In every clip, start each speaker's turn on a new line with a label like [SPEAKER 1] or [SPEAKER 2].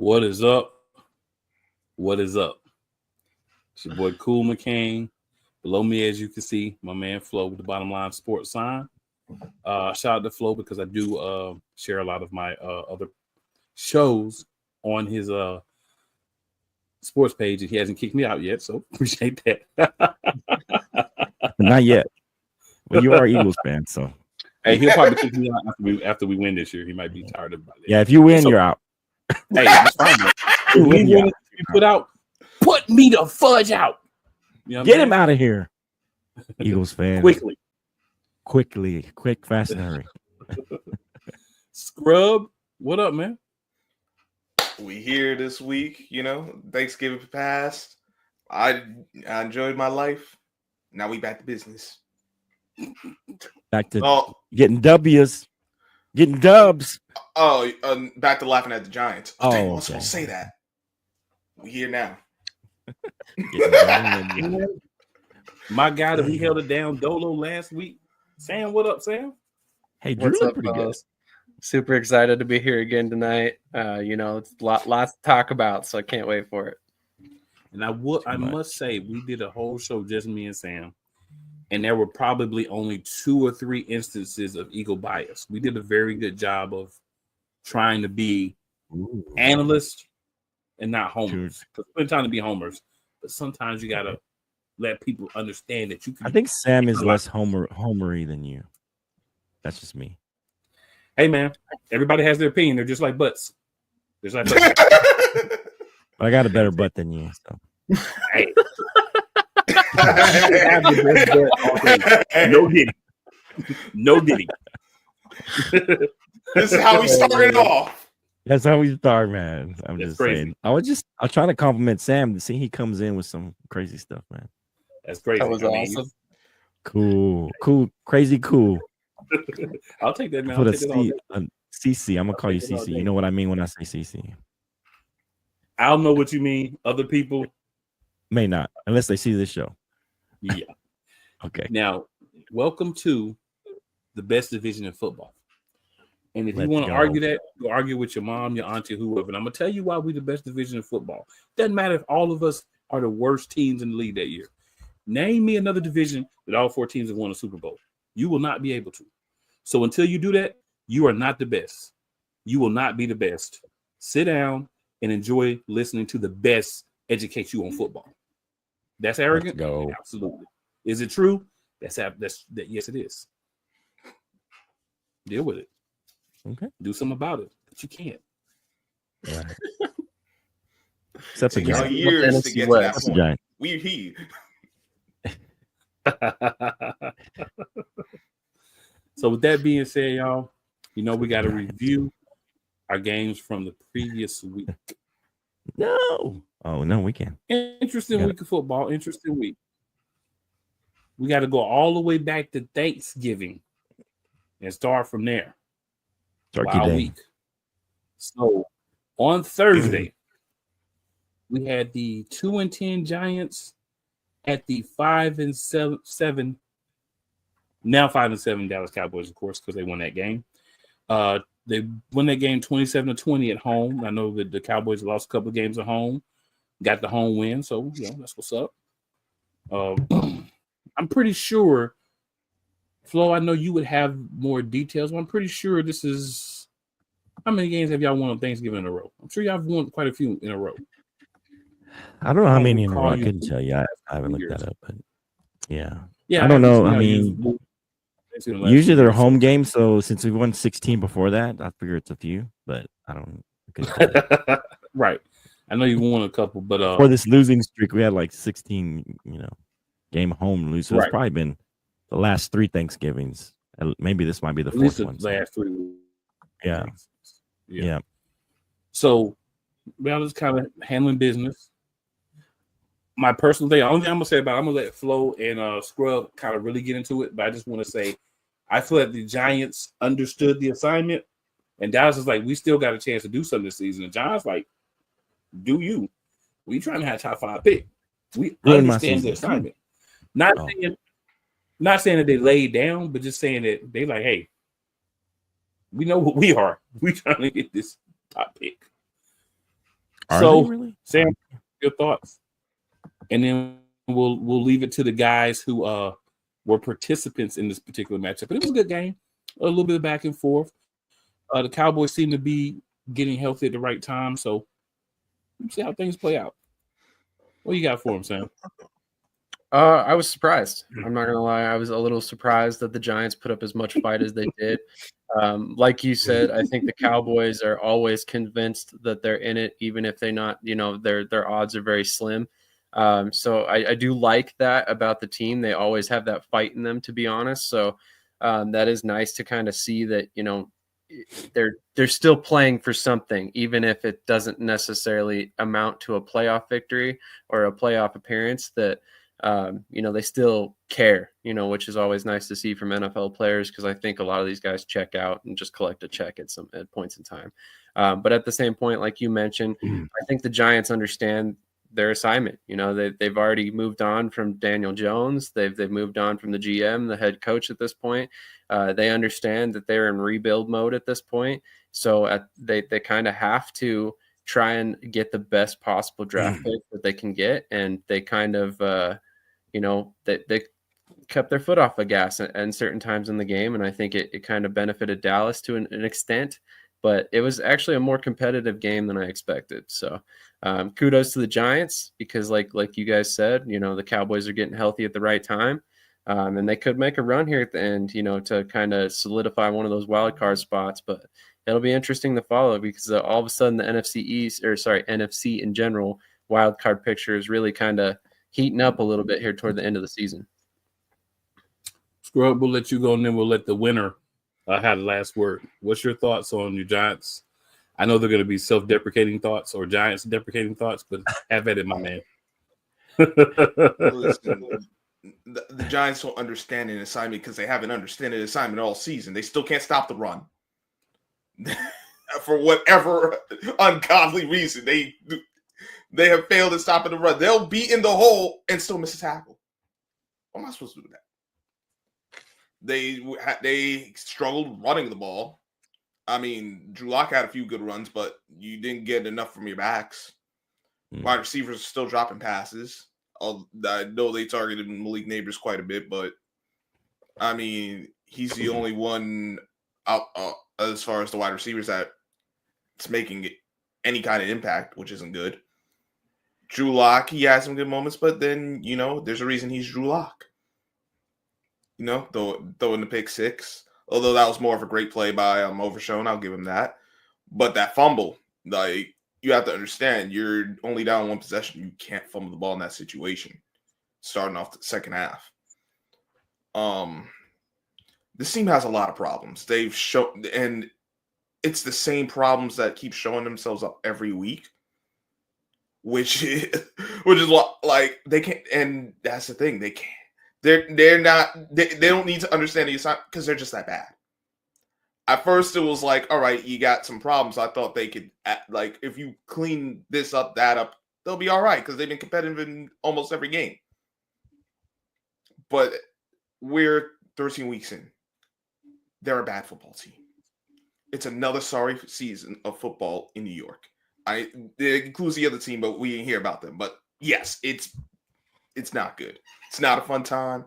[SPEAKER 1] What is up? What is up? It's your boy Cool McCain. Below me, as you can see, my man Flo with the Bottom Line Sports sign. Shout out to Flo because I do share a lot of my other shows on his sports page, and he hasn't kicked me out yet, so appreciate that.
[SPEAKER 2] Not yet. Well, you are Eagles fan, so
[SPEAKER 1] hey, he'll probably kick me out after we win this year. He might be tired of it.
[SPEAKER 2] Yeah, if you win, you're out.
[SPEAKER 1] Hey, it's fine. If we win, you put out, put me the fudge out. You know
[SPEAKER 2] Get him out of here, Eagles fan. Quickly, quick, fast, and hurry.
[SPEAKER 1] Scrub, what up, man?
[SPEAKER 3] We here this week, Thanksgiving passed. I enjoyed my life. Now we back to business.
[SPEAKER 2] Back to getting W's, getting dubs.
[SPEAKER 3] Back to laughing at the Giants.
[SPEAKER 2] Oh,
[SPEAKER 3] I was supposed to say that. We here now.
[SPEAKER 1] My guy that we held it down, Dolo, last week. Sam, what up, Sam?
[SPEAKER 2] Hey, Drew,
[SPEAKER 4] what's up,
[SPEAKER 2] pretty good.
[SPEAKER 4] Super excited to be here again tonight. It's lots to talk about, so I can't wait for it.
[SPEAKER 1] And I must say, we did a whole show, just me and Sam, and there were probably only 2 or 3 instances of Eagle bias. We did a very good job of trying to be analysts and not homers. Because we're trying to be homers, but sometimes you gotta let people understand that you can.
[SPEAKER 2] I think Sam is less homery than you. That's just me.
[SPEAKER 1] Hey man, everybody has their opinion. They're just like butts.
[SPEAKER 2] But I got a better butt than you. So.
[SPEAKER 1] Hey. No diddy. No diddy.
[SPEAKER 3] This is how we started off.
[SPEAKER 2] That's how we start, man. I'm
[SPEAKER 1] That's
[SPEAKER 2] just
[SPEAKER 1] crazy.
[SPEAKER 2] saying. I was trying to compliment Sam to see he comes in with some crazy stuff, man.
[SPEAKER 1] That's crazy.
[SPEAKER 4] That was awesome.
[SPEAKER 2] Cool, crazy cool.
[SPEAKER 1] I'll take that, man.
[SPEAKER 2] Put CC. I'm gonna call you CC. You know what I mean when I say CC.
[SPEAKER 1] I don't know what you mean. Other people
[SPEAKER 2] may not, unless they see this show.
[SPEAKER 1] Yeah.
[SPEAKER 2] Okay.
[SPEAKER 1] Now, welcome to the best division in football. And if you want to argue that, you argue with your mom, your auntie, whoever. And I'm gonna tell you why we're the best division in football. Doesn't matter if all of us are the worst teams in the league that year. Name me another division that all 4 teams have won a Super Bowl. You will not be able to. So until you do that, you are not the best. You will not be the best. Sit down and enjoy listening to the best educate you on football. That's arrogant?
[SPEAKER 2] Go.
[SPEAKER 1] Absolutely. Is it true? Yes, it is. Deal with it.
[SPEAKER 2] Okay.
[SPEAKER 1] Do something about it, but you can't.
[SPEAKER 2] Right. Except
[SPEAKER 3] Take
[SPEAKER 2] the
[SPEAKER 3] years to get to that point.
[SPEAKER 2] Giant.
[SPEAKER 3] We he.
[SPEAKER 1] So with that being said, y'all, we got to review our games from the previous week.
[SPEAKER 2] No. Oh, no, we can.
[SPEAKER 1] Interesting week of football. Interesting week. We got to go all the way back to Thanksgiving and start from there.
[SPEAKER 2] Turkey Day.
[SPEAKER 1] Week. So on Thursday, we had the 2-10 Giants at the 5-7. Now 5-7 Dallas Cowboys, of course, because they won that game. They won that game 27-20 at home. I know that the Cowboys lost a couple of games at home, got the home win, so that's what's up. I'm pretty sure, Flo, I know you would have more details, but I'm pretty sure this is how many games have y'all won on Thanksgiving in a row? I'm sure y'all have won quite a few in a row.
[SPEAKER 2] I don't know how many in a row. I couldn't tell you. I haven't looked that up, but yeah.
[SPEAKER 1] Yeah,
[SPEAKER 2] I don't know. I mean, usually they're home games, so since we won 16 before that, I figure it's a few, but I don't.
[SPEAKER 1] Right. I know you won a couple, but
[SPEAKER 2] for this losing streak, we had like 16, game home lose. So it's probably been the last 3 Thanksgivings. Maybe this might be the 4th one.
[SPEAKER 1] Last 3.
[SPEAKER 2] Yeah.
[SPEAKER 1] So I was kind of handling business. My personal thing, only thing I'm gonna say about I'm gonna let Flo and Scrub kind of really get into it, but I just want to say I feel like the Giants understood the assignment, and Dallas is like, we still got a chance to do something this season. The Giants like, do you? We trying to have top 5 pick. We understand the assignment. Not saying that they laid down, but just saying that they like, hey, we know what we are. We trying to get this top pick.
[SPEAKER 2] Are they really?
[SPEAKER 1] Sam, your thoughts, and then we'll leave it to the guys who were participants in this particular matchup. But it was a good game, a little bit of back and forth. The Cowboys seem to be getting healthy at the right time, so let's see how things play out. What you got for him, Sam?
[SPEAKER 4] I was surprised. I'm not gonna lie. I was a little surprised that the Giants put up as much fight as they did. Like you said, I think the Cowboys are always convinced that they're in it, even if they're not. Their odds are very slim. So I do like that about the team. They always have that fight in them, to be honest. So that is nice to kind of see that they're still playing for something, even if it doesn't necessarily amount to a playoff victory or a playoff appearance. That they still care, which is always nice to see from NFL players, because I think a lot of these guys check out and just collect a check at points in time. But at the same point, like you mentioned, I think the Giants understand their assignment. They've already moved on from Daniel Jones. They've moved on from the GM, the head coach at this point. They understand that they're in rebuild mode at this point. So they kind of have to try and get the best possible draft pick that they can get. And they kind of, they kept their foot off the gas at certain times in the game. And I think it kind of benefited Dallas to an extent, but it was actually a more competitive game than I expected. So kudos to the Giants, because like you guys said, the Cowboys are getting healthy at the right time. And they could make a run here at the end, to kind of solidify one of those wild card spots. But it'll be interesting to follow, because all of a sudden the NFC in general wild card picture is really kind of heating up a little bit here toward the end of the season.
[SPEAKER 1] Scrub, we'll let you go, and then we'll let the winner have the last word. What's your thoughts on your Giants? I know they're going to be self-deprecating thoughts or Giants deprecating thoughts, but have at it, my man.
[SPEAKER 3] Listen, the Giants don't understand an assignment because they haven't understood an assignment all season. They still can't stop the run. For whatever ungodly reason, they have failed at stopping the run. They'll be in the hole and still miss a tackle. What am I supposed to do with that? They struggled running the ball. I mean, Drew Lock had a few good runs, but you didn't get enough from your backs. Wide receivers are still dropping passes. I know they targeted Malik Neighbors quite a bit, but I mean, he's the only one out as far as the wide receivers that's making any kind of impact, which isn't good. Drew Lock, he has some good moments, but then, there's a reason he's Drew Lock. Throwing the pick six, although that was more of a great play by Overshown, I'll give him that. But that fumble, you have to understand, you're only down one possession. You can't fumble the ball in that situation, starting off the second half. This team has a lot of problems. They've shown, and it's the same problems that keep showing themselves up every week, which is what, they can't. And that's the thing, they can't. They're not. They don't need to understand the assignment because they're just that bad. At first, it was like, all right, you got some problems. I thought they could, if you clean this up, that up, they'll be all right, because they've been competitive in almost every game. But we're 13 weeks in. They're a bad football team. It's another sorry season of football in New York. It includes the other team, but we didn't hear about them. But yes, it's not good. It's not a fun time.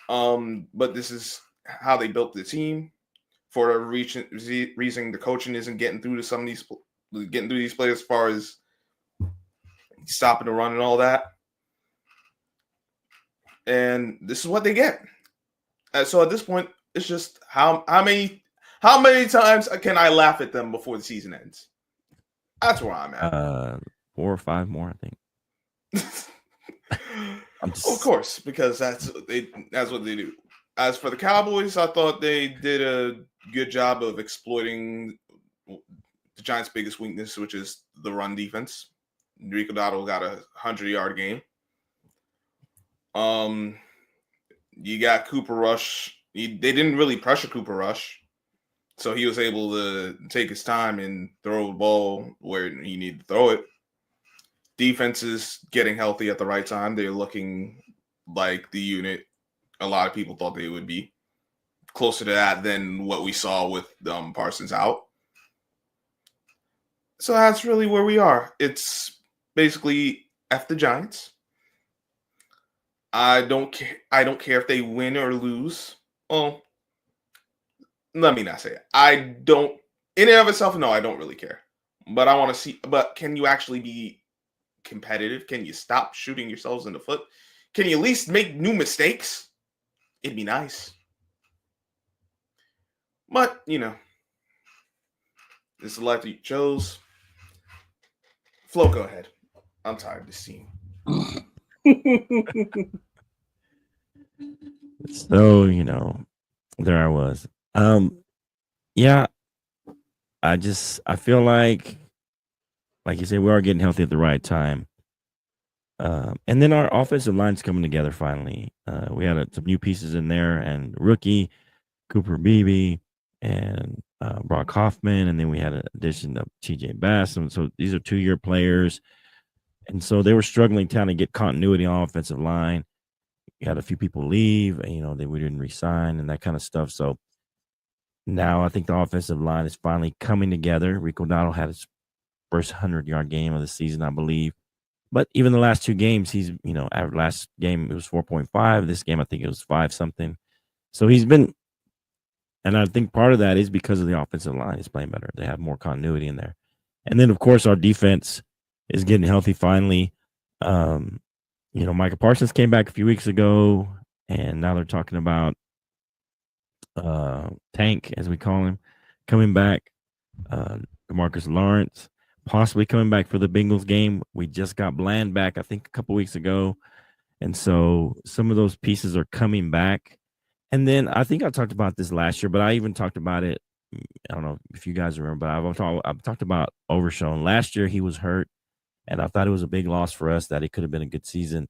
[SPEAKER 3] But this is how they built the team. For a reason, the coaching isn't getting through to these players as far as stopping the run and all that. And this is what they get. So at this point, it's just how many times can I laugh at them before the season ends? That's where I'm at.
[SPEAKER 2] 4 or 5 more, I think.
[SPEAKER 3] Of course, because that's what they do. As for the Cowboys, I thought they did a good job of exploiting the Giants' biggest weakness, which is the run defense. Rico Dotto got a 100-yard game. You got Cooper Rush. They didn't really pressure Cooper Rush, so he was able to take his time and throw the ball where he needed to throw it. Defense is getting healthy at the right time. They're looking like the unit a lot of people thought they would be. Closer to that than what we saw with Parsons out. So that's really where we are. It's basically F the Giants. I don't care. I don't care if they win or lose. Well, let me not say it. I don't. In and of itself, no, I don't really care. But I want to see. But can you actually be competitive? Can you stop shooting yourselves in the foot? Can you at least make new mistakes? It'd be nice. But this is the life that you chose. Flo, go ahead. I'm tired of this team.
[SPEAKER 2] So, there I was. Yeah, I feel like you said, we are getting healthy at the right time. And then our offensive line's coming together finally. We had some new pieces in there, and rookie Cooper Beebe and Brock Hoffman, and then we had an addition of TJ Bass. And so these are 2-year players. And so they were struggling trying to get continuity on offensive line. We had a few people leave, and that we didn't resign and that kind of stuff. So now I think the offensive line is finally coming together. Rico Dowdle had his first 100-yard game of the season, I believe. But even the last 2 games, he's, last game it was 4.5. This game, I think it was 5 something. So he's been, and I think part of that is because of the offensive line is playing better. They have more continuity in there. And then, of course, our defense is getting healthy finally. Micah Parsons came back a few weeks ago, and now they're talking about Tank, as we call him, coming back. DeMarcus Lawrence possibly coming back for the Bengals game. We just got Bland back, I think, a couple weeks ago. And so some of those pieces are coming back. And then I think I talked about this last year, but I even talked about it. I don't know if you guys remember, but I've talked about Overshown. Last year he was hurt, and I thought it was a big loss for us that it could have been a good season.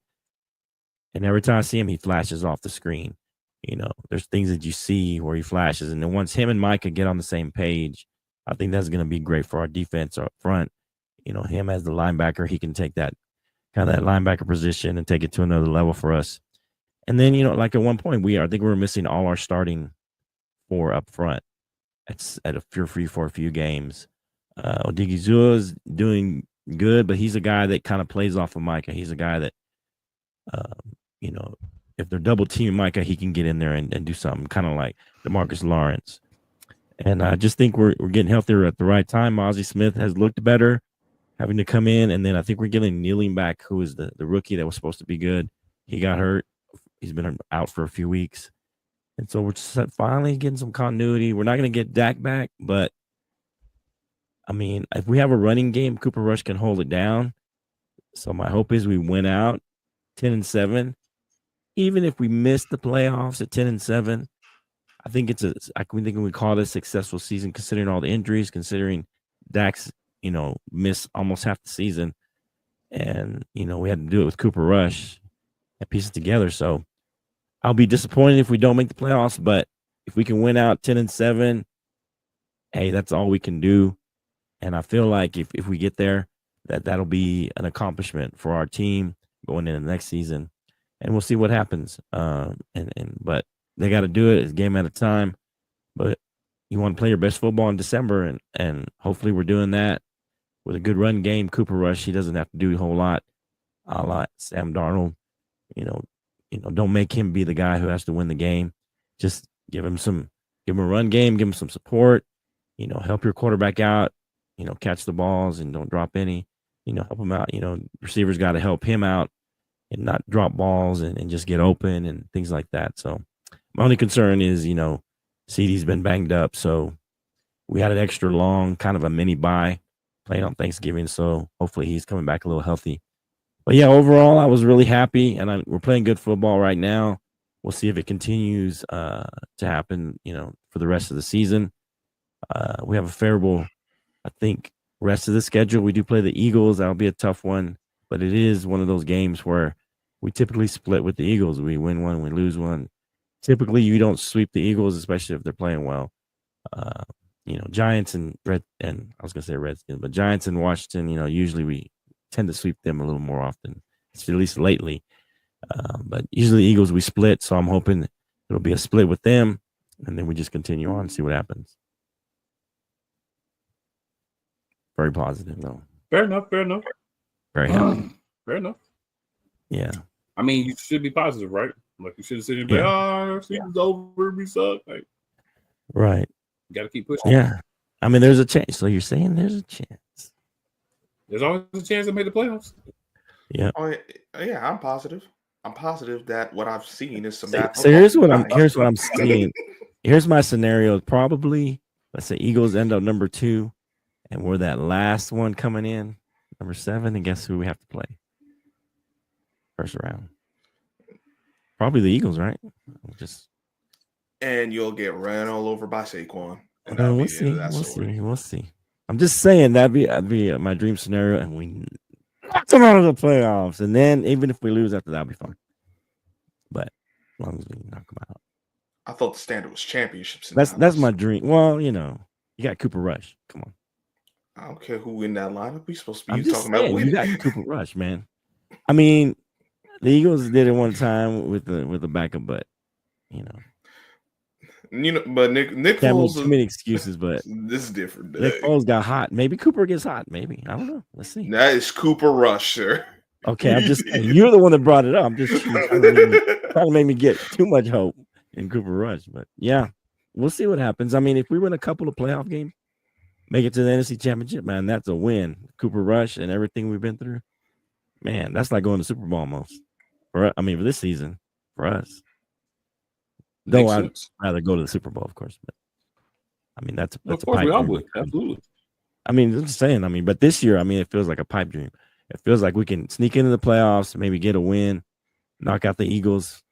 [SPEAKER 2] And every time I see him, he flashes off the screen. There's things that you see where he flashes. And then once him and Micah get on the same page, I think that's going to be great for our defense up front. Him as the linebacker, he can take that kind of that linebacker position and take it to another level for us. And then, like at one point, I think we were missing all our starting 4 up front. It's at a free for a few games. Odigizua doing good, but he's a guy that kind of plays off of Micah. He's a guy that, if they're double teaming Micah, he can get in there and do something, kind of like DeMarcus Lawrence. And I just think we're getting healthier at the right time. Ozzie Smith has looked better, having to come in. And then I think we're getting Kneeling back, who is the rookie that was supposed to be good. He got hurt. He's been out for a few weeks. And so we're just finally getting some continuity. We're not going to get Dak back, but, if we have a running game, Cooper Rush can hold it down. So my hope is we win out 10-7. Even if we miss the playoffs at 10-7, I think we call it a successful season, considering all the injuries, considering Dak's, miss almost half the season. And, we had to do it with Cooper Rush and piece it together. So I'll be disappointed if we don't make the playoffs, but if we can win out 10-7, hey, that's all we can do. And I feel like if we get there, that'll be an accomplishment for our team going into the next season. And we'll see what happens. But they got to do it. It's a game at a time. But you want to play your best football in December, and hopefully we're doing that with a good run game. Cooper Rush, he doesn't have to do a whole lot. A lot. Sam Darnold, don't make him be the guy who has to win the game. Just give him a run game, give him some support. Help your quarterback out. Catch the balls and don't drop any. Help him out. Receivers got to help him out and not drop balls and just get open and things like that. So my only concern is, CeeDee's been banged up. So we had an extra long kind of a mini bye playing on Thanksgiving. So hopefully he's coming back a little healthy. But yeah, overall, I was really happy, and we're playing good football right now. We'll see if it continues to happen, for the rest of the season. We have a favorable, I think, rest of the schedule. We do play the Eagles. That'll be a tough one, but it is one of those games where we typically split with the Eagles. We win one, we lose one. Typically, you don't sweep the Eagles, especially if they're playing well. Giants and Redskins, but Giants and Washington, usually we tend to sweep them a little more often, at least lately. But usually the Eagles, we split, so I'm hoping it'll be a split with them, and then we just continue on and see what happens. Very positive, though.
[SPEAKER 1] Fair enough. Fair enough.
[SPEAKER 2] Very happy.
[SPEAKER 1] Fair enough.
[SPEAKER 2] Yeah.
[SPEAKER 1] I mean, you should be positive, right? Like you should have said, and be like, "Oh, season's over. We suck." Like,
[SPEAKER 2] right.
[SPEAKER 1] You got to keep pushing.
[SPEAKER 2] Yeah. I mean, there's a chance. So you're saying there's a chance.
[SPEAKER 1] There's always a chance to make the playoffs.
[SPEAKER 2] Yeah.
[SPEAKER 3] Oh, yeah, I'm positive. I'm positive that what I've seen is some bad.
[SPEAKER 2] So here's what I'm seeing. Here's my scenario. Probably, let's say Eagles end up number 2, and we're that last one coming in, number 7. And guess who we have to play? First round. Probably the Eagles, right?
[SPEAKER 3] And you'll get ran all over by Saquon.
[SPEAKER 2] We'll see. I'm just saying that'd be my dream scenario, and we knock them out of the playoffs. And then even if we lose after that, I'll be fine. But as long as we knock them out.
[SPEAKER 3] I thought the standard was championships.
[SPEAKER 2] That's my dream. Well, you got Cooper Rush. Come on.
[SPEAKER 3] I don't care who in that lineup. We supposed to be
[SPEAKER 2] talking about winning. You got Cooper Rush, man. I mean, the Eagles did it one time with the backup, but
[SPEAKER 3] but Nick Foles.
[SPEAKER 2] Too many excuses, but
[SPEAKER 3] this is different.
[SPEAKER 2] Nick Foles got hot. Maybe Cooper gets hot. Maybe, I don't know. Let's see.
[SPEAKER 3] That is Cooper Rush, sir.
[SPEAKER 2] Okay, I'm just you're the one that brought it up. I'm just trying to make me get too much hope in Cooper Rush, but yeah, we'll see what happens. I mean, if we win a couple of playoff games, make it to the NFC Championship, man, that's a win. Cooper Rush and everything we've been through, man, that's like going to Super Bowl almost. For this season, for us. Though I'd rather go to the Super Bowl, of course. But I mean, that's
[SPEAKER 1] of
[SPEAKER 2] a
[SPEAKER 1] course
[SPEAKER 2] pipe
[SPEAKER 1] we all
[SPEAKER 2] dream.
[SPEAKER 1] would. Absolutely.
[SPEAKER 2] I mean, I'm just saying. But this year, it feels like a pipe dream. It feels like we can sneak into the playoffs, maybe get a win, knock out the Eagles.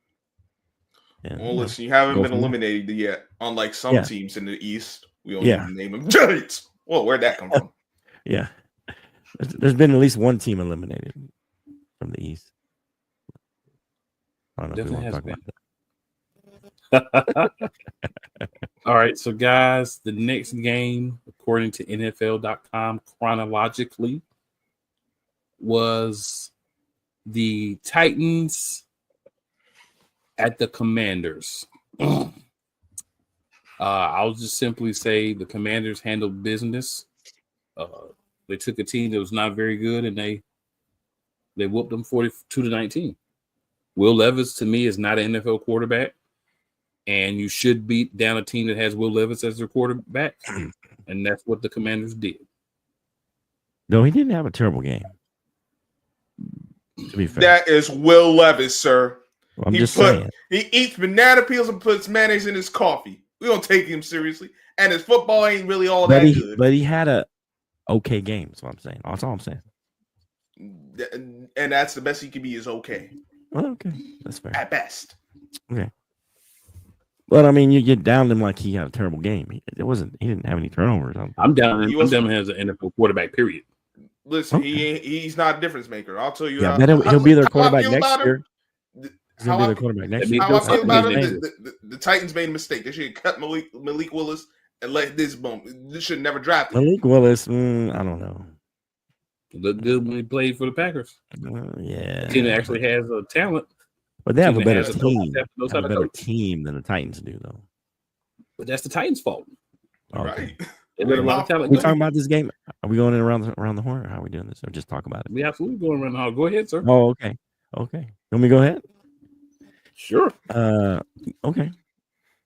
[SPEAKER 3] And, listen, you haven't been eliminated yet. Unlike some teams in the East, we don't even name them Giants. Well, where'd that come from?
[SPEAKER 2] Yeah, there's been at least one team eliminated from the East. I don't know if we want to talk about that.
[SPEAKER 1] All right, so guys, the next game, according to NFL.com, chronologically, was the Titans at the Commanders. I'll just simply say the Commanders handled business. They took a team that was not very good, and they whooped them 42-19. Will Levis, to me, is not an NFL quarterback. And you should beat down a team that has Will Levis as their quarterback. And that's what the Commanders did.
[SPEAKER 2] No, he didn't have a terrible game. To be fair.
[SPEAKER 3] That is Will Levis, sir.
[SPEAKER 2] Well, I'm just saying.
[SPEAKER 3] He eats banana peels and puts mayonnaise in his coffee. We don't take him seriously. And his football ain't really all that good.
[SPEAKER 2] But he had a okay game. That's what I'm saying. That's all I'm saying.
[SPEAKER 3] And that's the best he could be is okay.
[SPEAKER 2] Well, okay. That's fair.
[SPEAKER 3] At best.
[SPEAKER 2] Okay. But I mean, you get down to him like he had a terrible game. He didn't have any turnovers.
[SPEAKER 1] I'm down him as an NFL quarterback, period.
[SPEAKER 3] Listen, he's not a difference maker. I'll tell you.
[SPEAKER 2] Yeah, he'll be their quarterback next year. He'll be their quarterback next year.
[SPEAKER 3] How I feel about him, the Titans made a mistake. They should have cut Malik Willis and let this boom. This should never draft him.
[SPEAKER 2] Malik Willis, I don't know.
[SPEAKER 1] Looked good when he played for the Packers.
[SPEAKER 2] Yeah.
[SPEAKER 1] The team that actually has a talent.
[SPEAKER 2] But they have a better team. They have a better team than the Titans do, though.
[SPEAKER 1] But that's the Titans' fault.
[SPEAKER 3] Okay. Right.
[SPEAKER 1] They let a lot of talent.
[SPEAKER 2] We talking about this game? Are we going around the horn, or how are we doing this? Or just talk about it?
[SPEAKER 1] We absolutely going around the horn. Go ahead, sir.
[SPEAKER 2] Oh, okay. Okay. Want me to go ahead?
[SPEAKER 1] Sure.
[SPEAKER 2] Okay.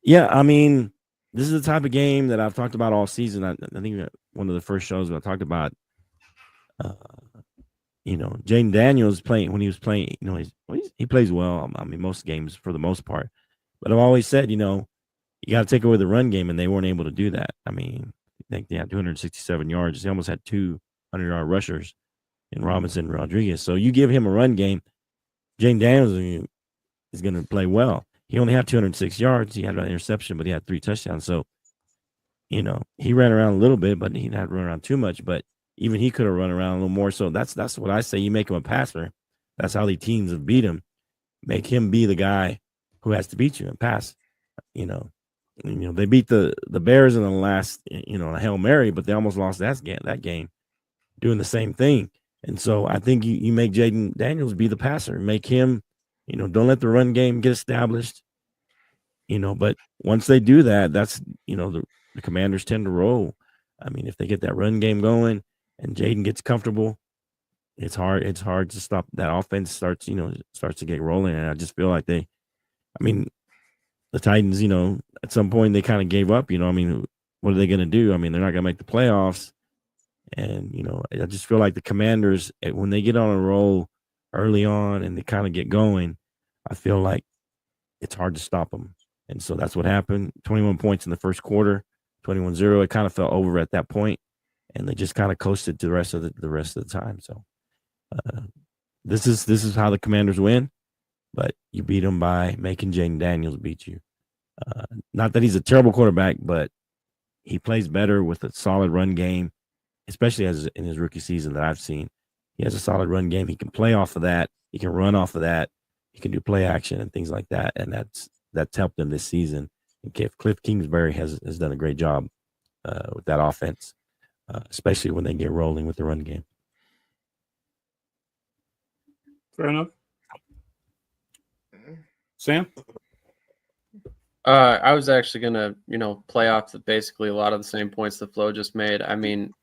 [SPEAKER 2] Yeah, I mean, this is the type of game that I've talked about all season. I think one of the first shows I talked about, Jaden Daniels when he was playing, he plays well. I mean, most games for the most part. But I've always said, you got to take away the run game, and they weren't able to do that. I mean, I think they had 267 yards. They almost had 200-yard rushers in Robinson and Rodriguez. So you give him a run game, Jaden Daniels is going to play well. He only had 206 yards. He had an interception, but he had 3 touchdowns. So, he ran around a little bit, but he didn't run around too much. But even he could have run around a little more. So that's what I say. You make him a passer. That's how the teams have beat him. Make him be the guy who has to beat you and pass. They beat the Bears in the last, a Hail Mary, but they almost lost that game doing the same thing. And so I think you make Jaden Daniels be the passer. Make him, don't let the run game get established. But once they do that, that's, the Commanders tend to roll. I mean, if they get that run game going, and Jaden gets comfortable, it's hard to stop. That offense starts to get rolling, and I just feel like the Titans, at some point they kind of gave up. What are they going to do? They're not going to make the playoffs, and I just feel like the Commanders, when they get on a roll early on and they kind of get going, I feel like it's hard to stop them. And so that's what happened. 21 points in the first quarter, 21-0. It kind of fell over at that point, and they just kind of coasted to the rest of the time. So this is how the Commanders win, but you beat them by making Jaden Daniels beat you. Not that he's a terrible quarterback, but he plays better with a solid run game, especially as in his rookie season that I've seen. He has a solid run game. He can play off of that. He can run off of that. He can do play action and things like that, and that's helped him this season. And Cliff Kingsbury has done a great job with that offense, especially when they get rolling with the run game.
[SPEAKER 1] Fair enough. Sam?
[SPEAKER 4] I was actually gonna, play off basically a lot of the same points that Flo just made.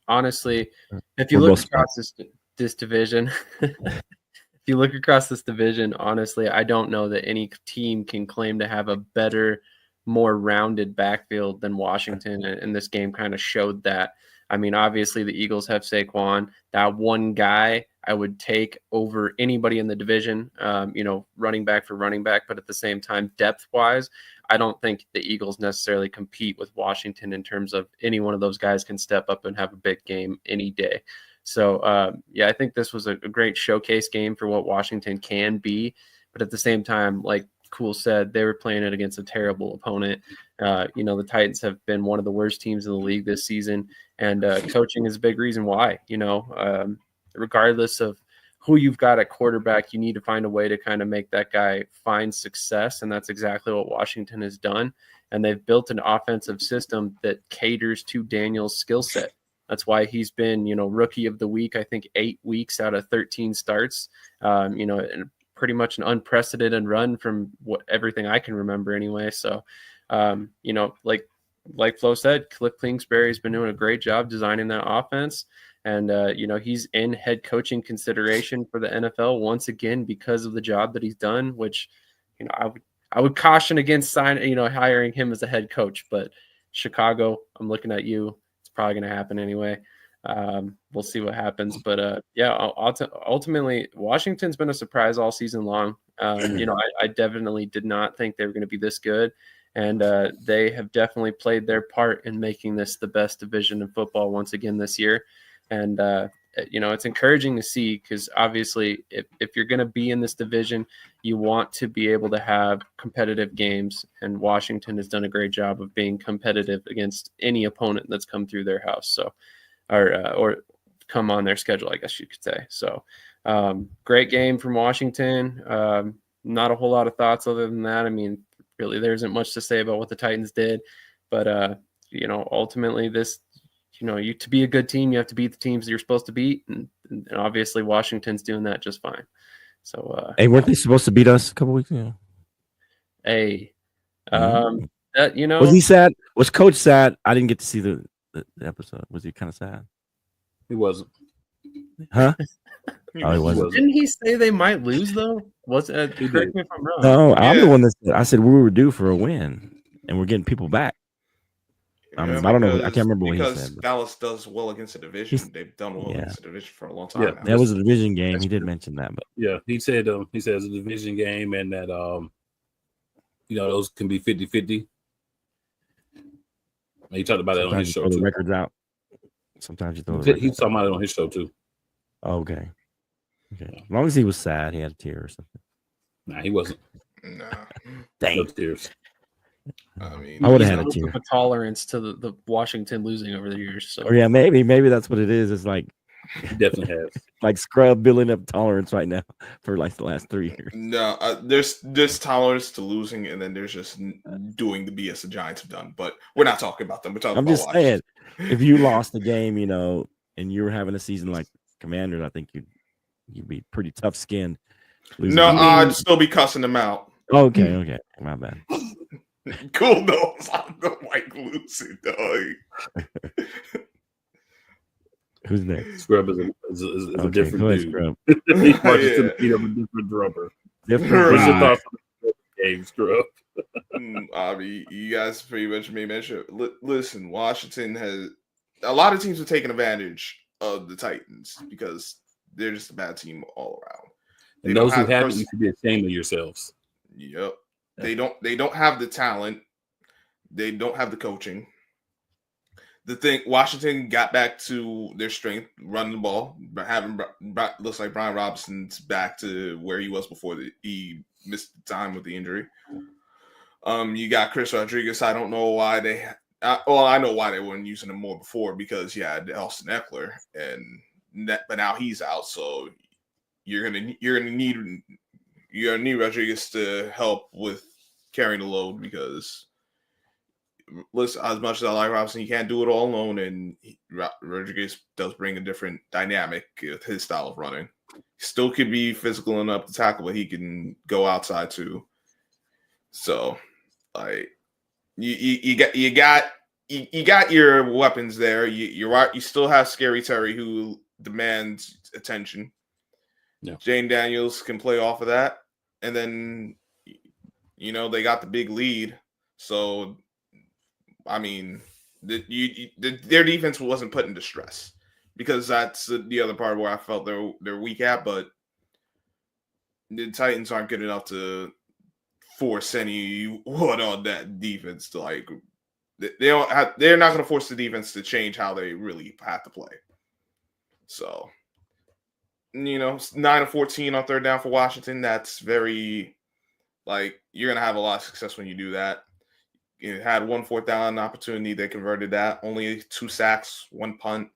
[SPEAKER 4] Honestly, if you look across this division, honestly, I don't know that any team can claim to have a better, more rounded backfield than Washington, and this game kind of showed that. Obviously the Eagles have Saquon. That one guy I would take over anybody in the division, running back for running back. But at the same time, depth-wise, I don't think the Eagles necessarily compete with Washington in terms of any one of those guys can step up and have a big game any day. So, I think this was a great showcase game for what Washington can be. But at the same time, like Cool said, they were playing it against a terrible opponent. The Titans have been one of the worst teams in the league this season, and coaching is a big reason why. Regardless of who you've got at quarterback, you need to find a way to kind of make that guy find success, and that's exactly what Washington has done. And they've built an offensive system that caters to Daniel's skill set. That's why he's been, rookie of the week, I think 8 weeks out of 13 starts, and pretty much an unprecedented run from everything I can remember anyway. So, like Flo said, Cliff Kingsbury's been doing a great job designing that offense. And, he's in head coaching consideration for the NFL once again because of the job that he's done, which, I would caution against hiring him as a head coach. But Chicago, I'm looking at you. It's probably going to happen anyway. We'll see what happens. But, ultimately, Washington's been a surprise all season long. I definitely did not think they were going to be this good. And they have definitely played their part in making this the best division in football once again this year. And, it's encouraging to see because obviously if you're going to be in this division, you want to be able to have competitive games. And Washington has done a great job of being competitive against any opponent that's come through their house. So, or come on their schedule, I guess you could say. So great game from Washington. Not a whole lot of thoughts other than that. Really, there isn't much to say about what the Titans did. But, ultimately this – you to be a good team, you have to beat the teams that you're supposed to beat, and obviously Washington's doing that just fine. So,
[SPEAKER 2] hey, weren't they supposed to beat us a couple weeks ago?
[SPEAKER 4] Hey,
[SPEAKER 2] was he sad? Was Coach sad? I didn't get to see the episode. Was he kind of sad?
[SPEAKER 1] He wasn't.
[SPEAKER 2] Huh? Oh, he wasn't.
[SPEAKER 4] Didn't he say they might lose though? Correct me if I'm wrong.
[SPEAKER 2] No, I'm the one that said. I said we were due for a win, and we're getting people back. I don't know. I can't remember what he said.
[SPEAKER 3] Because Dallas does well against the division. They've done well against the division for a long time.
[SPEAKER 1] Yeah,
[SPEAKER 3] now.
[SPEAKER 2] That was a division game. He did mention that, but
[SPEAKER 1] yeah, he said it's a division game and that those can be 50-50. He talked about it on his show too.
[SPEAKER 2] The records out. Sometimes you throw.
[SPEAKER 1] He's talking about it on his show too.
[SPEAKER 2] Oh, okay. As long as he was sad, he had a tear or something.
[SPEAKER 1] Nah, he wasn't.
[SPEAKER 3] No.
[SPEAKER 2] Dang.
[SPEAKER 1] No tears.
[SPEAKER 3] I
[SPEAKER 2] would have had a tear.
[SPEAKER 4] A tolerance to the Washington losing over the years. So
[SPEAKER 2] yeah, maybe that's what it is. It's like
[SPEAKER 1] he definitely has
[SPEAKER 2] like Scrub building up tolerance right now for like the last 3 years.
[SPEAKER 3] No, there's tolerance to losing, and then there's just doing the BS the Giants have done. But we're not talking about them. We're talking.
[SPEAKER 2] I'm
[SPEAKER 3] about
[SPEAKER 2] just saying, if you lost the game, and you were having a season like Commanders, I think you'd be pretty tough skinned.
[SPEAKER 3] No, I'd still be cussing them out.
[SPEAKER 2] Okay, my bad.
[SPEAKER 3] Cool knows I'm the white losing dog.
[SPEAKER 2] Who's next?
[SPEAKER 1] Scrub is a different dude.
[SPEAKER 2] Scrub.
[SPEAKER 1] He marches to the beat of a different drummer.
[SPEAKER 2] Different
[SPEAKER 1] What's your
[SPEAKER 2] guy.
[SPEAKER 1] thoughts on the game, Scrub?
[SPEAKER 3] I mean, you guys pretty much made mention. Listen, Washington has a lot of teams are taking advantage of the Titans because they're just a bad team all around.
[SPEAKER 1] And those who haven't, you should be ashamed of yourselves.
[SPEAKER 3] Yep. They don't have the talent. They don't have the coaching. The thing, Washington got back to their strength, running the ball, but looks like Brian Robinson's back to where he was before he missed time with the injury. You got Chris Rodriguez. I don't know why they. I know why they weren't using him more before because you had Austin Eckler, but now he's out, so you're gonna need Rodriguez to help with carrying the load because. Listen, as much as I like Robinson, he can't do it all alone, and Rodriguez does bring a different dynamic with his style of running. He still could be physical enough to tackle, but he can go outside too. So, like, you got your weapons there. You still have Scary Terry who demands attention.
[SPEAKER 2] Yeah.
[SPEAKER 3] Jane Daniels can play off of that, and then they got the big lead, so. I mean, their defense wasn't put into stress because that's the other part where I felt they're weak at. But the Titans aren't good enough to force anyone on that defense to like. They're not going to force the defense to change how they really have to play. So, 9-14 on third down for Washington. That's very you're going to have a lot of success when you do that. It had 1 4th down opportunity. They converted that. Only 2 sacks, 1 punt.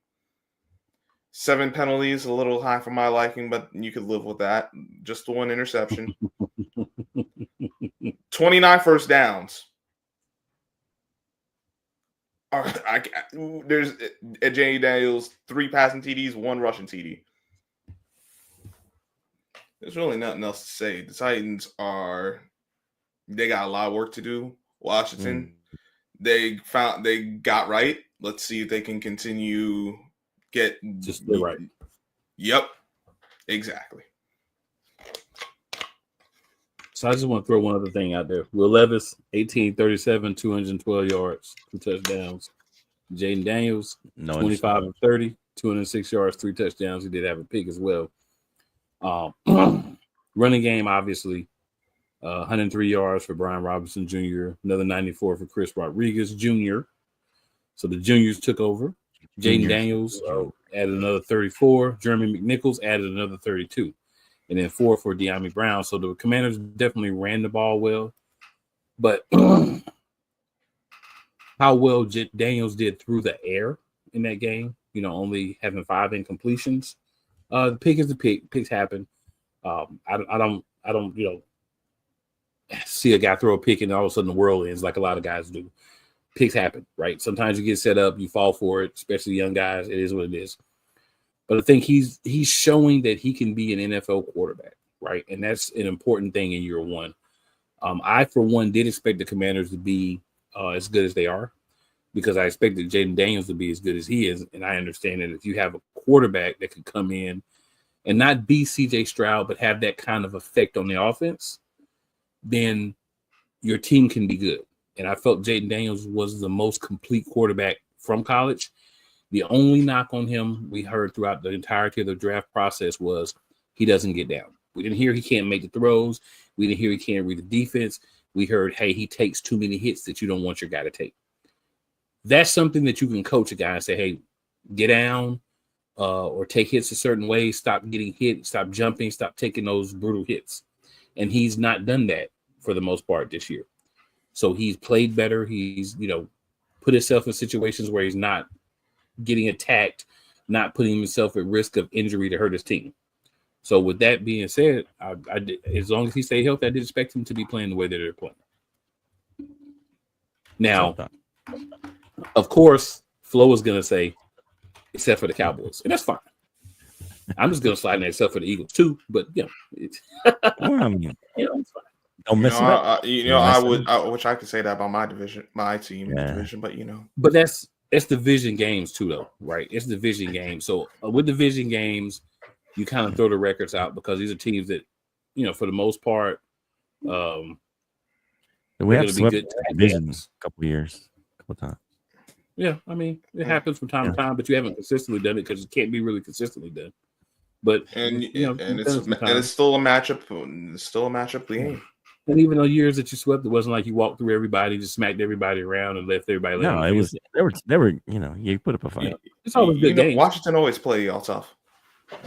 [SPEAKER 3] 7 penalties, a little high for my liking, but you could live with that. Just the 1 interception. 29 first downs. There's Jay Daniels, 3 passing TDs, 1 rushing TD. There's really nothing else to say. The Titans they got a lot of work to do. Washington, they got right. Let's see if they can continue
[SPEAKER 1] just stay right.
[SPEAKER 3] Yep, exactly.
[SPEAKER 1] So I just want to throw one other thing out there. Will Levis, 18-37, 212 yards, 2 touchdowns. Jaden Daniels, 25 of 30, 206 yards, 3 touchdowns. He did have a pick as well. Running game, obviously. 103 yards for Brian Robinson Jr., another 94 for Chris Rodriguez Jr. So the juniors took over. Jaden Daniels added another 34. Jeremy McNichols added another 32. And then 4 for De'Ami Brown. So the Commanders definitely ran the ball well. But how well Daniels did through the air in that game, only having 5 incompletions. The pick is the pick. Picks happen. I don't see a guy throw a pick and all of a sudden the world ends like a lot of guys do. Picks happen, right? Sometimes you get set up, you fall for it, especially young guys. It is what it is. But I think he's showing that he can be an NFL quarterback, right? And that's an important thing in year 1. I, for one, did expect the Commanders to be as good as they are because I expected Jaden Daniels to be as good as he is. And I understand that if you have a quarterback that could come in and not be CJ Stroud, but have that kind of effect on the offense, then your team can be good. And I felt Jaden Daniels was the most complete quarterback from college. The only knock on him we heard throughout the entirety of the draft process was he doesn't get down. We didn't hear he can't make the throws. We didn't hear he can't read the defense. We heard, hey, he takes too many hits that you don't want your guy to take. That's something that you can coach a guy and say, hey, get down or take hits a certain way. Stop getting hit. Stop jumping. Stop taking those brutal hits. And he's not done that for the most part this year. So he's played better. He's, put himself in situations where he's not getting attacked, not putting himself at risk of injury to hurt his team. So with that being said, I did, as long as he stayed healthy, I did expect him to be playing the way that they're playing. Now, of course, Flo is going to say, except for the Cowboys. And that's fine. I'm just going to slide in there except for the Eagles too. But, it's fine.
[SPEAKER 2] Don't mess it up.
[SPEAKER 3] I would, which I could say that about my division, my team division, but
[SPEAKER 1] But that's it's division games too, though, right? It's division games. So with division games, you kind of throw the records out because these are teams that, for the most part,
[SPEAKER 2] we have swept the divisions a couple times.
[SPEAKER 1] Yeah, I mean, it happens from time to time, but you haven't consistently done it because it can't be really consistently done. But
[SPEAKER 3] it's still a matchup. It's still a matchup game.
[SPEAKER 1] And even the years that you swept, it wasn't like you walked through everybody, just smacked everybody around and left everybody.
[SPEAKER 2] No, it was they were you put up a fight.
[SPEAKER 1] It's always good games.
[SPEAKER 3] Washington always play all tough.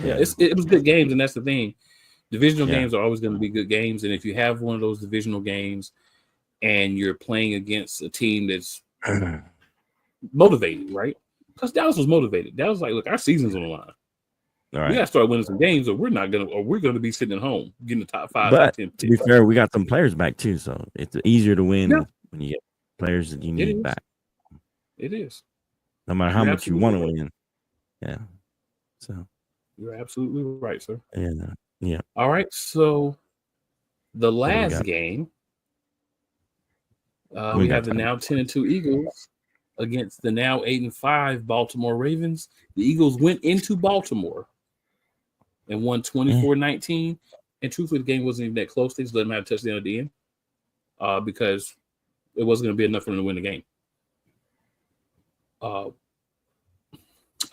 [SPEAKER 1] Yeah, it was good games, and that's the thing. Divisional games are always going to be good games, and if you have one of those divisional games, and you're playing against a team that's motivated, right? Because Dallas was motivated. Dallas was like, look, our season's on the line. All right. We got to start winning some games, or we're going to be sitting at home getting the top 5,
[SPEAKER 2] but
[SPEAKER 1] top 10.
[SPEAKER 2] To be fair, we got some players back too, so it's easier to win when you get players that you need back.
[SPEAKER 1] It is.
[SPEAKER 2] No matter how much you want to win. Yeah. So
[SPEAKER 1] you're absolutely right, sir.
[SPEAKER 2] Yeah.
[SPEAKER 1] All right. So the last game, we have the now 10-2 Eagles against the now 8-5 Baltimore Ravens. The Eagles went into Baltimore and won 24-19. And truthfully, the game wasn't even that close. They just let them have a touchdown at the end because it wasn't going to be enough for them to win the game. I'm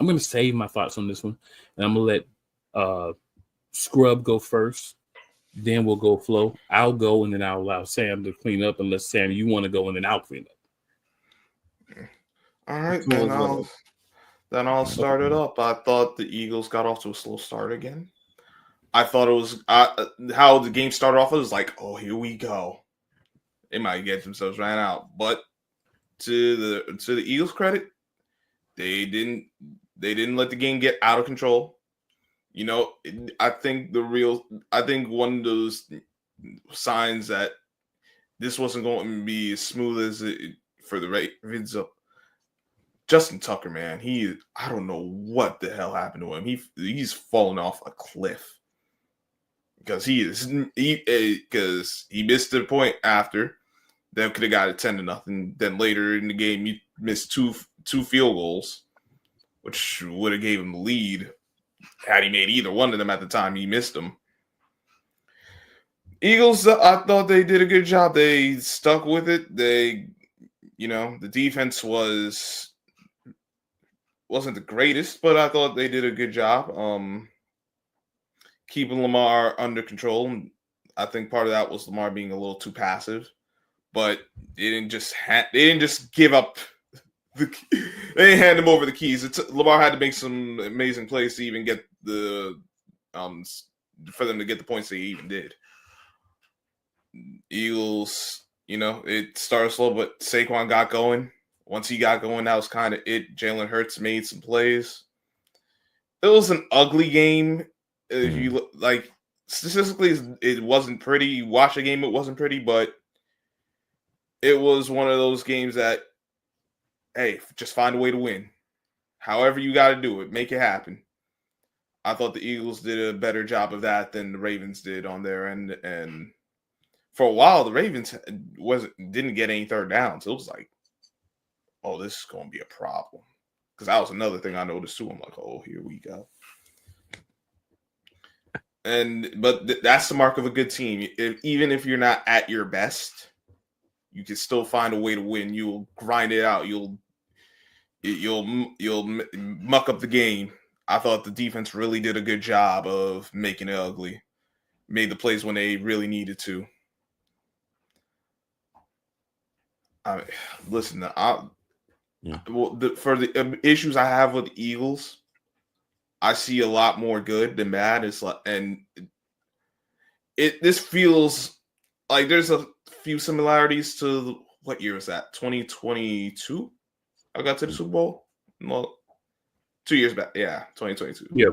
[SPEAKER 1] going to save my thoughts on this one, and I'm going to let Scrub go first. Then we'll go Flo. I'll go, and then I'll allow Sam to clean up unless, Sam, you want to go, and then I'll clean up.
[SPEAKER 3] All right, then I'll start it up. I thought the Eagles got off to a slow start again. I thought it was how the game started off. It was like, oh, here we go. They might get themselves ran out, but to the Eagles' credit, they didn't let the game get out of control. I think one of those signs that this wasn't going to be as smooth as it for the Ravens. Justin Tucker, man, I don't know what the hell happened to him. He's fallen off a cliff because he missed the point after. Then could have got it 10-0. Then later in the game, he missed two field goals, which would have gave him the lead. Had he made either one of them at the time, he missed them. Eagles, I thought they did a good job. They stuck with it. The defense wasn't the greatest, but I thought they did a good job keeping Lamar under control. I think part of that was Lamar being a little too passive, but they didn't just give up. They didn't hand him over the keys. Lamar had to make some amazing plays to even get for them to get the points they even did. Eagles, it started slow, but Saquon got going. Once he got going, that was kind of it. Jalen Hurts made some plays. It was an ugly game. If you look, like, statistically, it wasn't pretty. You watch the game, it wasn't pretty, but it was one of those games that, hey, just find a way to win. However you got to do it, make it happen. I thought the Eagles did a better job of that than the Ravens did on their end. And for a while, the Ravens didn't get any third downs. It was like, oh, this is going to be a problem. Because that was another thing I noticed too. I'm like, oh, here we go. But that's the mark of a good team. Even if you're not at your best, you can still find a way to win. You'll grind it out. You'll muck up the game. I thought the defense really did a good job of making it ugly. Made the plays when they really needed to. Listen, for the issues I have with the Eagles, I see a lot more good than bad. This feels like there's a few similarities to what year was that? 2022? I got to the Super Bowl? Well, 2 years back. Yeah, 2022.
[SPEAKER 1] Yeah.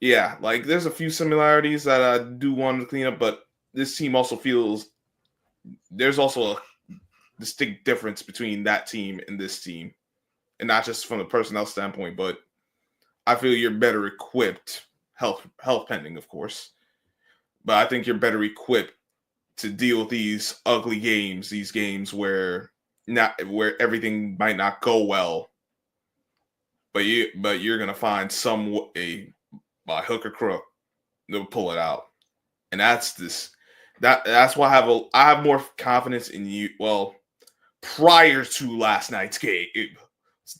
[SPEAKER 3] Yeah, like there's a few similarities that I do want to clean up, but this team also feels there's also a distinct difference between that team and this team. And not just from the personnel standpoint, but I feel you're better equipped, health pending, of course. But I think you're better equipped to deal with these ugly games, these games where not where everything might not go well, but you're gonna find by hook or crook they'll pull it out, and that's why I have more confidence in you. Well, prior to last night's game,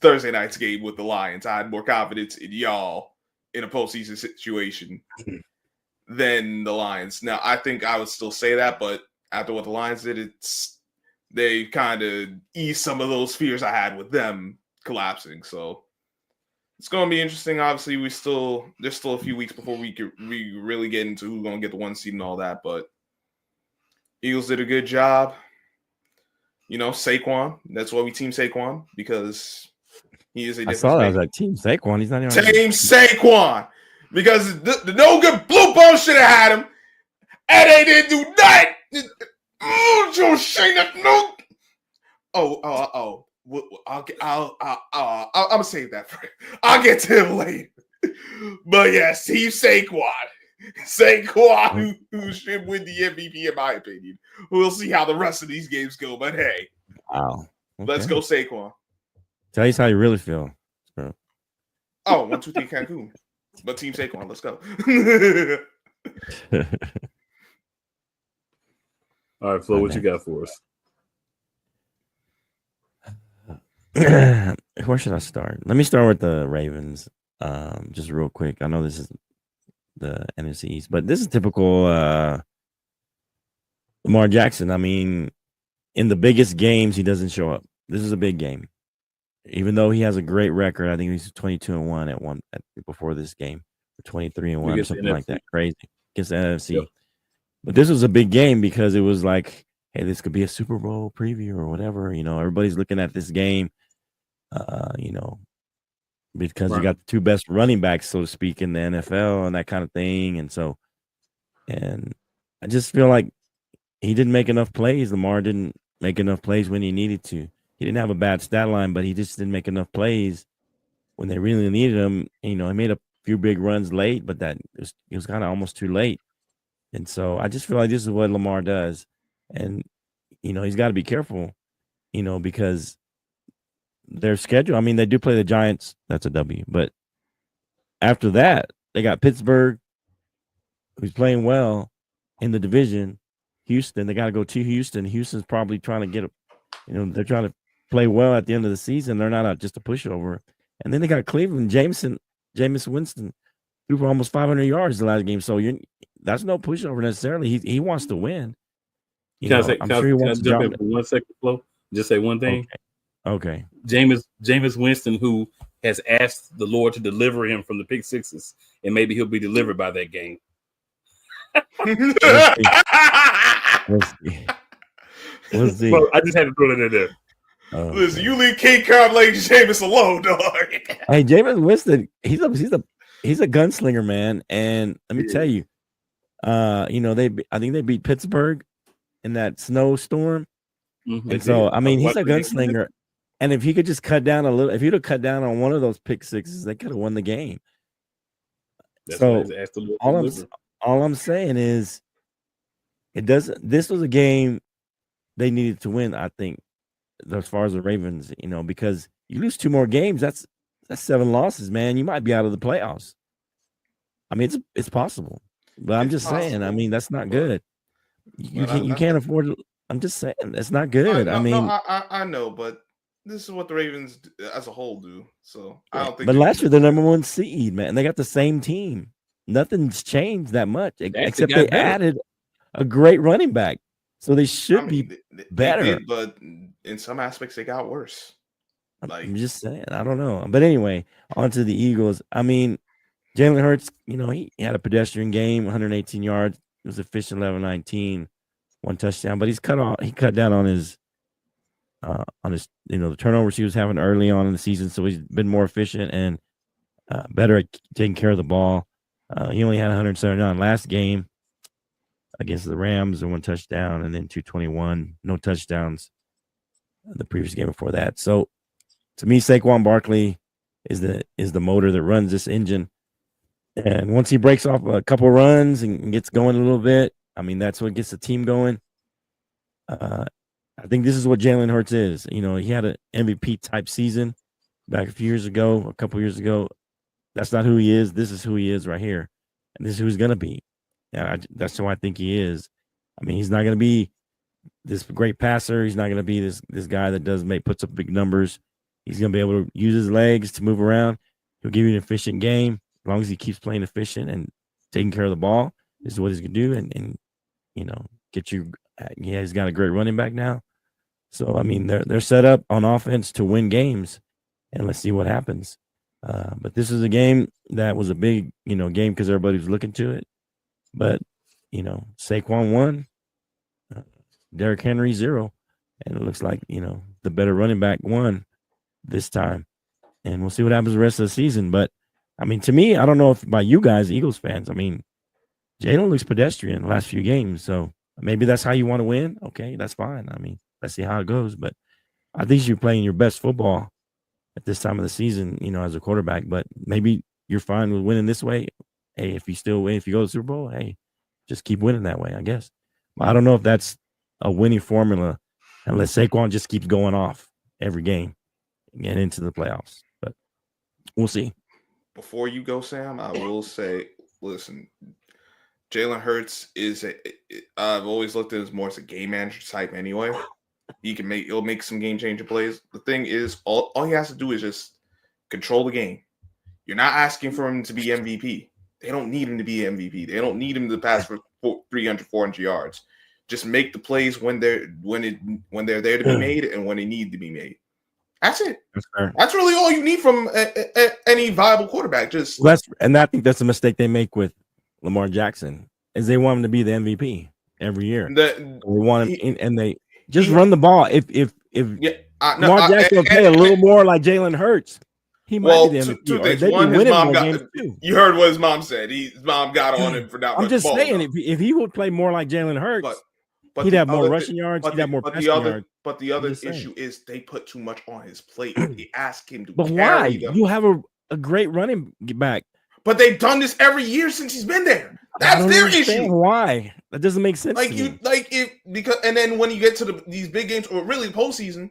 [SPEAKER 3] Thursday night's game with the Lions, I had more confidence in y'all in a postseason situation than the Lions. Now, I think I would still say that, but after what the Lions did, they kind of eased some of those fears I had with them collapsing. So it's going to be interesting. Obviously, there's still a few weeks before we really get into who's going to get the 1 seed and all that. But Eagles did a good job. Saquon. That's why we team Saquon, because he is a difference.
[SPEAKER 2] I saw that. I was like, Team Saquon. He's not even
[SPEAKER 3] Team Saquon, because the no good blue bone should have had him, and they didn't do nothing. Joe Shane, no. Oh. I'm gonna save that for. I'll get to him later. But yes, Team Saquon, who should win the MVP in my opinion. We'll see how the rest of these games go. But hey,
[SPEAKER 2] wow,
[SPEAKER 3] let's go Saquon.
[SPEAKER 2] Tell us how you really feel.
[SPEAKER 3] Oh, 1, 2, 3, Cancun. But Team Saquon, let's go.
[SPEAKER 1] All right, Flo, what you got for us?
[SPEAKER 2] Where should I start? Let me start with the Ravens. Just real quick. I know this is the NFC East, but this is typical Lamar Jackson. I mean, in the biggest games, he doesn't show up. This is a big game. Even though he has a great record, I think he's 22-1 before this game, or 23-1, or something like that. Crazy against the NFC. Yep. But this was a big game because it was like, hey, this could be a Super Bowl preview or whatever. Everybody's looking at this game, because you got the two best running backs, so to speak, in the NFL and that kind of thing. And I just feel like he didn't make enough plays. Lamar didn't make enough plays when he needed to. He didn't have a bad stat line, but he just didn't make enough plays when they really needed him. He made a few big runs late, but it was kind of almost too late. And so I just feel like this is what Lamar does. And, he's got to be careful, because their schedule, I mean, they do play the Giants. That's a W. But after that, they got Pittsburgh, who's playing well in the division. Houston, they got to go to Houston. Houston's probably trying to they're trying to play well at the end of the season. They're not just a pushover. And then they got Cleveland. Jameis Winston threw for almost 500 yards the last game. So that's no pushover necessarily. He wants to win.
[SPEAKER 1] I'm sure he wants to jump in for 1 second, Flo? Just say one thing.
[SPEAKER 2] Okay.
[SPEAKER 1] Jameis Winston, who has asked the Lord to deliver him from the pick sixes, and maybe he'll be delivered by that game.
[SPEAKER 2] We'll see.
[SPEAKER 1] Well, I just had to throw that in there.
[SPEAKER 2] Okay.
[SPEAKER 3] Listen, you leave King Kong Lady Jameis alone, dog.
[SPEAKER 2] Hey, Jameis Winston, he's a gunslinger, man. And let me tell you, I think they beat Pittsburgh in that snowstorm.
[SPEAKER 1] Mm-hmm.
[SPEAKER 2] And so, I mean, he's a gunslinger. And if he could just cut down a little, if he'd have cut down on one of those pick sixes, they could have won the game. So all I'm saying is, this was a game they needed to win, I think, as far as the Ravens, because you lose 2 more games, that's 7 losses, man. You might be out of the playoffs. I mean, it's possible, but I'm just saying. I mean, that's not good. You can't afford it. I'm just saying it's not good.
[SPEAKER 3] I know, but this is what the Ravens as a whole do. So I don't think.
[SPEAKER 2] But last year, the number 1 seed, man, they got the same team. Nothing's changed that much, except they added a great running back. So they should be better.
[SPEAKER 3] They did, but in some aspects, they got worse.
[SPEAKER 2] I'm just saying. I don't know. But anyway, on to the Eagles. I mean, Jalen Hurts, he had a pedestrian game, 118 yards. It was efficient, 11-19, 1 touchdown. But he cut down on his the turnovers he was having early on in the season. So he's been more efficient and better at taking care of the ball. He only had 179 last game against the Rams and 1 touchdown, and then 221, no touchdowns the previous game before that. So to me, Saquon Barkley is the motor that runs this engine. And once he breaks off a couple runs and gets going a little bit, I mean, that's what gets the team going. I think this is what Jalen Hurts is. You know, he had an MVP type season back a couple years ago. That's not who he is. This is who he is right here. And this is who he's going to be. And that's who I think he is. I mean, he's not going to be this great passer. He's not going to be this guy that puts up big numbers. He's going to be able to use his legs to move around. He'll give you an efficient game as long as he keeps playing efficient and taking care of the ball. This is what he's going to do. And you know, get you. Yeah, he's got a great running back now. So, I mean, they're set up on offense to win games. And let's see what happens. But this is a game that was a big, game because everybody was looking to it. But, Saquon won, Derrick Henry 0. And it looks like, the better running back won this time. And we'll see what happens the rest of the season. But, I mean, to me, I don't know if by you guys, Eagles fans, I mean, Jalen looks pedestrian the last few games. So maybe that's how you want to win. Okay, that's fine. I mean, let's see how it goes. But I think you're playing your best football at this time of the season, as a quarterback. But maybe you're fine with winning this way. Hey, if you still win, if you go to the Super Bowl, hey, just keep winning that way, I guess. But I don't know if that's a winning formula unless Saquon just keeps going off every game and get into the playoffs. But we'll see.
[SPEAKER 3] Before you go, Sam, I will say, listen, Jalen Hurts I've always looked at him as more as a game manager type anyway. He'll make some game changer plays. The thing is, all he has to do is just control the game. You're not asking for him to be MVP. They don't need him to be MVP. They don't need him to pass for 300, 400 yards. Just make the plays when they're there to be made and when they need to be made. That's it. That's really all you need from any viable quarterback.
[SPEAKER 2] I think that's a mistake they make with Lamar Jackson, is they want him to be the MVP every year. They want him and they just run the ball. If Lamar Jackson will play a little more like Jalen Hurts, he might be the MVP.
[SPEAKER 3] Two things. One, his mom you heard what his mom said. His mom got on him for not.
[SPEAKER 2] I'm just saying, if he would play more like Jalen Hurts, he'd have more rushing yards. He'd have more passing yards.
[SPEAKER 3] But the other issue is they put too much on his plate. They ask him to.
[SPEAKER 2] But why? Them. You have a great running back.
[SPEAKER 3] But they've done this every year since he's been there. That's their issue.
[SPEAKER 2] Why? That doesn't make sense.
[SPEAKER 3] And then when you get to these big games or really postseason,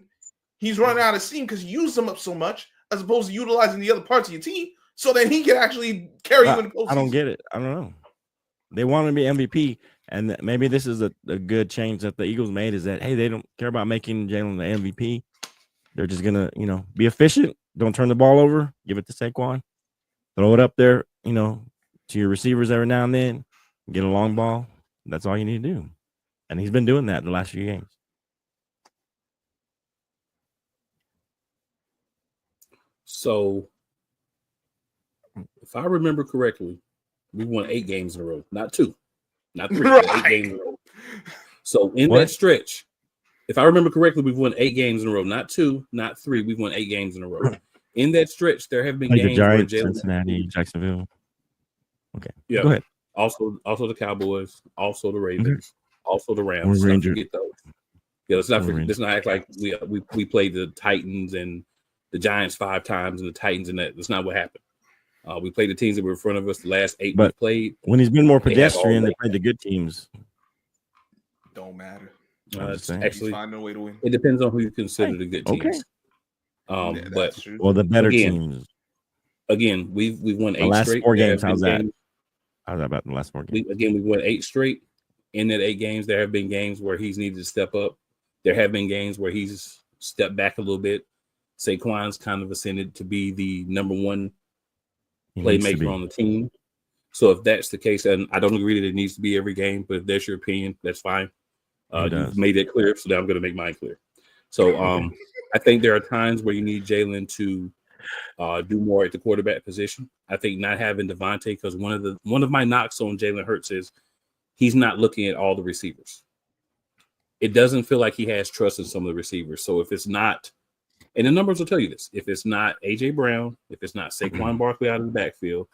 [SPEAKER 3] he's running out of steam because you use them up so much as opposed to utilizing the other parts of your team. So then he can actually carry you in the postseason.
[SPEAKER 2] I don't get it. I don't know. They want him to be MVP, and maybe this is a good change that the Eagles made. Is that hey, they don't care about making Jalen the MVP. They're just gonna be efficient. Don't turn the ball over. Give it to Saquon. Throw it up there, to your receivers every now and then. Get a long ball. That's all you need to do. And he's been doing that the last few games.
[SPEAKER 1] So, if I remember correctly, we won 8 games in a row. Not 2. Not 3. Right. 8 games in a row. So, in that stretch, if I remember correctly, we've won 8 games in a row. Not 2, not 3. We've won 8 games in a row. In that stretch, there have been games
[SPEAKER 2] the Giants, where Cincinnati, Jacksonville. Okay.
[SPEAKER 1] Yeah.
[SPEAKER 2] Go ahead.
[SPEAKER 1] Also the Cowboys, also the Ravens, also the Rams. Let's not forget those. Yeah, let's not forget. Let's not act like we played the Titans and the Giants 5 times and the Titans and that. That's not what happened. We played the teams that were in front of us the last 8 we played.
[SPEAKER 2] When he's been more pedestrian, they played the good teams.
[SPEAKER 3] Don't matter.
[SPEAKER 1] Actually,
[SPEAKER 3] find no way to win.
[SPEAKER 1] It depends on who you consider the good teams.
[SPEAKER 2] Okay.
[SPEAKER 1] But
[SPEAKER 2] the better teams.
[SPEAKER 1] Again, we've won 8
[SPEAKER 2] the last
[SPEAKER 1] straight.
[SPEAKER 2] 4 games. How's that? How's that about the last 4 games?
[SPEAKER 1] We won 8 straight. In that 8 games, there have been games where he's needed to step up. There have been games where he's stepped back a little bit. Saquon's kind of ascended to be the number 1 playmaker on the team. So if that's the case, and I don't agree that it needs to be every game, but if that's your opinion, that's fine. You've made it clear, so now I'm going to make mine clear. So I think there are times where you need Jalen to do more at the quarterback position. I think not having Devontae, because one of my knocks on Jalen Hurts is he's not looking at all the receivers. It doesn't feel like he has trust in some of the receivers. So if it's not, and the numbers will tell you this, if it's not A.J. Brown, if it's not Saquon Barkley out of the backfield,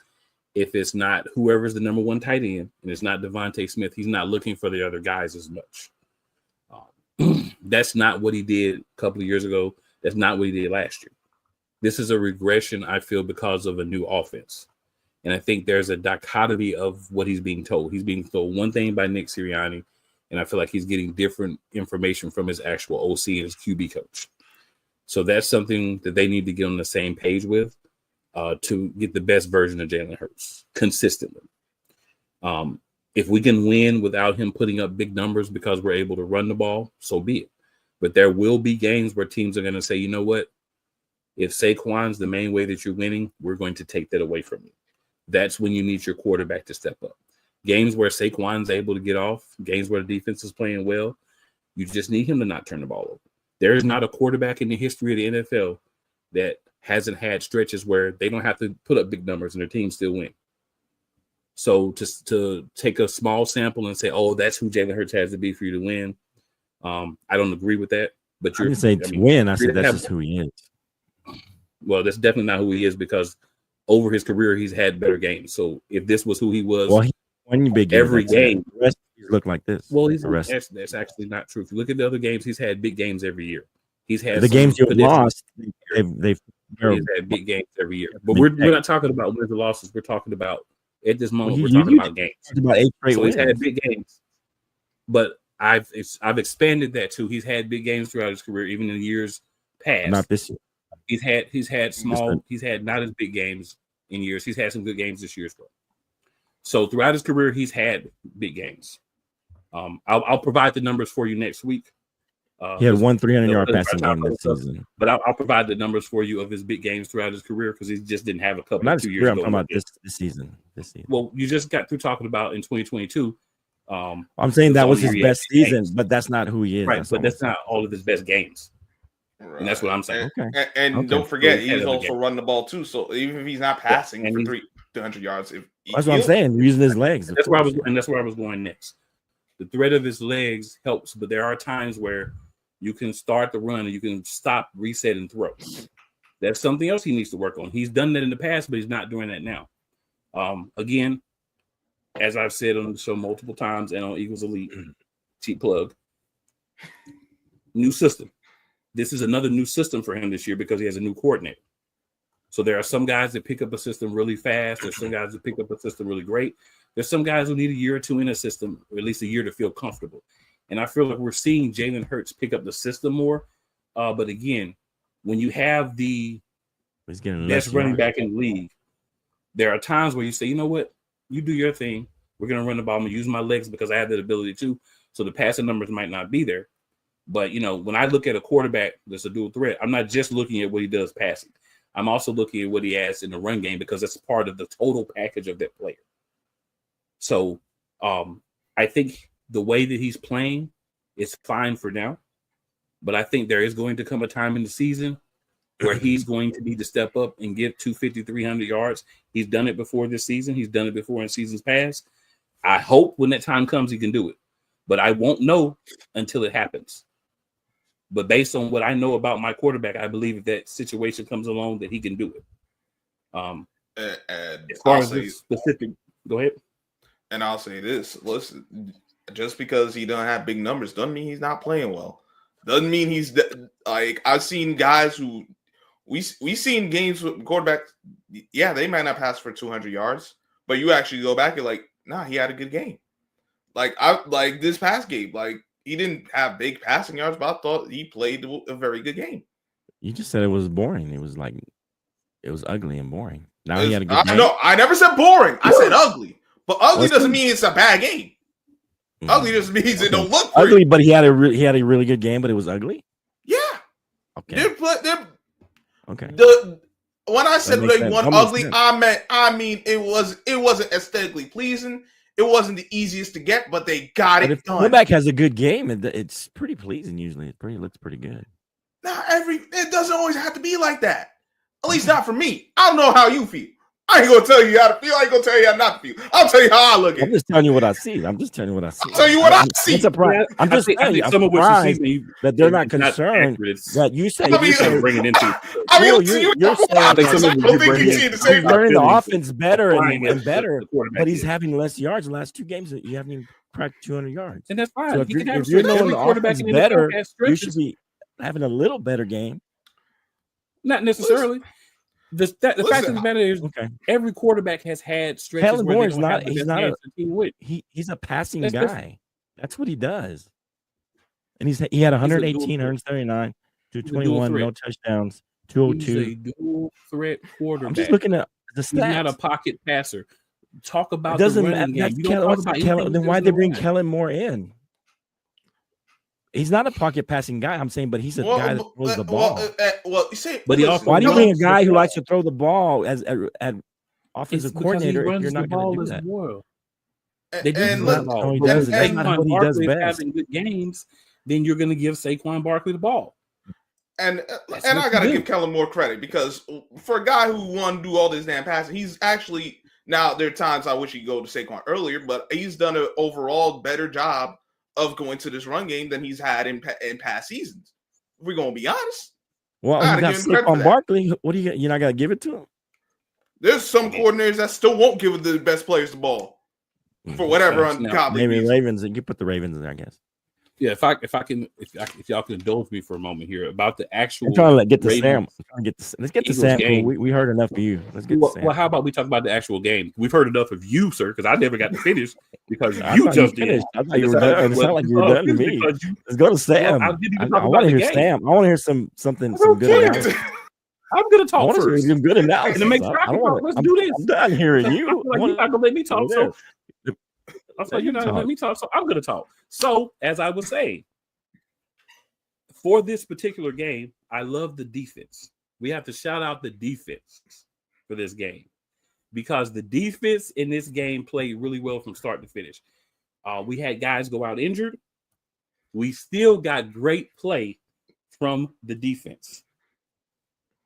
[SPEAKER 1] if it's not whoever's the number 1 tight end, and it's not Devontae Smith, he's not looking for the other guys as much. That's not what he did a couple of years ago. That's not what he did last year. This is a regression, I feel, because of a new offense. And I think there's a dichotomy of what he's being told. He's being told one thing by Nick Sirianni, And I feel like he's getting different information from his actual OC and his QB coach. So that's something that they need to get on the same page with to get the best version of Jalen Hurts consistently. If we can win without him putting up big numbers because we're able to run the ball, so be it. But there will be games where teams are going to say, you know what? If Saquon's the main way that you're winning, we're going to take that away from you. That's when you need your quarterback to step up. Games where Saquon's able to get off, games where the defense is playing well, you just need him to not turn the ball over. There is not a quarterback in the history of the NFL that hasn't had stretches where they don't have to put up big numbers and their team still win. So to take a small sample and say, oh, that's who Jalen Hurts has to be for you to win, I don't agree with that. But
[SPEAKER 2] I didn't say to win. I said that's just who he is.
[SPEAKER 1] Well, that's definitely not who he is because over his career, he's had better games. So if this was who he was,
[SPEAKER 2] well, he won big games
[SPEAKER 1] every game.
[SPEAKER 2] The rest look like this.
[SPEAKER 1] Well, that's actually not true. If you look at the other games, he's had big games every year. He's had
[SPEAKER 2] the games you lost. They've
[SPEAKER 1] had big games every year. But we're not talking about wins and losses. We're talking about at this moment. We're talking about games.
[SPEAKER 2] About 8 straight
[SPEAKER 1] so
[SPEAKER 2] wins.
[SPEAKER 1] He's had big games, but I've expanded that too. He's had big games throughout his career, even in years past.
[SPEAKER 2] Not this year.
[SPEAKER 1] He's had small. He's had not as big games in years. He's had some good games this year as well. So throughout his career, he's had big games. I'll provide the numbers for you next week.
[SPEAKER 2] He had 1 300-yard passing game this season.
[SPEAKER 1] But I'll provide the numbers for you of his big games throughout his career because he just didn't have a couple.
[SPEAKER 2] Not
[SPEAKER 1] 2
[SPEAKER 2] years
[SPEAKER 1] years
[SPEAKER 2] ago. I'm
[SPEAKER 1] ago.
[SPEAKER 2] talking about this season.
[SPEAKER 1] Well, you just got through talking about in 2022.
[SPEAKER 2] I'm saying that was his best season, but that's not who he is.
[SPEAKER 1] Right, but that's not all of his best games.
[SPEAKER 3] Right.
[SPEAKER 1] And that's what I'm saying.
[SPEAKER 3] And don't forget, he's also running the ball too. So even if he's not passing for 300 yards,
[SPEAKER 2] that's what I'm saying. Using his legs.
[SPEAKER 1] That's where I was going next. The threat of his legs helps, but there are times where you can start the run and you can stop, reset, and throw. That's something else he needs to work on. He's done that in the past, but he's not doing that now. Again, as I've said on the show multiple times and on Eagles Elite, cheap plug, new system. This is another new system for him this year because he has a new coordinator. So there are some guys that pick up a system really fast. There's some guys that pick up a system really great. There's some guys who need a year or two in a system, or at least a year to feel comfortable. And I feel like we're seeing Jalen Hurts pick up the system more. But again, when you have the best running back in the league, there are times where you say, you know what? You do your thing. We're going to run the ball. I'm going to use my legs because I have that ability too. So the passing numbers might not be there. But, you know, when I look at a quarterback that's a dual threat, I'm not just looking at what he does passing. I'm also looking at what he has in the run game because that's part of the total package of that player. So I think the way that he's playing is fine for now. But I think there is going to come a time in the season where he's going to need to step up and give 250, 300 yards. He's done it before this season. He's done it before in seasons past. I hope when that time comes, he can do it. But I won't know until it happens. But based on what I know about my quarterback, I believe if that situation comes along, that he can do it. As far as the specific, go ahead.
[SPEAKER 3] And I'll say this: listen, just because he doesn't have big numbers doesn't mean he's not playing well. Doesn't mean he's like I've seen guys who we seen games with quarterbacks. Yeah, they might not pass for 200 yards, but you actually go back and like, nah, he had a good game. Like this past game, like. He didn't have big passing yards, but I thought he played a very good game.
[SPEAKER 2] You just said it was boring. It was ugly and boring. Now he had a good game.
[SPEAKER 3] No, I never said boring. I said ugly. But ugly doesn't mean it's a bad game. Mm-hmm. Ugly just means it don't look
[SPEAKER 2] ugly. But he had a really good game, but it was ugly.
[SPEAKER 3] Yeah.
[SPEAKER 2] Okay.
[SPEAKER 3] Okay. When I said they won ugly, I mean it wasn't aesthetically pleasing. It wasn't the easiest to get, but they got it done.
[SPEAKER 2] Quarterback has a good game, and it's pretty pleasing usually. It looks pretty good.
[SPEAKER 3] It doesn't always have to be like that. At least not for me. I don't know how you feel. I ain't gonna tell you how to feel. I ain't gonna tell you how not to feel. I'll tell you how I look at it.
[SPEAKER 2] I'm just telling you what I see. I'll tell you what I see.
[SPEAKER 3] I'm
[SPEAKER 2] surprised. I'm just telling you. I'm surprised that they're not concerned that you say.
[SPEAKER 1] Bring it into.
[SPEAKER 2] You're saying he's learning the offense better and better, but he's having less yards the last 2 games. You haven't even cracked 200 yards,
[SPEAKER 1] and that's fine.
[SPEAKER 2] So if you're knowing the offense better, you should be having a little better game.
[SPEAKER 1] Not necessarily. The fact of the matter is, every quarterback has had stretches.
[SPEAKER 2] Moore is not. He's not. He's a passing guy. That's what he does. And he had 118, 139, 221, no touchdowns, 202.
[SPEAKER 1] He's a dual threat quarterback.
[SPEAKER 2] I'm just looking at the stats.
[SPEAKER 1] He's not a pocket passer. Talk about
[SPEAKER 2] It doesn't
[SPEAKER 1] the running
[SPEAKER 2] matter.
[SPEAKER 1] game. You don't talk about
[SPEAKER 2] then why'd they bring Kellen Moore in? He's not a pocket passing guy. I'm saying, but he's a guy that throws the ball.
[SPEAKER 3] You say,
[SPEAKER 1] but
[SPEAKER 2] why do you bring a guy who likes to throw the ball as an offensive coordinator if you're not going to do that?
[SPEAKER 1] Well.
[SPEAKER 3] They do run the ball.
[SPEAKER 2] He does. That's not what he does best.
[SPEAKER 1] Having good games, then you're going to give Saquon Barkley the ball.
[SPEAKER 3] And I got to give Kellen Moore credit because for a guy who wanted to do all this damn passing, he's actually now there are times I wish he'd go to Saquon earlier, but he's done an overall better job of going to this run game than he's had in past seasons. If we're going to be honest.
[SPEAKER 2] Well, he's got Saquon Barkley. What do you're not going to give it to him?
[SPEAKER 3] There's some coordinators that still won't give the best players the ball. For whatever ungodly
[SPEAKER 2] maybe
[SPEAKER 3] reason.
[SPEAKER 2] Ravens, and you put the Ravens in there, I guess.
[SPEAKER 1] Yeah, if y'all can indulge me for a moment here about the actual.
[SPEAKER 2] I'm trying to get to Sam. Let's get to Sam. We heard enough of you. Let's get to Sam.
[SPEAKER 1] Well, how about we talk about the actual game? We've heard enough of you, sir, because I never got to finish because you jumped in.
[SPEAKER 2] I thought you were done. It sounded like you were done to me. Let's go to Sam. I want to hear Sam. I want to hear some good analysis.
[SPEAKER 1] I'm gonna talk first.
[SPEAKER 2] Some good analysis.
[SPEAKER 1] And to make let's do this.
[SPEAKER 2] I'm done hearing you.
[SPEAKER 1] Like you're not gonna let me talk. So you're not gonna let me talk. So I'm gonna talk. So as I was saying, for this particular game, I love the defense. We have to shout out the defense for this game because the defense in this game played really well from start to finish. We had guys go out injured. We still got great play from the defense.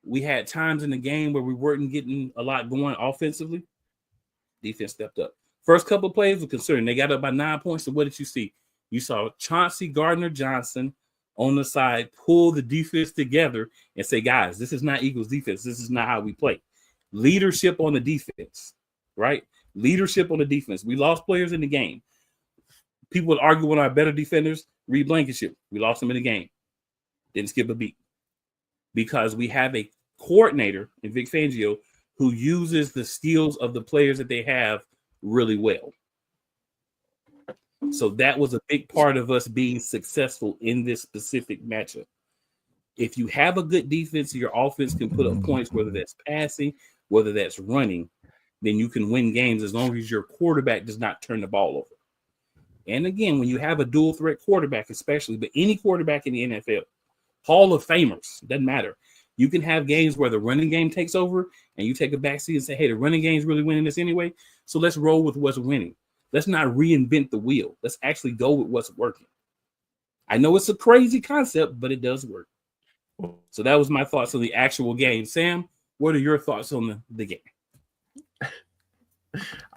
[SPEAKER 1] We had times in the game where we weren't getting a lot going offensively. Defense stepped up. First couple of plays were concerning. They got up by 9 points. So what did you see? You saw Chauncey Gardner-Johnson on the side pull the defense together and say, guys, this is not Eagles defense. This is not how we play. Leadership on the defense, right? Leadership on the defense. We lost players in the game. People would argue one of our better defenders, Reed Blankenship. We lost him in the game. Didn't skip a beat. Because we have a coordinator in Vic Fangio who uses the skills of the players that they have really well. So that was a big part of us being successful in this specific matchup. If you have a good defense, your offense can put up points, whether that's passing, whether that's running, then you can win games as long as your quarterback does not turn the ball over. And again, when you have a dual threat quarterback, especially, but any quarterback in the NFL, Hall of Famers, doesn't matter. You can have games where the running game takes over and you take a backseat and say, hey, the running game's really winning this anyway. So let's roll with what's winning. Let's not reinvent the wheel. Let's actually go with what's working. I know it's a crazy concept, but it does work. So that was my thoughts on the actual game. Sam, what are your thoughts on the game?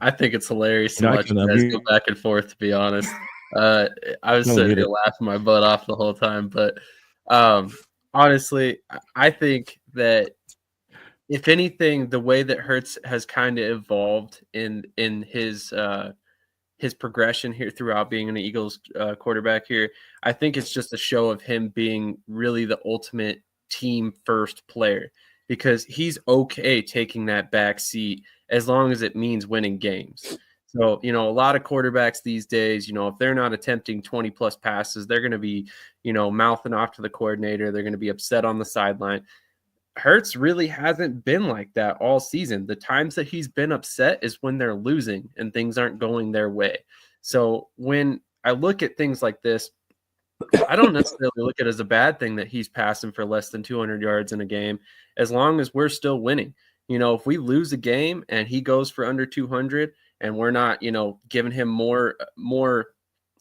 [SPEAKER 4] I think it's hilarious to watch you guys go back and forth, to be honest. I was sitting here laughing my butt off the whole time, but honestly, I think that if anything, the way that Hurts has kind of evolved in his progression here throughout being an Eagles quarterback here, I think it's just a show of him being really the ultimate team first player, because he's okay taking that back seat as long as it means winning games. So, a lot of quarterbacks these days, if they're not attempting 20 plus passes, they're going to be, mouthing off to the coordinator. They're going to be upset on the sideline. Hurts really hasn't been like that all season. The times that he's been upset is when they're losing and things aren't going their way. So when I look at things like this, I don't necessarily look at it as a bad thing that he's passing for less than 200 yards in a game, as long as we're still winning. If we lose a game and he goes for under 200 and we're not, giving him more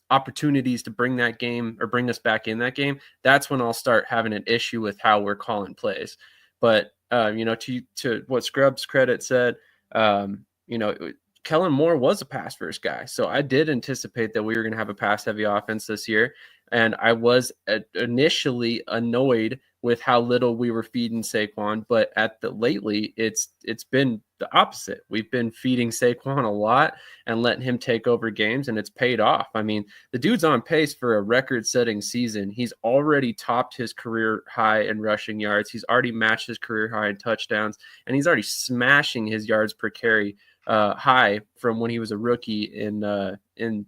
[SPEAKER 4] opportunities to bring that game or bring us back in that game, that's when I'll start having an issue with how we're calling plays. But, to what Scrubs credit said, Kellen Moore was a pass first guy. So I did anticipate that we were going to have a pass heavy offense this year. And I was initially annoyed with how little we were feeding Saquon, but lately it's been the opposite. We've been feeding Saquon a lot and letting him take over games, and it's paid off. I mean, the dude's on pace for a record-setting season. He's already topped his career high in rushing yards. He's already matched his career high in touchdowns, and he's already smashing his yards per carry high from when he was a rookie in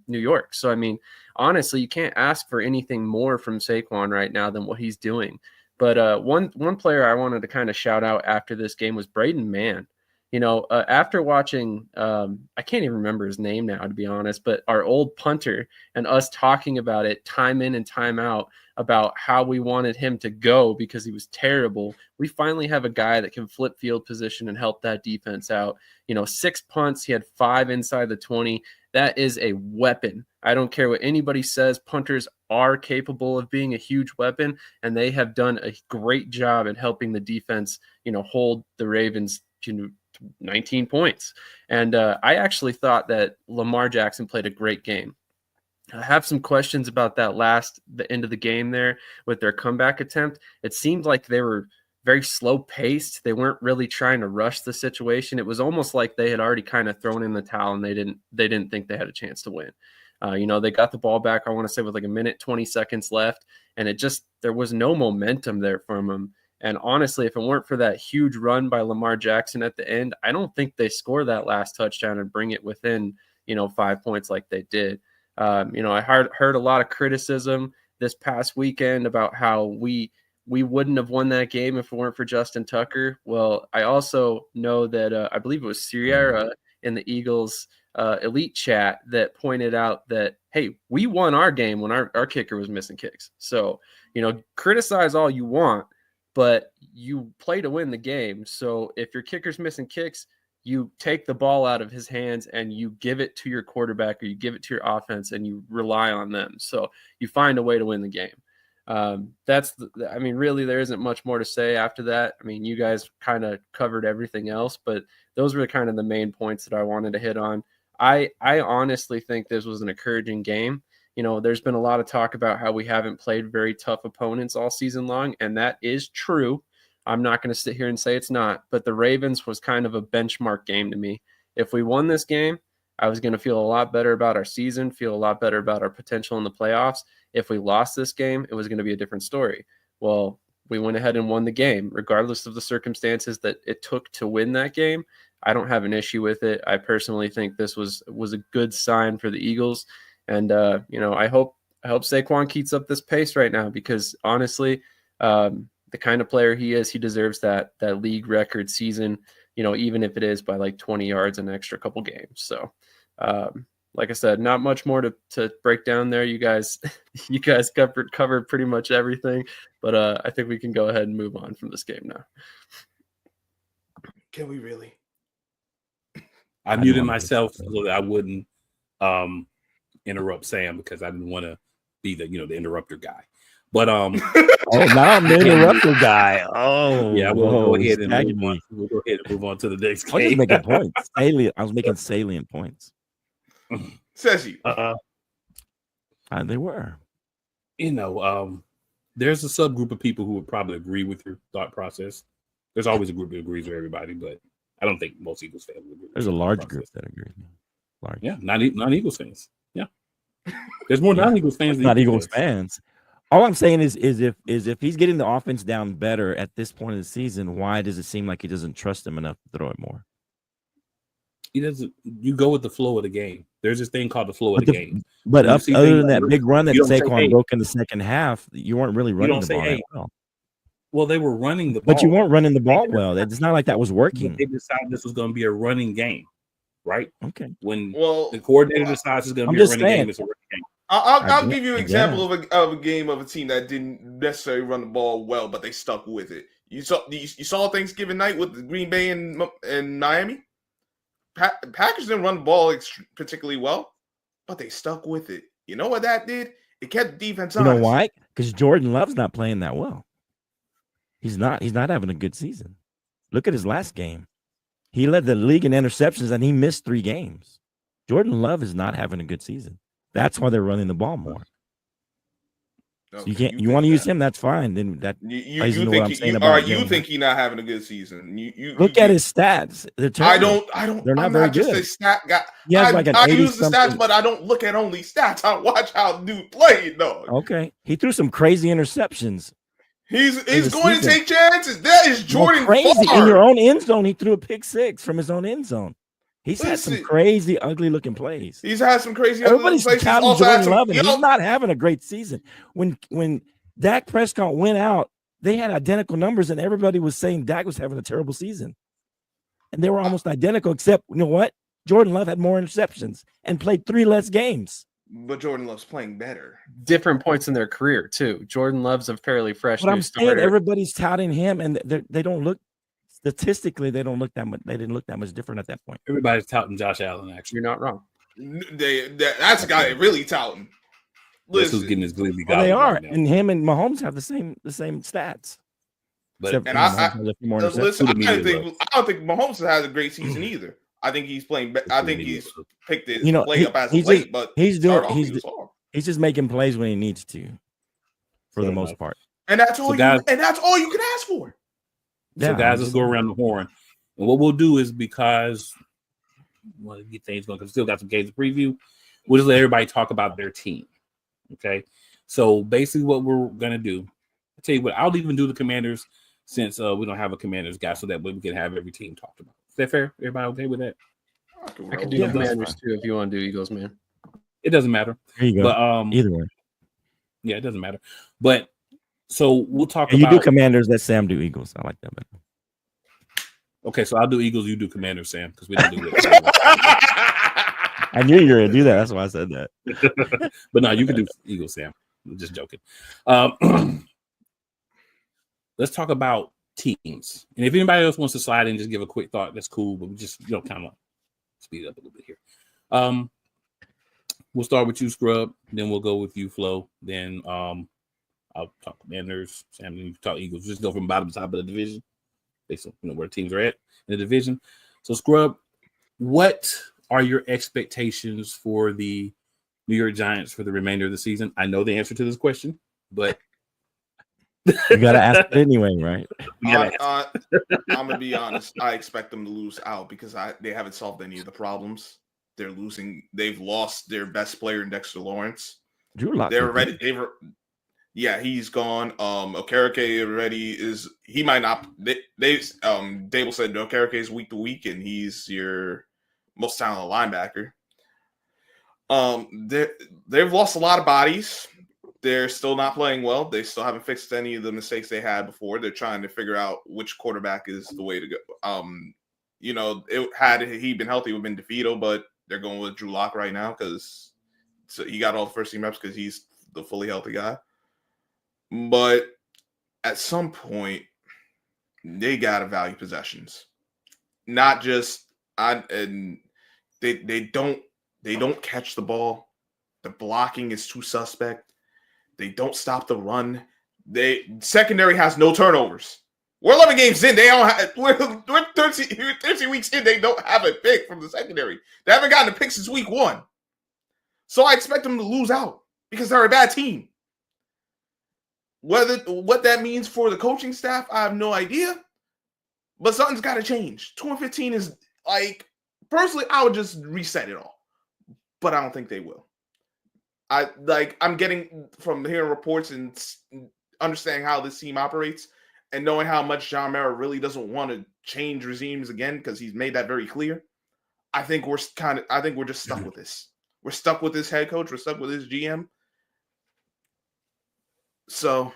[SPEAKER 4] New York. So I mean, honestly, you can't ask for anything more from Saquon right now than what he's doing. But one player I wanted to kind of shout out after this game was Braden Mann. You know, after watching, I can't even remember his name now, to be honest, but our old punter and us talking about it time in and time out about how we wanted him to go because he was terrible. We finally have a guy that can flip field position and help that defense out. You know, 6 punts, he had 5 inside the 20. That is a weapon. I don't care what anybody says. Punters are capable of being a huge weapon, and they have done a great job at helping the defense, you know, hold the Ravens to 19 points. And I actually thought that Lamar Jackson played a great game. I have some questions about the end of the game there with their comeback attempt. It seemed like they were very slow paced. They weren't really trying to rush the situation. It was almost like they had already kind of thrown in the towel and they didn't think they had a chance to win. You know, they got the ball back, I want to say, with like a minute, 20 seconds left. And there was no momentum there from them. And honestly, if it weren't for that huge run by Lamar Jackson at the end, I don't think they score that last touchdown and bring it within, 5 points like they did. I heard a lot of criticism this past weekend about how we wouldn't have won that game if it weren't for Justin Tucker. Well, I also know that I believe it was Sierra in the Eagles elite chat that pointed out that, hey, we won our game when our kicker was missing kicks. So, criticize all you want, but you play to win the game. So if your kicker's missing kicks, you take the ball out of his hands and you give it to your quarterback or you give it to your offense and you rely on them. So you find a way to win the game. Really, there isn't much more to say after that. I mean, you guys kind of covered everything else, but those were kind of the main points that I wanted to hit on. I honestly think this was an encouraging game. There's been a lot of talk about how we haven't played very tough opponents all season long, and that is true. I'm not going to sit here and say it's not, but the Ravens was kind of a benchmark game to me. If we won this game, I was going to feel a lot better about our season, feel a lot better about our potential in the playoffs. If we lost this game, it was going to be a different story. Well, we went ahead and won the game, regardless of the circumstances that it took to win that game. I don't have an issue with it. I personally think this was a good sign for the Eagles. And, I hope Saquon keeps up this pace right now because, honestly, the kind of player he is, he deserves that league record season, even if it is by like 20 yards an extra couple games. So, like I said, not much more to break down there. You guys covered pretty much everything, but I think we can go ahead and move on from this game now.
[SPEAKER 3] Can we really?
[SPEAKER 1] I muted myself so that I wouldn't interrupt Sam because I didn't want to be the interrupter guy. But
[SPEAKER 2] now I'm the interrupter guy. Oh
[SPEAKER 1] yeah, we'll go ahead and move on to the next game.
[SPEAKER 2] I was just making points. I was making salient points.
[SPEAKER 3] Says you.
[SPEAKER 2] They were.
[SPEAKER 1] There's a subgroup of people who would probably agree with your thought process. There's always a group that agrees with everybody, but I don't think most Eagles fans would agree.
[SPEAKER 2] There's a large group that agrees. Large.
[SPEAKER 1] Yeah, non-Eagles fans. Yeah. There's more non-Eagles fans than
[SPEAKER 2] not Eagles fans. All I'm saying is if he's getting the offense down better at this point of the season, why does it seem like he doesn't trust him enough to throw it more?
[SPEAKER 1] He doesn't. You go with the flow of the game. There's this thing called the flow of the game.
[SPEAKER 2] But other than that big run that Saquon broke in the second half, you weren't really running the ball that well.
[SPEAKER 1] Well, they were running the ball.
[SPEAKER 2] But you weren't running the ball well. It's not like that was working.
[SPEAKER 1] They decided this was going to be a running game, right?
[SPEAKER 2] Okay.
[SPEAKER 1] When the coordinator decides it's going to be a running game, it's a running game.
[SPEAKER 3] I'll give you an example of a game of a team that didn't necessarily run the ball well, but they stuck with it. You saw Thanksgiving night with the Green Bay and Miami. Packers didn't run the ball particularly well, but they stuck with it. You know what that did? It kept the defense honest.
[SPEAKER 2] You know why? Because Jordan Love's not playing that well. He's not having a good season. Look at his last game. He led the league in interceptions and he missed 3 games. Jordan Love is not having a good season. That's why they're running the ball more. Okay, so you want to use him, that's fine. Then that
[SPEAKER 3] you think he's not having a good season. You
[SPEAKER 2] look at his stats.
[SPEAKER 3] I don't.
[SPEAKER 2] They're not very good.
[SPEAKER 3] Just a stat guy.
[SPEAKER 2] I
[SPEAKER 3] use the stats, but I don't look at only stats. I watch how dude play, dog.
[SPEAKER 2] Okay, he threw some crazy interceptions.
[SPEAKER 3] He's going to take chances. That is Jordan.
[SPEAKER 2] Crazy
[SPEAKER 3] Farr.
[SPEAKER 2] In your own end zone. He threw a pick 6 from his own end zone. He's had some crazy, ugly-looking plays.
[SPEAKER 3] He's had some crazy.
[SPEAKER 2] Everybody's touting Jordan Love, and he's not having a great season. When Dak Prescott went out, they had identical numbers, and everybody was saying Dak was having a terrible season, and they were almost identical. Except, you know what? Jordan Love had more interceptions and played 3 less games.
[SPEAKER 3] But Jordan Love's playing better.
[SPEAKER 4] Different points in their career too. Jordan Love's a fairly fresh.
[SPEAKER 2] But I'm saying everybody's touting him, and they don't look. Statistically, they don't look that much. They didn't look that much different at that point.
[SPEAKER 1] Everybody's touting Josh Allen. Actually,
[SPEAKER 4] you're not wrong.
[SPEAKER 3] That's a guy really touting.
[SPEAKER 1] This who's getting his gleamy.
[SPEAKER 2] Well, they are, right, and him and Mahomes have the same stats.
[SPEAKER 3] But I don't think Mahomes has a great season either. I think he's playing. I think he's picked his play up as of late, but
[SPEAKER 2] he's just making plays when he needs to, for the most part.
[SPEAKER 3] And that's all. And that's all you can ask for.
[SPEAKER 1] So, guys, let's go around the horn. And what we'll do is, because we want to get things going, because we still got some games to preview, we'll just let everybody talk about their team. Okay? So, basically, what we're going to do, I'll tell you what, I'll even do the Commanders since we don't have a Commanders guy, so that way we can have every team talked about. Is that fair? Everybody okay with that?
[SPEAKER 4] I can do the Commanders, too, if you want to do Eagles, man.
[SPEAKER 1] It doesn't matter.
[SPEAKER 2] There you go.
[SPEAKER 1] But,
[SPEAKER 2] either way.
[SPEAKER 1] Yeah, it doesn't matter. But, so we'll talk about.
[SPEAKER 2] You do Commanders, let Sam do Eagles. I like that better.
[SPEAKER 1] Okay, so I'll do Eagles, you do Commanders, Sam, because we don't do that.
[SPEAKER 2] I knew you were going to do that. That's why I said that.
[SPEAKER 1] But no, you can do Eagles, Sam. I'm just joking. Let's talk about teams. And if anybody else wants to slide in, just give a quick thought. That's cool, but we just, kind of speed it up a little bit here. We'll start with you, Scrub. Then we'll go with you, Flo. Then I'll talk Commanders. Sam, then you talk Eagles. Just go from bottom to top of the division, based on where teams are at in the division. So, Scrub, what are your expectations for the New York Giants for the remainder of the season? I know the answer to this question, but
[SPEAKER 2] you gotta ask it anyway, right?
[SPEAKER 3] I'm gonna be honest. I expect them to lose out because they haven't solved any of the problems. They're losing. They've lost their best player in Dexter Lawrence. They're ready. Yeah, he's gone. Okereke already is. He might not. Dable said Okereke is week to week, and he's your most talented linebacker. They've lost a lot of bodies. They're still not playing well. They still haven't fixed any of the mistakes they had before. They're trying to figure out which quarterback is the way to go. Had he been healthy, it would have been DeVito, but they're going with Drew Lock right now because he got all the first team reps because he's the fully healthy guy. But at some point, they gotta value possessions, not just and they don't catch the ball. The blocking is too suspect. They don't stop the run. Secondary has no turnovers. We're 11 games in. They don't have. We're 13 weeks in. They don't have a pick from the secondary. They haven't gotten a pick since week 1. So I expect them to lose out because they're a bad team. What that means for the coaching staff, I have no idea. But something's got to change. 2-15 is personally, I would just reset it all. But I don't think they will. I'm getting from hearing reports and understanding how this team operates and knowing how much John Mara really doesn't want to change regimes again because he's made that very clear. I think we're just stuck with this. We're stuck with this head coach. We're stuck with this GM. So,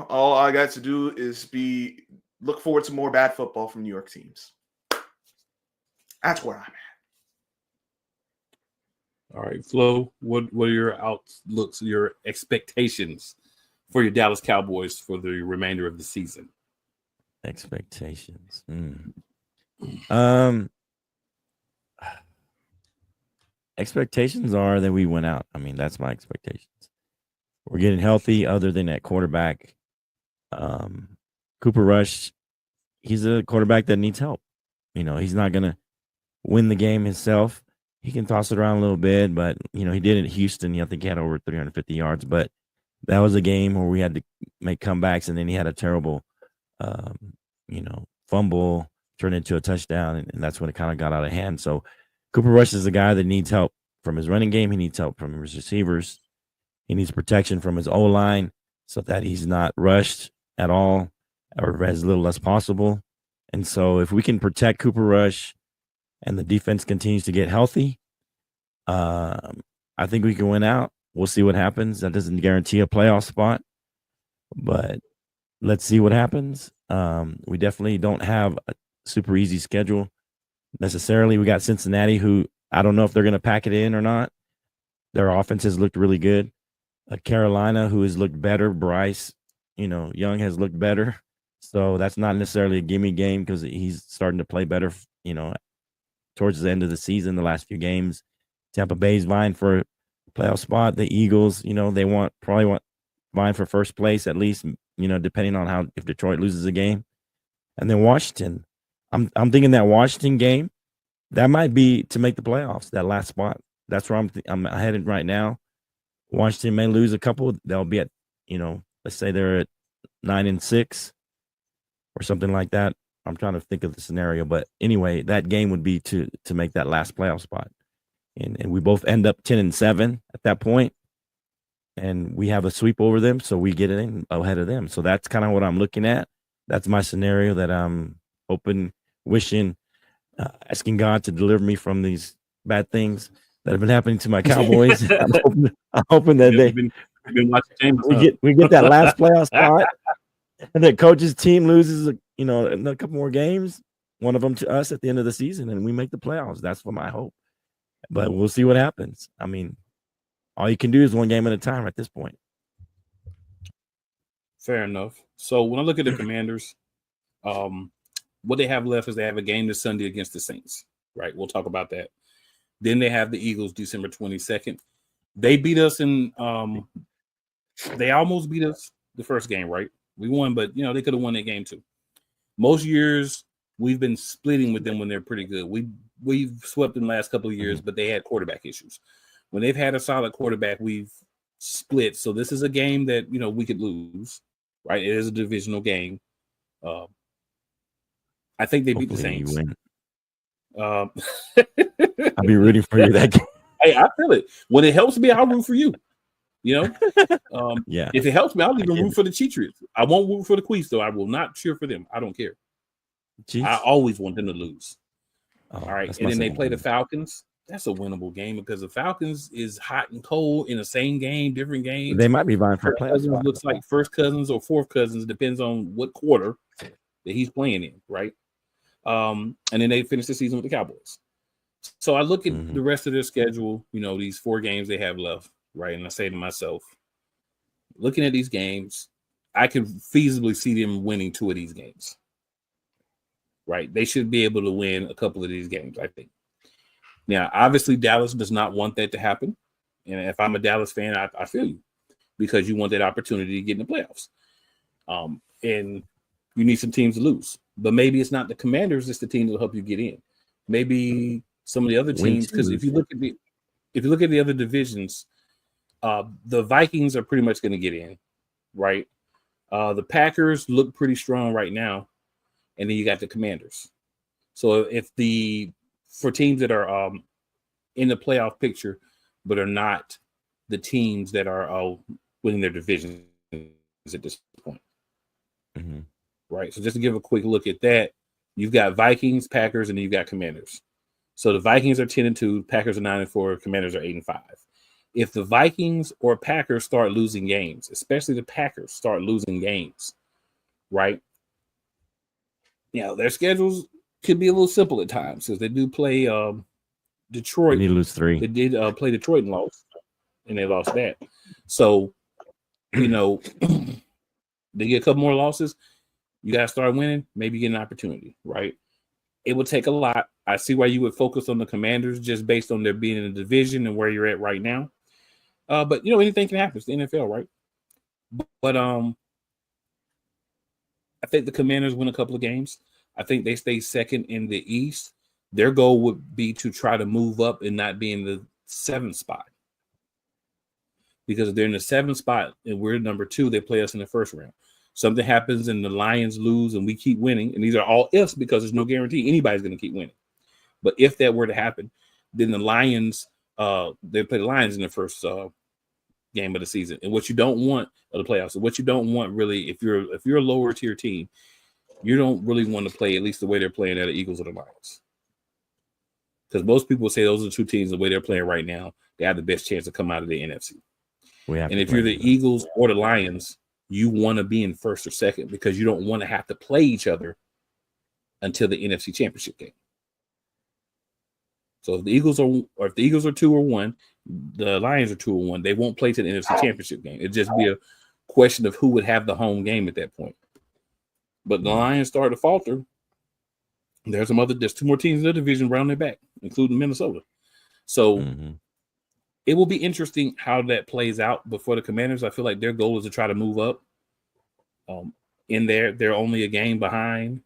[SPEAKER 3] all I got to do is look forward to more bad football from New York teams. That's where I'm at.
[SPEAKER 1] All right, Flo, what are your outlooks, your expectations for your Dallas Cowboys for the remainder of the season?
[SPEAKER 2] Expectations. Expectations are that we win out. I mean, that's my expectations. We're getting healthy other than that quarterback. Cooper Rush, he's a quarterback that needs help. He's not going to win the game himself. He can toss it around a little bit, but, he did it at Houston. I think he had over 350 yards, but that was a game where we had to make comebacks, and then he had a terrible, fumble, turned into a touchdown, and that's when it kind of got out of hand. So Cooper Rush is a guy that needs help from his running game. He needs help from his receivers. He needs protection from his O-line so that he's not rushed at all or as little as possible. And so if we can protect Cooper Rush and the defense continues to get healthy, I think we can win out. We'll see what happens. That doesn't guarantee a playoff spot, but let's see what happens. We definitely don't have a super easy schedule necessarily. We got Cincinnati, who I don't know if they're going to pack it in or not. Their offense has looked really good. Carolina, who has looked better. Bryce, Young has looked better. So that's not necessarily a gimme game because he's starting to play better, towards the end of the season, the last few games. Tampa Bay's vying for a playoff spot. The Eagles, they probably want vying for first place at least, depending on if Detroit loses a game. And then Washington. I'm thinking that Washington game, that might be to make the playoffs, that last spot. That's where I'm headed right now. Washington may lose a couple. They'll be at, let's say they're at 9-6 or something like that. I'm trying to think of the scenario, but anyway, that game would be to make that last playoff spot, and we both end up 10-7 at that point, and we have a sweep over them, so we get in ahead of them. So that's kind of what I'm looking at. That's my scenario that I'm hoping, wishing, asking God to deliver me from these bad things that have been happening to my Cowboys. I'm hoping that we get that last playoff spot, and the coach's team loses, a couple more games, one of them to us at the end of the season, and we make the playoffs. That's what my hope. But we'll see what happens. I mean, all you can do is one game at a time at this point.
[SPEAKER 1] Fair enough. So when I look at the Commanders, what they have left is they have a game this Sunday against the Saints, right? We'll talk about that. Then they have the Eagles December 22nd. They beat us they almost beat us the first game, right? We won, but they could have won that game too. Most years we've been splitting with them when they're pretty good. We've swept them the last couple of years, but they had quarterback issues. When they've had a solid quarterback, we've split. So this is a game that we could lose, right? It is a divisional game. I think they beat the Saints.
[SPEAKER 2] I'll be rooting for you that game.
[SPEAKER 1] Hey, I feel it. When it helps me, I'll root for you. Yeah. If it helps me, I'll even root for the Cheatriots. I won't root for the Queens, though. I will not cheer for them. I don't care. Jeez. I always want them to lose. All right. And then they play the Falcons. That's a winnable game because the Falcons is hot and cold in the same game, different games.
[SPEAKER 2] They might be vying for playoffs.
[SPEAKER 1] Looks like first cousins or fourth cousins. Depends on what quarter that he's playing in, right? And then they finish the season with the Cowboys. So I look at the rest of their schedule, these 4 games they have left, right? And I say to myself, looking at these games, I can feasibly see them winning 2 of these games, right? They should be able to win a couple of these games, I think. Now, obviously, Dallas does not want that to happen. And if I'm a Dallas fan, I feel you because you want that opportunity to get in the playoffs. And you need some teams to lose. But maybe it's not the Commanders, it's the team that will help you get in. Maybe some of the other teams, because if you look at the other divisions, the Vikings are pretty much going to get in, right? The Packers look pretty strong right now, and then you got the Commanders. So for teams that are in the playoff picture, but are not the teams that are winning their divisions at this point. Mm-hmm. Right. So just to give a quick look at that, you've got Vikings, Packers, and then you've got Commanders. So the Vikings are 10-2, Packers are 9-4, Commanders are 8-5. If the Vikings or Packers start losing games, especially the Packers start losing games, right? Their schedules could be a little simple at times because they do play Detroit.
[SPEAKER 2] They lose 3.
[SPEAKER 1] They did play Detroit and lost, and they lost that. So, they get a couple more losses. You got to start winning. Maybe get an opportunity, right? It would take a lot. I see why you would focus on the Commanders just based on their being in the division and where you're at right now. But anything can happen. It's the NFL, right? But I think the Commanders win a couple of games. I think they stay second in the East. Their goal would be to try to move up and not be in the 7th spot. Because if they're in the 7th spot and we're number 2, they play us in the first round. Something happens and the Lions lose and we keep winning. And these are all ifs because there's no guarantee anybody's going to keep winning. But if that were to happen, then the Lions, they play the Lions in the first game of the season. And what you don't want of the playoffs, and what you don't want really, if you're a lower tier team, you don't really want to play at least the way they're playing at the Eagles or the Lions. because most people say those are two teams the way they're playing right now. They have the best chance to come out of the NFC. And if you're the Eagles or the Lions, you want to be in first or second because you don't want to have to play each other until the NFC Championship game. So if the Eagles are 2-1, the Lions are 2-1, they won't play to the NFC Championship game. It'd just be a question of who would have the home game at that point. But the Lions start to falter. There's two more teams in the division around their back, including Minnesota. So it will be interesting how that plays out. But for the Commanders, I feel like their goal is to try to move up. They're only a game behind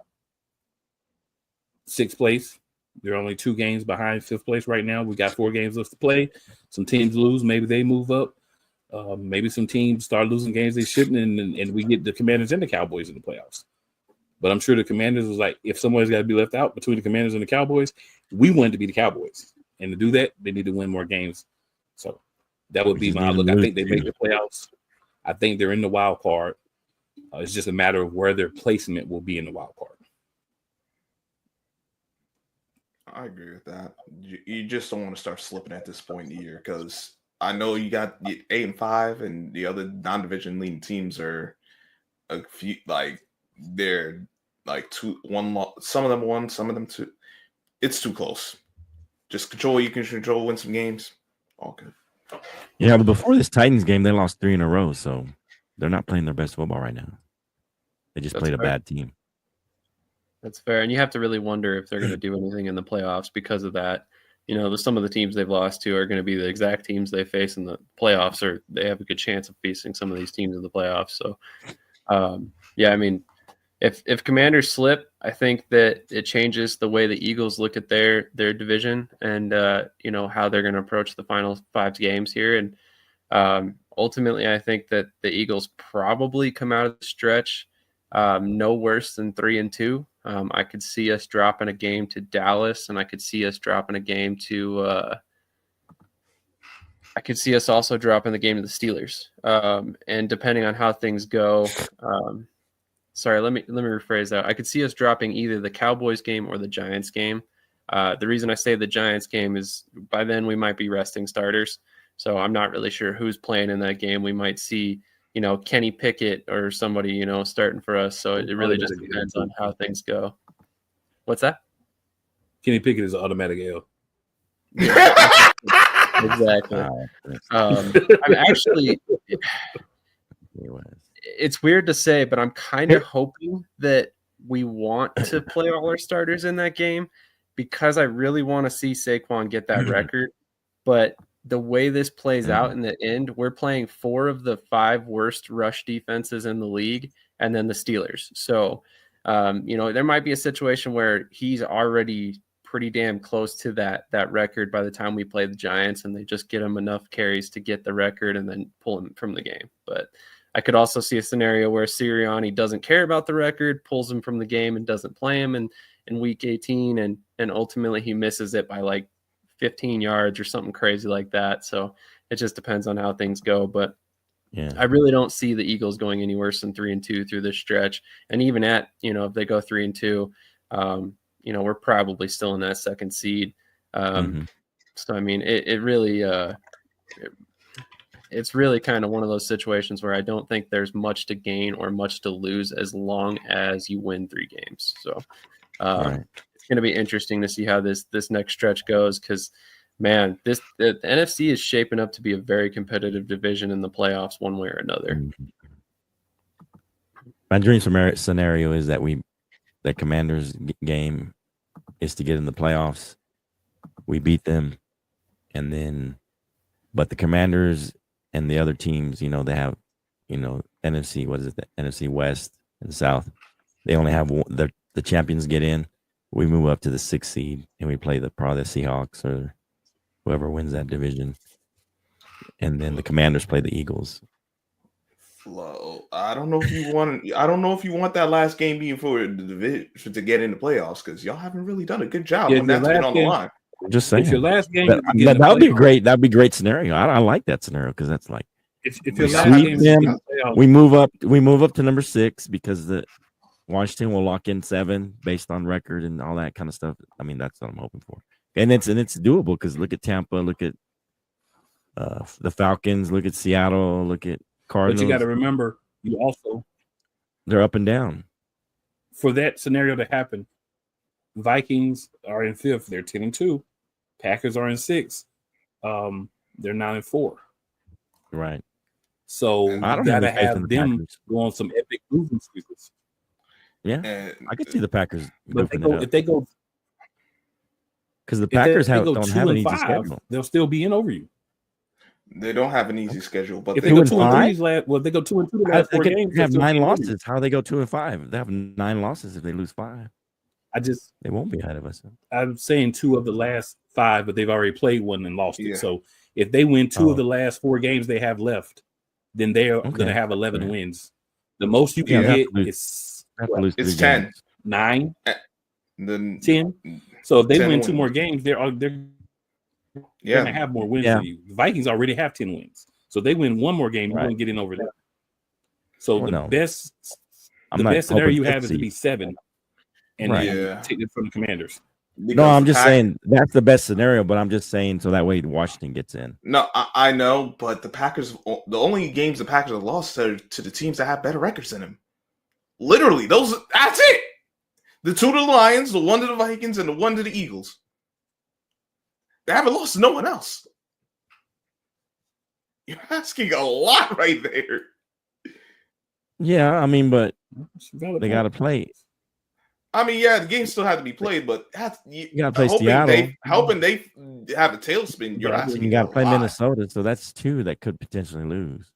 [SPEAKER 1] sixth place. They're only 2 games behind fifth place right now. We got 4 games left to play. Some teams lose. Maybe they move up. Maybe some teams start losing games they shouldn't, and we get the Commanders and the Cowboys in the playoffs. But I'm sure the Commanders was like, if somebody's got to be left out between the Commanders and the Cowboys, we want it to be the Cowboys. And to do that, they need to win more games. So that would be my look. I think they make the playoffs. I think they're in the wild card. It's just a matter of where their placement will be in the wild card.
[SPEAKER 3] I agree with that. You just don't want to start slipping at this point in the year because I know you got 8-5, and the other non-division leading teams are a few they're like 2-1. Some of them 1, some of them 2. It's too close. Just control. You can control, win some games. All good.
[SPEAKER 2] Yeah, but before this Titans game, they lost 3 in a row, so they're not playing their best football right now. They just played a bad team.
[SPEAKER 4] That's fair. And you have to really wonder if they're going to do anything in the playoffs because of that. Some of the teams they've lost to are going to be the exact teams they face in the playoffs, or they have a good chance of facing some of these teams in the playoffs. So, I mean, if Commanders slip, I think that it changes the way the Eagles look at their division and, how they're going to approach the final 5 games here. And ultimately, I think that the Eagles probably come out of the stretch no worse than 3-2. I could see us dropping a game to Dallas, and I could see us dropping a game to. I could see us also dropping the game to the Steelers. And depending on how things go, let me rephrase that. I could see us dropping either the Cowboys game or the Giants game. The reason I say the Giants game is by then we might be resting starters, so I'm not really sure who's playing in that game. We might see. Kenny Pickett or somebody, starting for us. So it really just depends on how things go. What's that?
[SPEAKER 1] Kenny Pickett is an automatic L.
[SPEAKER 4] Yeah. Exactly. I'm actually, it's weird to say, but I'm kind of hoping that we want to play all our starters in that game because I really want to see Saquon get that record. But the way this plays out in the end, we're playing 4 of the 5 worst rush defenses in the league, and then the Steelers. So, there might be a situation where he's already pretty damn close to that record by the time we play the Giants, and they just get him enough carries to get the record and then pull him from the game. But I could also see a scenario where Sirianni doesn't care about the record, pulls him from the game, and doesn't play him in week 18, and ultimately he misses it by like 15 yards or something crazy like that. So it just depends on how things go. But yeah, I really don't see the Eagles going any worse than 3-2 through this stretch. And even at, if they go 3-2, we're probably still in that 2nd seed. So, I mean, it really, it's really kind of one of those situations where I don't think there's much to gain or much to lose as long as you win 3 games. So, right. Going to be interesting to see how this next stretch goes because, man, the NFC is shaping up to be a very competitive division in the playoffs one way or another.
[SPEAKER 2] My dream scenario is that that Commanders game is to get in the playoffs. We beat them, but the Commanders and the other teams, they have, NFC. What is it? The NFC West and South. They only have the champions get in. We move up to the 6th seed and we play probably the Seahawks or whoever wins that division. And then the Commanders play the Eagles.
[SPEAKER 3] I don't know if you want that last game being for the division to get in the playoffs because y'all haven't really done a good job when that's been on the line.
[SPEAKER 2] Just saying.
[SPEAKER 1] If your last game
[SPEAKER 2] that would be great. That'd be a great scenario. I like that scenario because that's like
[SPEAKER 1] if your last game
[SPEAKER 2] we move up to number 6 because the Washington will lock in 7 based on record and all that kind of stuff. I mean, that's what I'm hoping for. and it's doable because look at Tampa, look at the Falcons, look at Seattle, look at Cardinals.
[SPEAKER 1] But you got to remember,
[SPEAKER 2] they're up and down.
[SPEAKER 1] For that scenario to happen, Vikings are in 5th. They're 10-2. Packers are in 6th. They're 9-4.
[SPEAKER 2] Right.
[SPEAKER 1] So you got to have them go on some epic losing streaks.
[SPEAKER 2] Yeah, I could see the Packers.
[SPEAKER 1] But if they go,
[SPEAKER 2] because the Packers don't have an easy schedule.
[SPEAKER 1] They'll still be in over you.
[SPEAKER 3] They don't have an easy schedule, but
[SPEAKER 1] if they go 2-3, they go 2-2 the last 4 games.
[SPEAKER 2] They have 9 losses. How they go 2-5? They have 9 losses if they lose 5. They won't be ahead of us.
[SPEAKER 1] I'm saying 2 of the last 5, but they've already played 1 and lost it. So if they win 2 of the last 4 games they have left, then they're going to have 11 wins. The most you can get is
[SPEAKER 3] it's 10,
[SPEAKER 1] 9,
[SPEAKER 3] then
[SPEAKER 1] 10. So if they win 2 more games, they're going to have more wins than you. The Vikings already have 10 wins. So if they win 1 more game, you're going to get in over that. So the best scenario you have is to be 7 and take it from the Commanders.
[SPEAKER 2] No, I'm just saying that's the best scenario, but I'm just saying so that way Washington gets in.
[SPEAKER 3] No, I know, but the Packers, the only games the Packers have lost are to the teams that have better records than them. Literally, that's it. The 2 to the Lions, the 1 to the Vikings, and the 1 to the Eagles. They haven't lost to no one else. You're asking a lot right there.
[SPEAKER 2] Yeah, I mean, but they got to play.
[SPEAKER 3] I mean, yeah, the game still had to be played, but
[SPEAKER 2] you got to play Seattle.
[SPEAKER 3] Hoping they have a tailspin. You're asking.
[SPEAKER 2] You got to play Minnesota, so that's 2 that could potentially lose.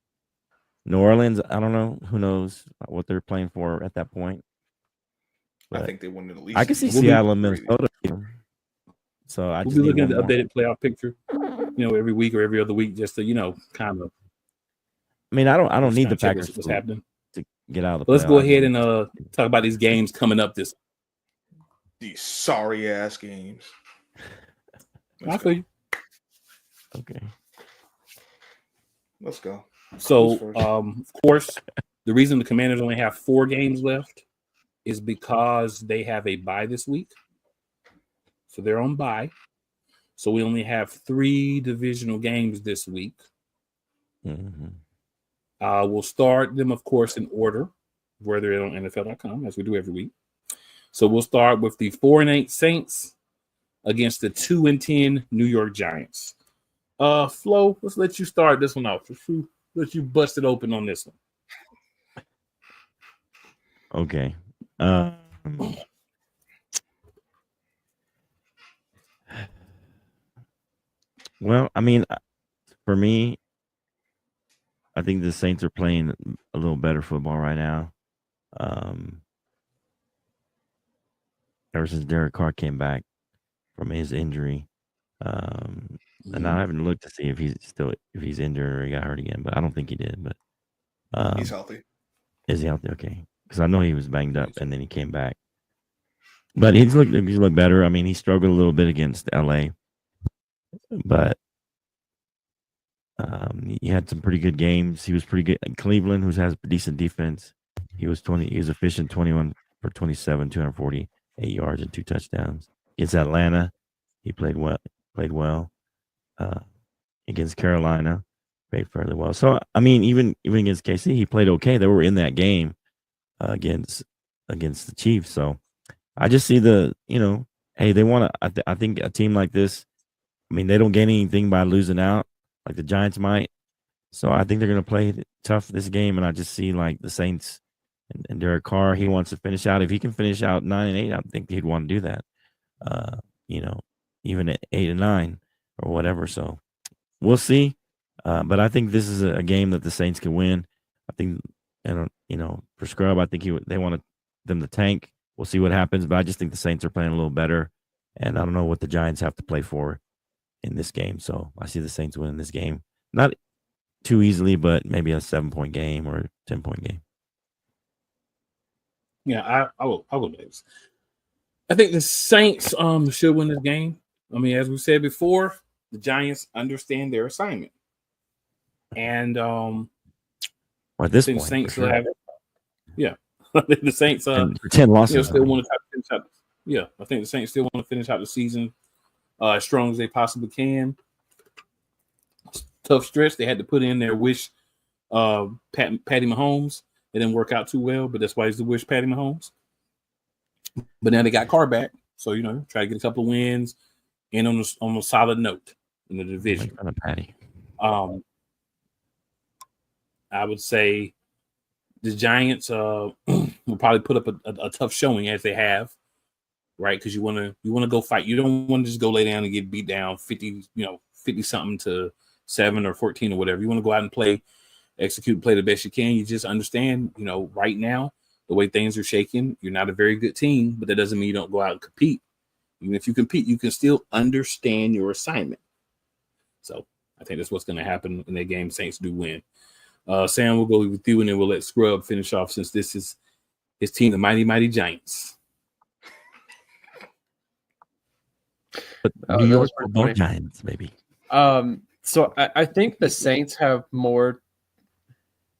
[SPEAKER 2] New Orleans, I don't know. Who knows what they're playing for at that point?
[SPEAKER 3] But I think they won at least.
[SPEAKER 2] I can see Seattle and Minnesota. So
[SPEAKER 1] we'll be looking at the updated playoff picture, every week or every other week, just to kind of.
[SPEAKER 2] I mean, I don't need the Packers
[SPEAKER 1] what's happening
[SPEAKER 2] to get out of the.
[SPEAKER 1] Let's go ahead and talk about these games coming up this.
[SPEAKER 3] These sorry ass games.
[SPEAKER 1] I feel you.
[SPEAKER 2] Okay.
[SPEAKER 3] Let's go.
[SPEAKER 1] So, of course, the reason the Commanders only have 4 games left is because they have a bye this week. So they're on bye. So we only have 3 divisional games this week.
[SPEAKER 2] Mm-hmm.
[SPEAKER 1] We'll start them, of course, in order, where they're on NFL.com, as we do every week. So we'll start with the 4-8 Saints against the 2-10 New York Giants. Flo, let's let you start this one off. Let you bust it open on this one.
[SPEAKER 2] Okay. Well, I mean, for me, I think the Saints are playing a little better football right now. Ever since Derek Carr came back from his injury, and I haven't looked to see if he's injured or he got hurt again, but I don't think he did. But
[SPEAKER 3] he's healthy.
[SPEAKER 2] Is he healthy? Okay, because I know he was banged up and then he came back. But he's looked better. I mean, he struggled a little bit against LA, but he had some pretty good games. He was pretty good in Cleveland, who has a decent defense. He was efficient, 21 for 27, 248 yards and 2 touchdowns. Against Atlanta, he played well. Against Carolina, played fairly well. So I mean, even against KC, he played okay. They were in that game against the Chiefs. So I just see hey, they want to. I think a team like this, I mean, they don't gain anything by losing out like the Giants might. So I think they're going to play tough this game, and I just see like the Saints and Derek Carr. He wants to finish out. If he can finish out 9-8, I think he'd want to do that. Even at 8-9 or whatever. So we'll see. But I think this is a game that the Saints can win. I think, for Scrub, I think they want them to tank. We'll see what happens. But I just think the Saints are playing a little better, and I don't know what the Giants have to play for in this game. So I see the Saints winning this game. Not too easily, but maybe a 7-point game or a 10-point game.
[SPEAKER 1] Yeah, I'll go next. I think the Saints should win this game. I mean, as we said before, the Giants understand their assignment. And
[SPEAKER 2] at this
[SPEAKER 1] point,
[SPEAKER 2] the
[SPEAKER 1] Saints
[SPEAKER 2] sure.
[SPEAKER 1] have it. Yeah. I think the Saints
[SPEAKER 2] 10 losses.
[SPEAKER 1] Still want to finish out. Yeah, I think the Saints still want to finish out the season as strong as they possibly can. Tough stretch. They had to put in their wish Patty Mahomes. It didn't work out too well, but that's why he's the wish Patty Mahomes. But now they got Carr back, so try to get a couple of wins and on a solid note in the division.
[SPEAKER 2] Patty.
[SPEAKER 1] I would say the Giants will probably put up a tough showing as they have, right? Because you want to go fight. You don't want to just go lay down and get beat down 50 something to 7 or 14 or whatever. You want to go out and play, execute, play the best you can. You just understand, right now the way things are shaking, you're not a very good team, but that doesn't mean you don't go out and compete. Even if you compete, you can still understand your assignment. So I think that's what's going to happen in that game. Saints do win. Sam, we'll go with you, and then we'll let Scrub finish off since this is his team, the Mighty Mighty Giants.
[SPEAKER 2] But New York football Giants, maybe.
[SPEAKER 4] So I think the Saints have more.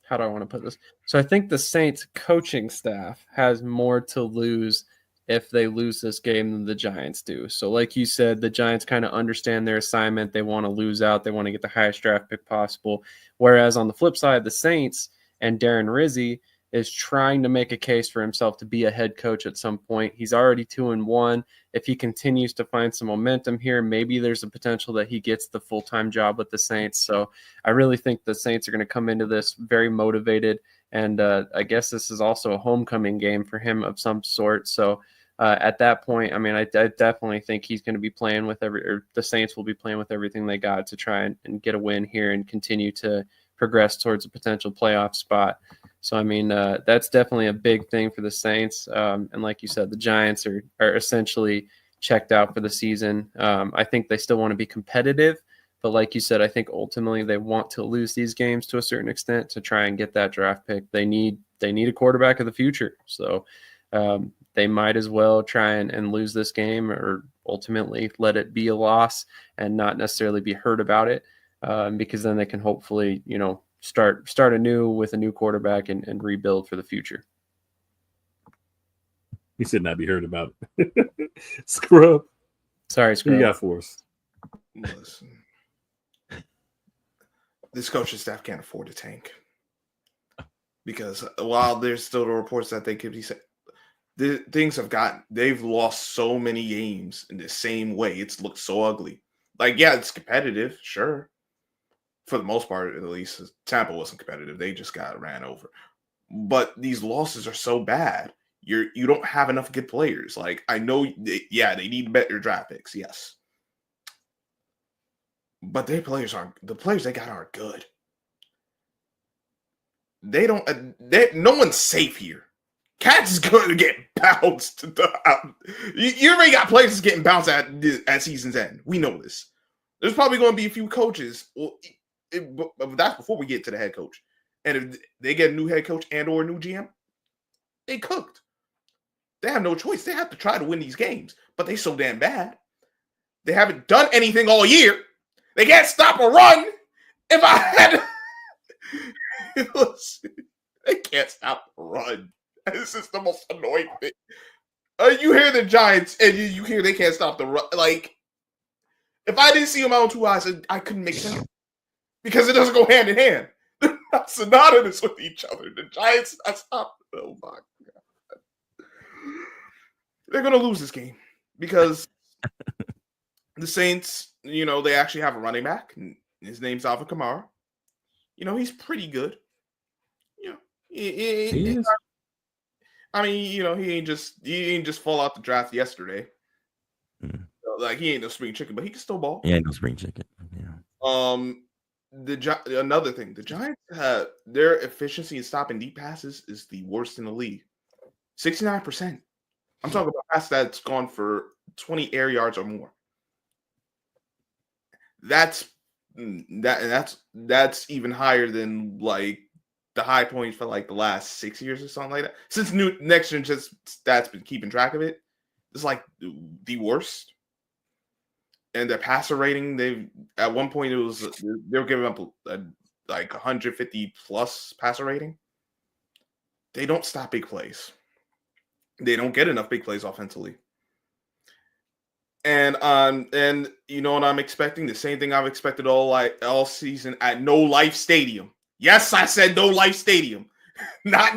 [SPEAKER 4] How do I want to put this? So I think the Saints coaching staff has more to lose if they lose this game than the Giants do. So like you said, the Giants kind of understand their assignment. They want to lose out. They want to get the highest draft pick possible. Whereas on the flip side, the Saints and Darren Rizzi is trying to make a case for himself to be a head coach at some point. He's already 2-1. If he continues to find some momentum here, maybe there's a potential that he gets the full-time job with the Saints. So I really think the Saints are going to come into this very motivated. And I guess this is also a homecoming game for him of some sort. So at that point, I mean, I definitely think he's going to be playing with the Saints will be playing with everything they got to try and get a win here and continue to progress towards a potential playoff spot. So, I mean, that's definitely a big thing for the Saints. And like you said, the Giants are essentially checked out for the season. I think they still want to be competitive. But like you said, I think ultimately they want to lose these games to a certain extent to try and get that draft pick. They need a quarterback of the future. So they might as well try and lose this game or ultimately let it be a loss and not necessarily be hurt about it because then they can hopefully, start anew with a new quarterback and rebuild for the future.
[SPEAKER 1] He said not be heard about it. Scrub.
[SPEAKER 4] Sorry, Scrub.
[SPEAKER 1] What you got for us?
[SPEAKER 3] Listen. This coaching staff can't afford to tank. Because while there's still the reports that they could be they've lost so many games in the same way. It's looked so ugly. Like, yeah, it's competitive, sure. For the most part, at least, Tampa wasn't competitive. They just got ran over. But these losses are so bad. You don't have enough good players. Like, I know, they need better draft picks, yes. But the players they got aren't good. They don't. No one's safe here. Cats is going to get bounced. You already got players getting bounced at season's end. We know this. There's probably going to be a few coaches. But that's before we get to the head coach. And if they get a new head coach and or a new GM, they cooked. They have no choice. They have to try to win these games. But they so damn bad. They haven't done anything all year. They can't stop a run. If I had they can't stop a run. This is the most annoying thing. You hear the Giants and you hear they can't stop the run. Like, if I didn't see them on two eyes, I couldn't make sense. Because it doesn't go hand in hand. They're not synonymous with each other. The Giants, oh my God. They're going to lose this game. Because the Saints, they actually have a running back. His name's Alvin Kamara. He's pretty good. He is. I mean, he ain't just fall out the draft yesterday. Like, he ain't no spring chicken, but he can still ball.
[SPEAKER 2] Yeah, no spring chicken. Yeah.
[SPEAKER 3] Another thing, the Giants have their efficiency in stopping deep passes is the worst in the league. 69%. I'm talking about pass that's gone for 20 air yards or more. That's even higher than like the high points for like the last 6 years or something like that. Since Next Gen stats been keeping track of it, it's like the worst. And their passer rating, at one point they were giving up like 150 plus passer rating. They don't stop big plays. They don't get enough big plays offensively. And you know what I'm expecting? The same thing I've expected all season at No Life Stadium. Yes, I said No Life Stadium. Not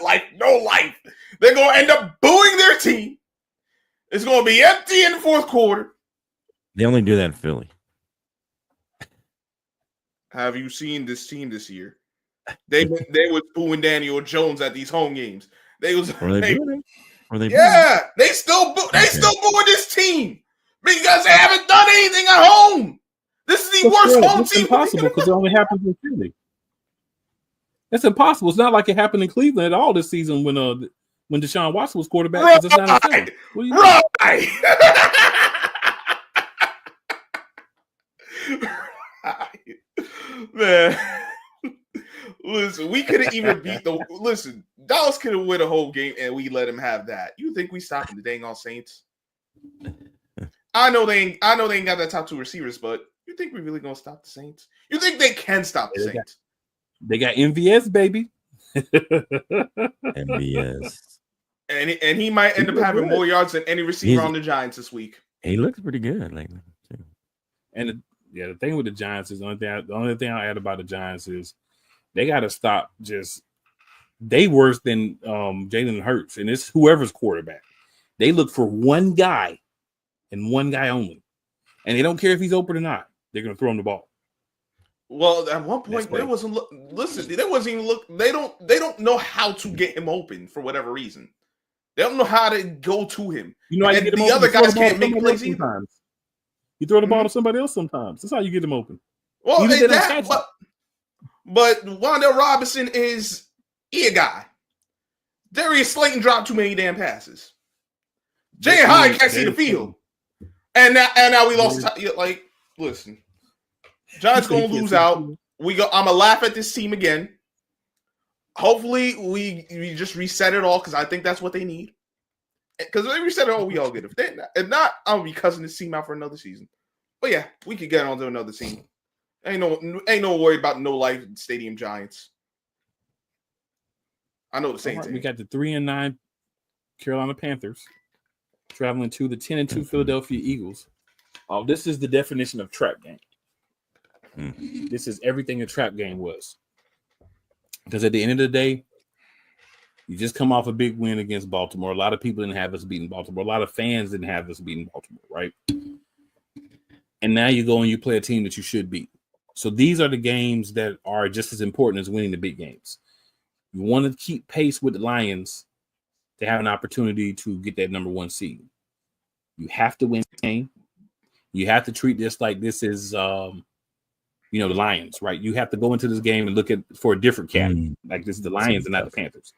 [SPEAKER 3] like No Life. They're gonna end up booing their team. It's gonna be empty in the fourth quarter.
[SPEAKER 2] They only do that in Philly.
[SPEAKER 3] Have you seen this team this year? They was booing Daniel Jones at these home games. They was
[SPEAKER 2] Or they booing? Or they
[SPEAKER 3] yeah, they still booing this team because they haven't done anything at home. This is the worst home
[SPEAKER 1] it's
[SPEAKER 3] team.
[SPEAKER 1] Impossible because it only happens in Philly. It's impossible. It's not like it happened in Cleveland at all this season when Deshaun Watson was quarterback.
[SPEAKER 3] Right.
[SPEAKER 1] It's not in Philly. What do you
[SPEAKER 3] Right. Man, listen, we couldn't even beat the. Listen, Dallas could have won a whole game, and we let him have that. You think we stopping the dang on Saints? I know they ain't got that top two receivers, but you think we really gonna stop the Saints? You think they can stop the Saints?
[SPEAKER 1] They got MVS, baby.
[SPEAKER 2] MVS.
[SPEAKER 3] And he might end up having more yards than any receiver on the Giants this week.
[SPEAKER 2] He looks pretty good lately.
[SPEAKER 1] And the thing with the Giants is the only thing I'll add about the Giants is they got to stop they worse than Jalen Hurts, and it's whoever's quarterback. They look for one guy and one guy only, and they don't care if he's open or not. They're going to throw him the ball.
[SPEAKER 3] Well, at one point, they wasn't even look. They don't know how to get him open for whatever reason. They don't know how to go to him.
[SPEAKER 1] You know,
[SPEAKER 3] and the other guys can't make plays either.
[SPEAKER 1] Sometimes. You throw the ball to somebody else sometimes. That's how you get them open.
[SPEAKER 3] Well, but Wan'Dale Robinson is a guy. Darius Slayton dropped too many damn passes. Jay Hyde can't see the field. And now we lost. Like, listen, Giants gonna lose out. I'm gonna laugh at this team again. Hopefully, we just reset it all because I think that's what they need. Because if they reset it all, we all get it. If not, I'll be cussing this team out for another season. But yeah, we could get on to another team. Ain't no worry about No Life Stadium Giants. I know the same thing.
[SPEAKER 1] We got the 3-9 Carolina Panthers traveling to the 10-2 Philadelphia Eagles. Oh, this is the definition of trap game. This is everything a trap game was. Because at the end of the day, you just come off a big win against Baltimore. A lot of people didn't have us beating Baltimore. A lot of fans didn't have us beating Baltimore, right? And now you go and you play a team that you should beat. So these are the games that are just as important as winning the big games. You want to keep pace with the Lions to have an opportunity to get that number one seed. You have to win the game. You have to treat this like this is, the Lions, right? You have to go into this game and look for a different cat. Like this is the Lions and not the Panthers.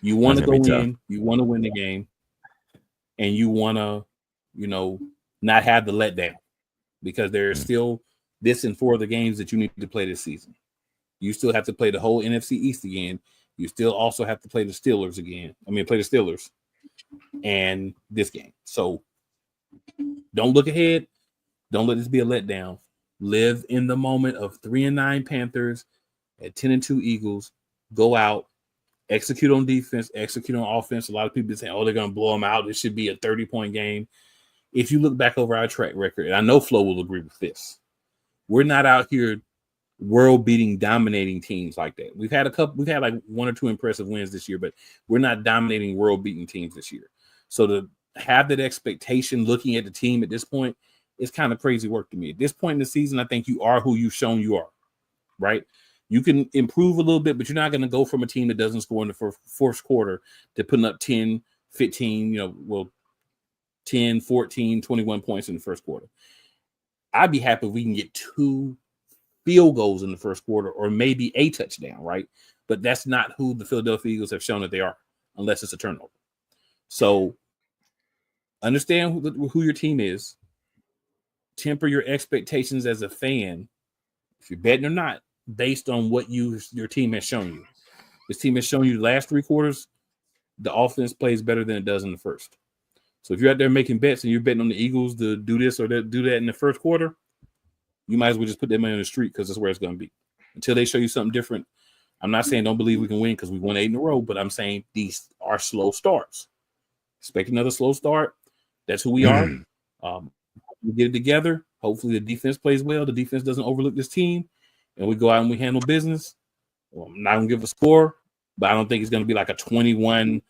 [SPEAKER 1] You want to go in, you want to win the game, and you want to, not have the letdown because there's still this and 4 of the games that you need to play this season. You still have to play the whole NFC East again. You still also have to play the Steelers again. Play the Steelers and this game. So don't look ahead. Don't let this be a letdown. Live in the moment of 3-9 Panthers at 10-2 Eagles. Go out. Execute on defense, execute on offense. A lot of people say, "Oh, they're going to blow them out. This should be a 30-point game." If you look back over our track record, and I know Flo will agree with this, we're not out here world-beating, dominating teams like that. We've had like 1 or 2 impressive wins this year, but we're not dominating world-beating teams this year. So to have that expectation looking at the team at this point is kind of crazy work to me. At this point in the season, I think you are who you've shown you are, right? You can improve a little bit, but you're not going to go from a team that doesn't score in the fourth quarter to putting up 10, 15, 10, 14, 21 points in the first quarter. I'd be happy if we can get 2 field goals in the first quarter or maybe a touchdown, right? But that's not who the Philadelphia Eagles have shown that they are, unless it's a turnover. So understand who your team is. Temper your expectations as a fan, if you're betting or not, based on what your team has shown you. This team has shown you the last 3 quarters, the offense plays better than it does in the first. So if you're out there making bets and you're betting on the Eagles to do this or do that in the first quarter, you might as well just put that money on the street because that's where it's going to be. Until they show you something different, I'm not saying don't believe we can win because we won 8 in a row, but I'm saying these are slow starts. Expect another slow start. That's who we are. We get it together. Hopefully, the defense plays well. The defense doesn't overlook this team, and we go out and we handle business. Well, I'm not gonna give a score, but I don't think it's gonna be like a 21,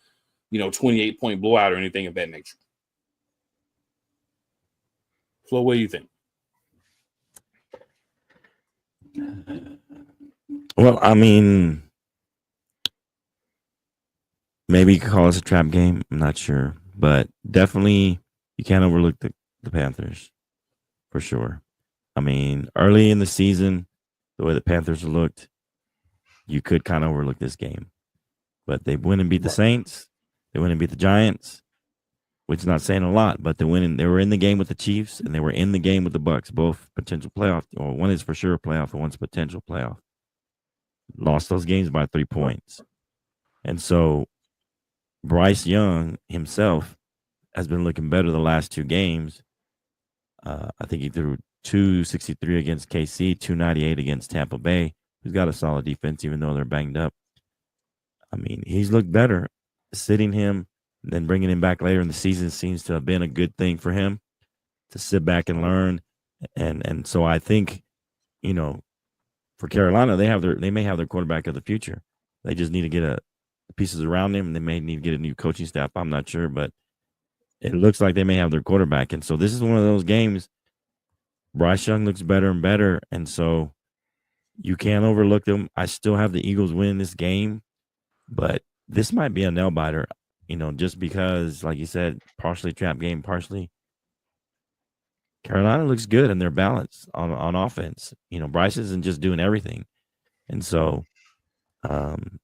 [SPEAKER 1] 28-point blowout or anything of that nature. Flo, what do you think?
[SPEAKER 2] Well, I mean, maybe you could call this a trap game. I'm not sure, but definitely you can't overlook the Panthers for sure. I mean, early in the season, the way the Panthers looked, you could kind of overlook this game, but they went and beat the Saints. They went and beat the Giants, which is not saying a lot, but they were in the game with the Chiefs and they were in the game with the Bucks, both potential playoff, or one is for sure a playoff and one's potential playoff. Lost those games by 3 points. And so Bryce Young himself has been looking better the last 2 games. I think he threw 263 against KC, 298 against Tampa Bay, who's got a solid defense, even though they're banged up. I mean, he's looked better. Sitting him, then bringing him back later in the season seems to have been a good thing for him to sit back and learn. And so I think, for Carolina, they may have their quarterback of the future. They just need to get pieces around him. They may need to get a new coaching staff. I'm not sure, but it looks like they may have their quarterback. And so this is one of those games. Bryce Young looks better and better, and so you can't overlook them. I still have the Eagles winning this game, but this might be a nail biter, just because, like you said, partially trap game, partially Carolina looks good and they're balanced on offense. Bryce isn't just doing everything. And so, and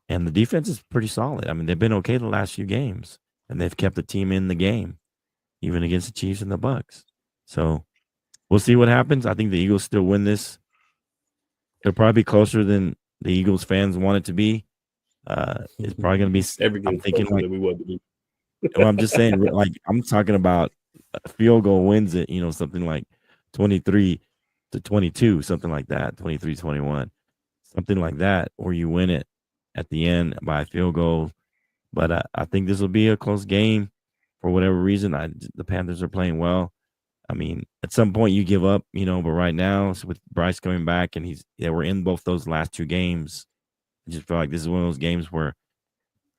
[SPEAKER 2] the defense is pretty solid. I mean, they've been okay the last few games and they've kept the team in the game, even against the Chiefs and the Bucks. So we'll see what happens. I think the Eagles still win this. It'll probably be closer than the Eagles fans want it to be. It's probably going to be, I'm thinking like, we want to be. Well, I'm just saying, like, I'm talking about a field goal wins it, something like 23-22, something like that, 23-21, something like that, or you win it at the end by a field goal. But I think this will be a close game for whatever reason. The Panthers are playing well. I mean, at some point you give up, but right now, so with Bryce coming back and they were in both those last 2 games, I just feel like this is one of those games where,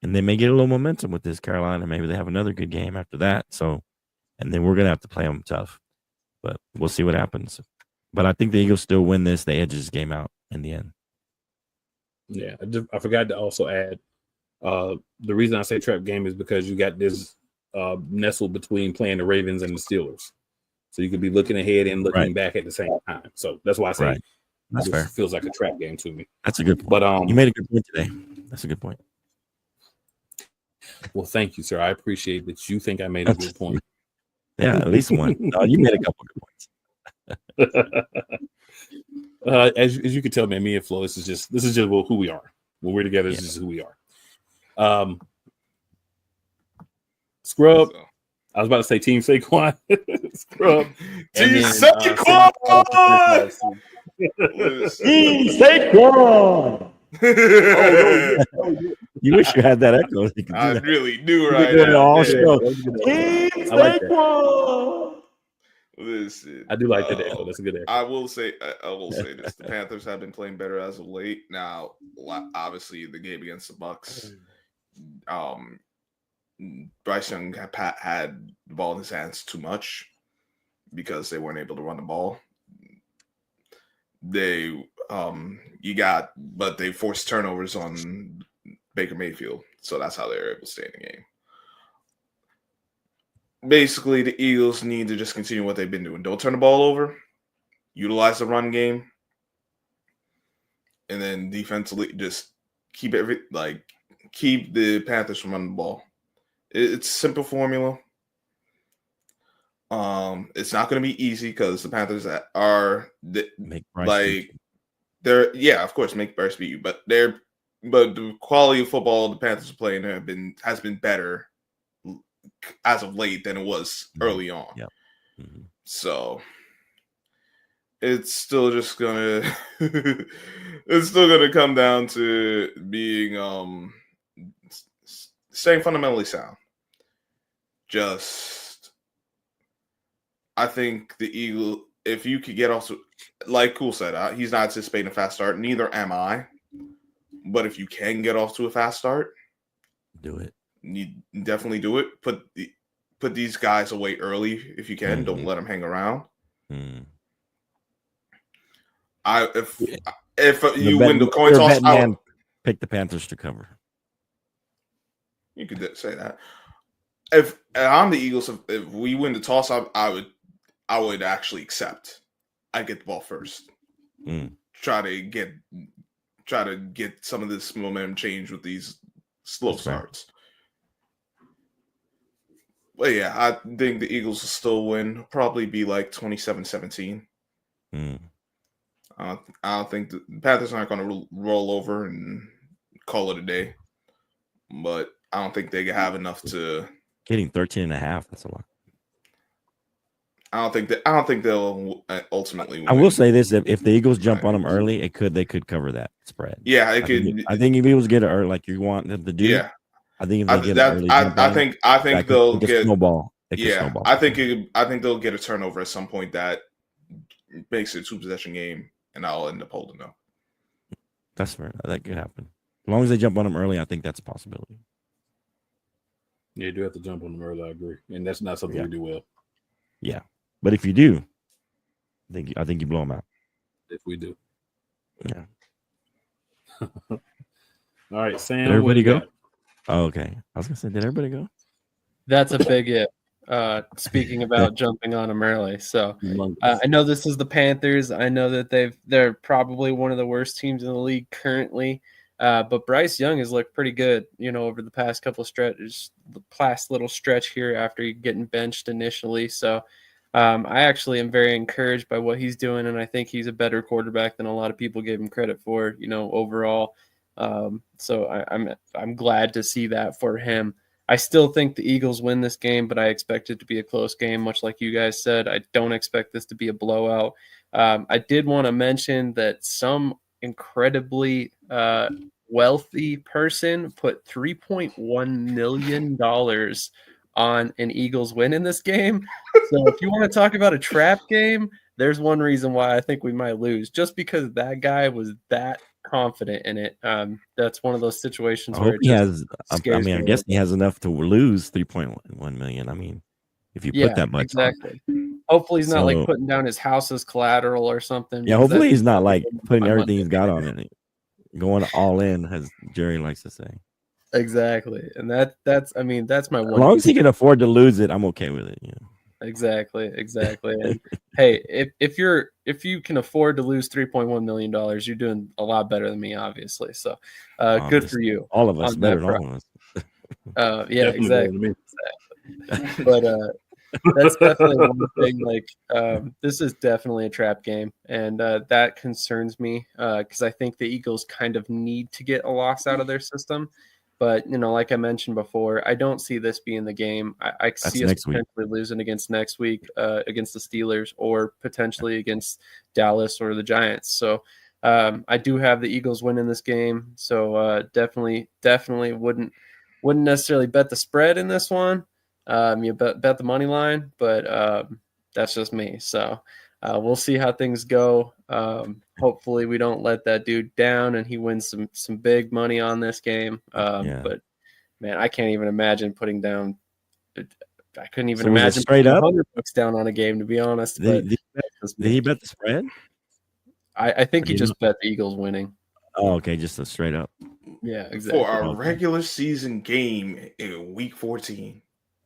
[SPEAKER 2] and they may get a little momentum with this Carolina. Maybe they have another good game after that. So, and then we're going to have to play them tough, but we'll see what happens. But I think the Eagles still win this. They edge this game out in the end.
[SPEAKER 1] Yeah. I forgot to also add, the reason I say trap game is because you got this nestled between playing the Ravens and the Steelers. So you could be looking ahead and looking back at the same time. So that's why I say
[SPEAKER 2] That's fair.
[SPEAKER 1] Feels like a trap game to me.
[SPEAKER 2] That's a good point.
[SPEAKER 1] But
[SPEAKER 2] you made a good point today. That's a good point.
[SPEAKER 1] Well, thank you, sir. I appreciate that you think I made a good point.
[SPEAKER 2] Yeah, at least one. No, you made a couple good
[SPEAKER 1] points. As you can tell, man, me and Flo, this is just who we are. When we're together, this is who we are. Scrub. I was about to say Team Saquon. Scrub.
[SPEAKER 3] Team Saquon.
[SPEAKER 2] Team Saquon. You wish you had that echo.
[SPEAKER 3] I really do right now.
[SPEAKER 2] All show.
[SPEAKER 1] Team Saquon.
[SPEAKER 3] Listen,
[SPEAKER 1] I do like that echo. That's a good echo.
[SPEAKER 3] I will say this: the Panthers have been playing better as of late. Now, obviously, the game against the Bucks, Bryce Young had the ball in his hands too much because they weren't able to run the ball. They forced turnovers on Baker Mayfield, so that's how they were able to stay in the game. Basically, the Eagles need to just continue what they've been doing. Don't turn the ball over. Utilize the run game. And then defensively, just keep the Panthers from running the ball. It's a simple formula. It's not going to be easy because the Panthers are
[SPEAKER 2] make Bryce
[SPEAKER 3] of course, make Bryce beat you, but the quality of football the Panthers are playing has been better as of late than it was early on.
[SPEAKER 2] Yep. Mm-hmm.
[SPEAKER 3] So it's still just gonna come down to being staying fundamentally sound. Just I think the Eagles, if you could get also, like Cool said, he's not anticipating a fast start. Neither am I. But if you can get off to a fast start,
[SPEAKER 2] do it.
[SPEAKER 3] You definitely do it. Put these guys away early if you can. Don't let them hang around. If you win the coin toss, I would
[SPEAKER 2] pick the Panthers to cover.
[SPEAKER 3] You could say that. If I'm the Eagles, if we win the toss, I would actually accept. I get the ball first. Try to get some of this momentum change with these slow starts. But yeah, I think the Eagles will still win. Probably be like 27-17. I don't think the Panthers aren't going to roll over and call it a day. But I don't think they have enough to
[SPEAKER 2] getting 13.5. That's a lot.
[SPEAKER 3] I don't think they'll ultimately win.
[SPEAKER 2] I will say this: if the Eagles jump on them early, they could cover that spread.
[SPEAKER 3] Yeah,
[SPEAKER 2] I think if Eagles get it early, like you want them to do.
[SPEAKER 3] Yeah,
[SPEAKER 2] I think if they get it early,
[SPEAKER 3] I think they'll get
[SPEAKER 2] snowball.
[SPEAKER 3] Snowball. I think they'll get a turnover at some point that makes it a 2-possession game, and I'll end up holding them.
[SPEAKER 2] That's fair. That could happen. As long as they jump on them early, I think that's a possibility.
[SPEAKER 1] Yeah, you do have to jump on them early. I agree, and that's not something we do well.
[SPEAKER 2] Yeah, but if you do, I think you blow them out.
[SPEAKER 1] If we do,
[SPEAKER 2] yeah.
[SPEAKER 1] All right, Sam.
[SPEAKER 2] Did everybody go? Oh, okay. I was gonna say, did everybody go?
[SPEAKER 4] That's a big if. Speaking about jumping on them early, so I know this is the Panthers. I know that they're probably one of the worst teams in the league currently. But Bryce Young has looked pretty good, over the past couple of stretches, the last little stretch here after getting benched initially. So I actually am very encouraged by what he's doing, and I think he's a better quarterback than a lot of people gave him credit for, overall. So I'm glad to see that for him. I still think the Eagles win this game, but I expect it to be a close game, much like you guys said. I don't expect this to be a blowout. I did want to mention that some incredibly wealthy person put $3.1 million on an Eagles win in this game. So if you want to talk about a trap game, there's one reason why I think we might lose, just because that guy was that confident in it. That's one of those situations where
[SPEAKER 2] he has. I guess he has enough to lose 3.1 million. I mean, if you put that much,
[SPEAKER 4] exactly. Hopefully, he's not like putting down his house as collateral or something.
[SPEAKER 2] Yeah, hopefully he's not like putting everything he's got on it, going all in, as Jerry likes to say.
[SPEAKER 4] Exactly, and that's my one.
[SPEAKER 2] As long as he can afford to lose it, I'm okay with it.
[SPEAKER 4] Exactly. And hey, if you can afford to lose $3.1 million, you're doing a lot better than me, obviously. So good for you.
[SPEAKER 2] All of us better than all of us.
[SPEAKER 4] Yeah, exactly. But that's definitely one thing. Like this is definitely a trap game, and that concerns me because I think the Eagles kind of need to get a loss out of their system. But, like I mentioned before, I don't see this being the game. I see us potentially losing against next week against the Steelers, or potentially against Dallas or the Giants. So I do have the Eagles winning this game. So definitely wouldn't necessarily bet the spread in this one. You bet the money line, but that's just me. So we'll see how things go. Hopefully we don't let that dude down and he wins some big money on this game. But man, I can't even imagine putting down. I couldn't even imagine
[SPEAKER 2] straight up
[SPEAKER 4] $100 down on a game, to be honest.
[SPEAKER 2] Did he bet the spread?
[SPEAKER 4] I think he just bet the Eagles winning.
[SPEAKER 2] Oh, okay, just a straight up.
[SPEAKER 4] Yeah, exactly.
[SPEAKER 3] For a regular season game in week 14.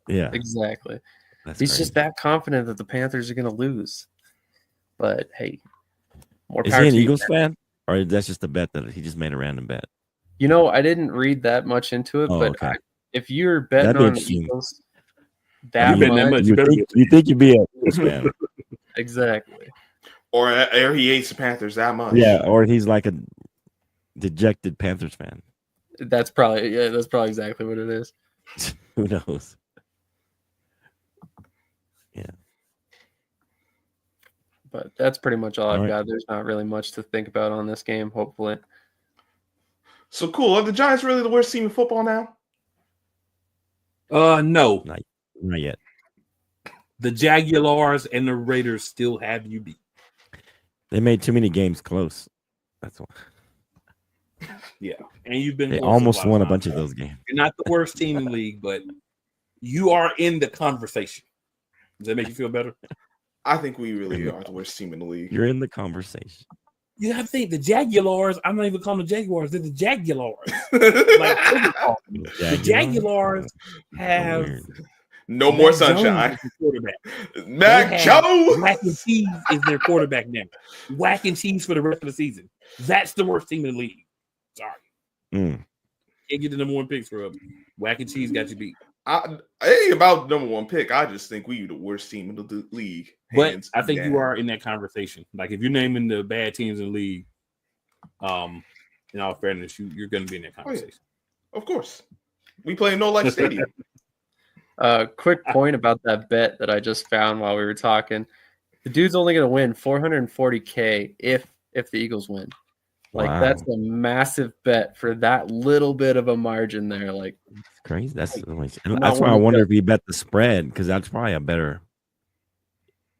[SPEAKER 2] Yeah,
[SPEAKER 4] exactly.
[SPEAKER 2] That's
[SPEAKER 4] He's
[SPEAKER 2] crazy.
[SPEAKER 4] just that confident that the Panthers are going to lose. But hey, more
[SPEAKER 2] is
[SPEAKER 4] power
[SPEAKER 2] he an
[SPEAKER 4] to
[SPEAKER 2] Eagles
[SPEAKER 4] you,
[SPEAKER 2] fan, or that's just a bet that he just made a random bet?
[SPEAKER 4] I didn't read that much into it, but
[SPEAKER 2] okay.
[SPEAKER 4] If you're betting on the Eagles
[SPEAKER 1] that much,
[SPEAKER 2] you think you'd be a Eagles fan?
[SPEAKER 3] Exactly. Or he hates the Panthers that much.
[SPEAKER 2] Yeah, or he's like a dejected Panthers fan.
[SPEAKER 4] That's probably exactly what it is.
[SPEAKER 2] Who knows? Yeah.
[SPEAKER 4] But that's pretty much all I've got. There's not really much to think about on this game, hopefully.
[SPEAKER 3] So cool. Are the Giants really the worst team in football now?
[SPEAKER 1] No.
[SPEAKER 2] Not yet.
[SPEAKER 1] The Jaguars and the Raiders still have you beat.
[SPEAKER 2] They made too many games close. That's why.
[SPEAKER 1] Yeah, and you've been.
[SPEAKER 2] They almost won a bunch of those games.
[SPEAKER 1] You're not the worst team in the league, but you are in the conversation. Does that make you feel better?
[SPEAKER 3] I think we really are the worst team in the league.
[SPEAKER 2] You're in the conversation.
[SPEAKER 1] You have to think the Jaguars. I'm not even calling them Jaguars. They're the Jaguars. The Jaguars have
[SPEAKER 3] no more sunshine. Mac Jones.
[SPEAKER 1] Whack and cheese is their quarterback now. Whack and cheese for the rest of the season. That's the worst team in the league. Sorry. Can't get the number one picks for them. Whack and cheese got you beat.
[SPEAKER 3] It ain't about the number one pick. I just think we the worst team in the league.
[SPEAKER 1] But I think you are in that conversation. Like if you're naming the bad teams in the league, in all fairness, you're going to be in that conversation.
[SPEAKER 3] Oh, yeah. Of course. We play in No Life Stadium.
[SPEAKER 4] Quick point about that bet that I just found while we were talking. The dude's only going to win $440K if the Eagles win. Like that's a massive bet for that little bit of a margin there. Like
[SPEAKER 2] it's crazy. That's why I wonder if he bet the spread, because that's probably a better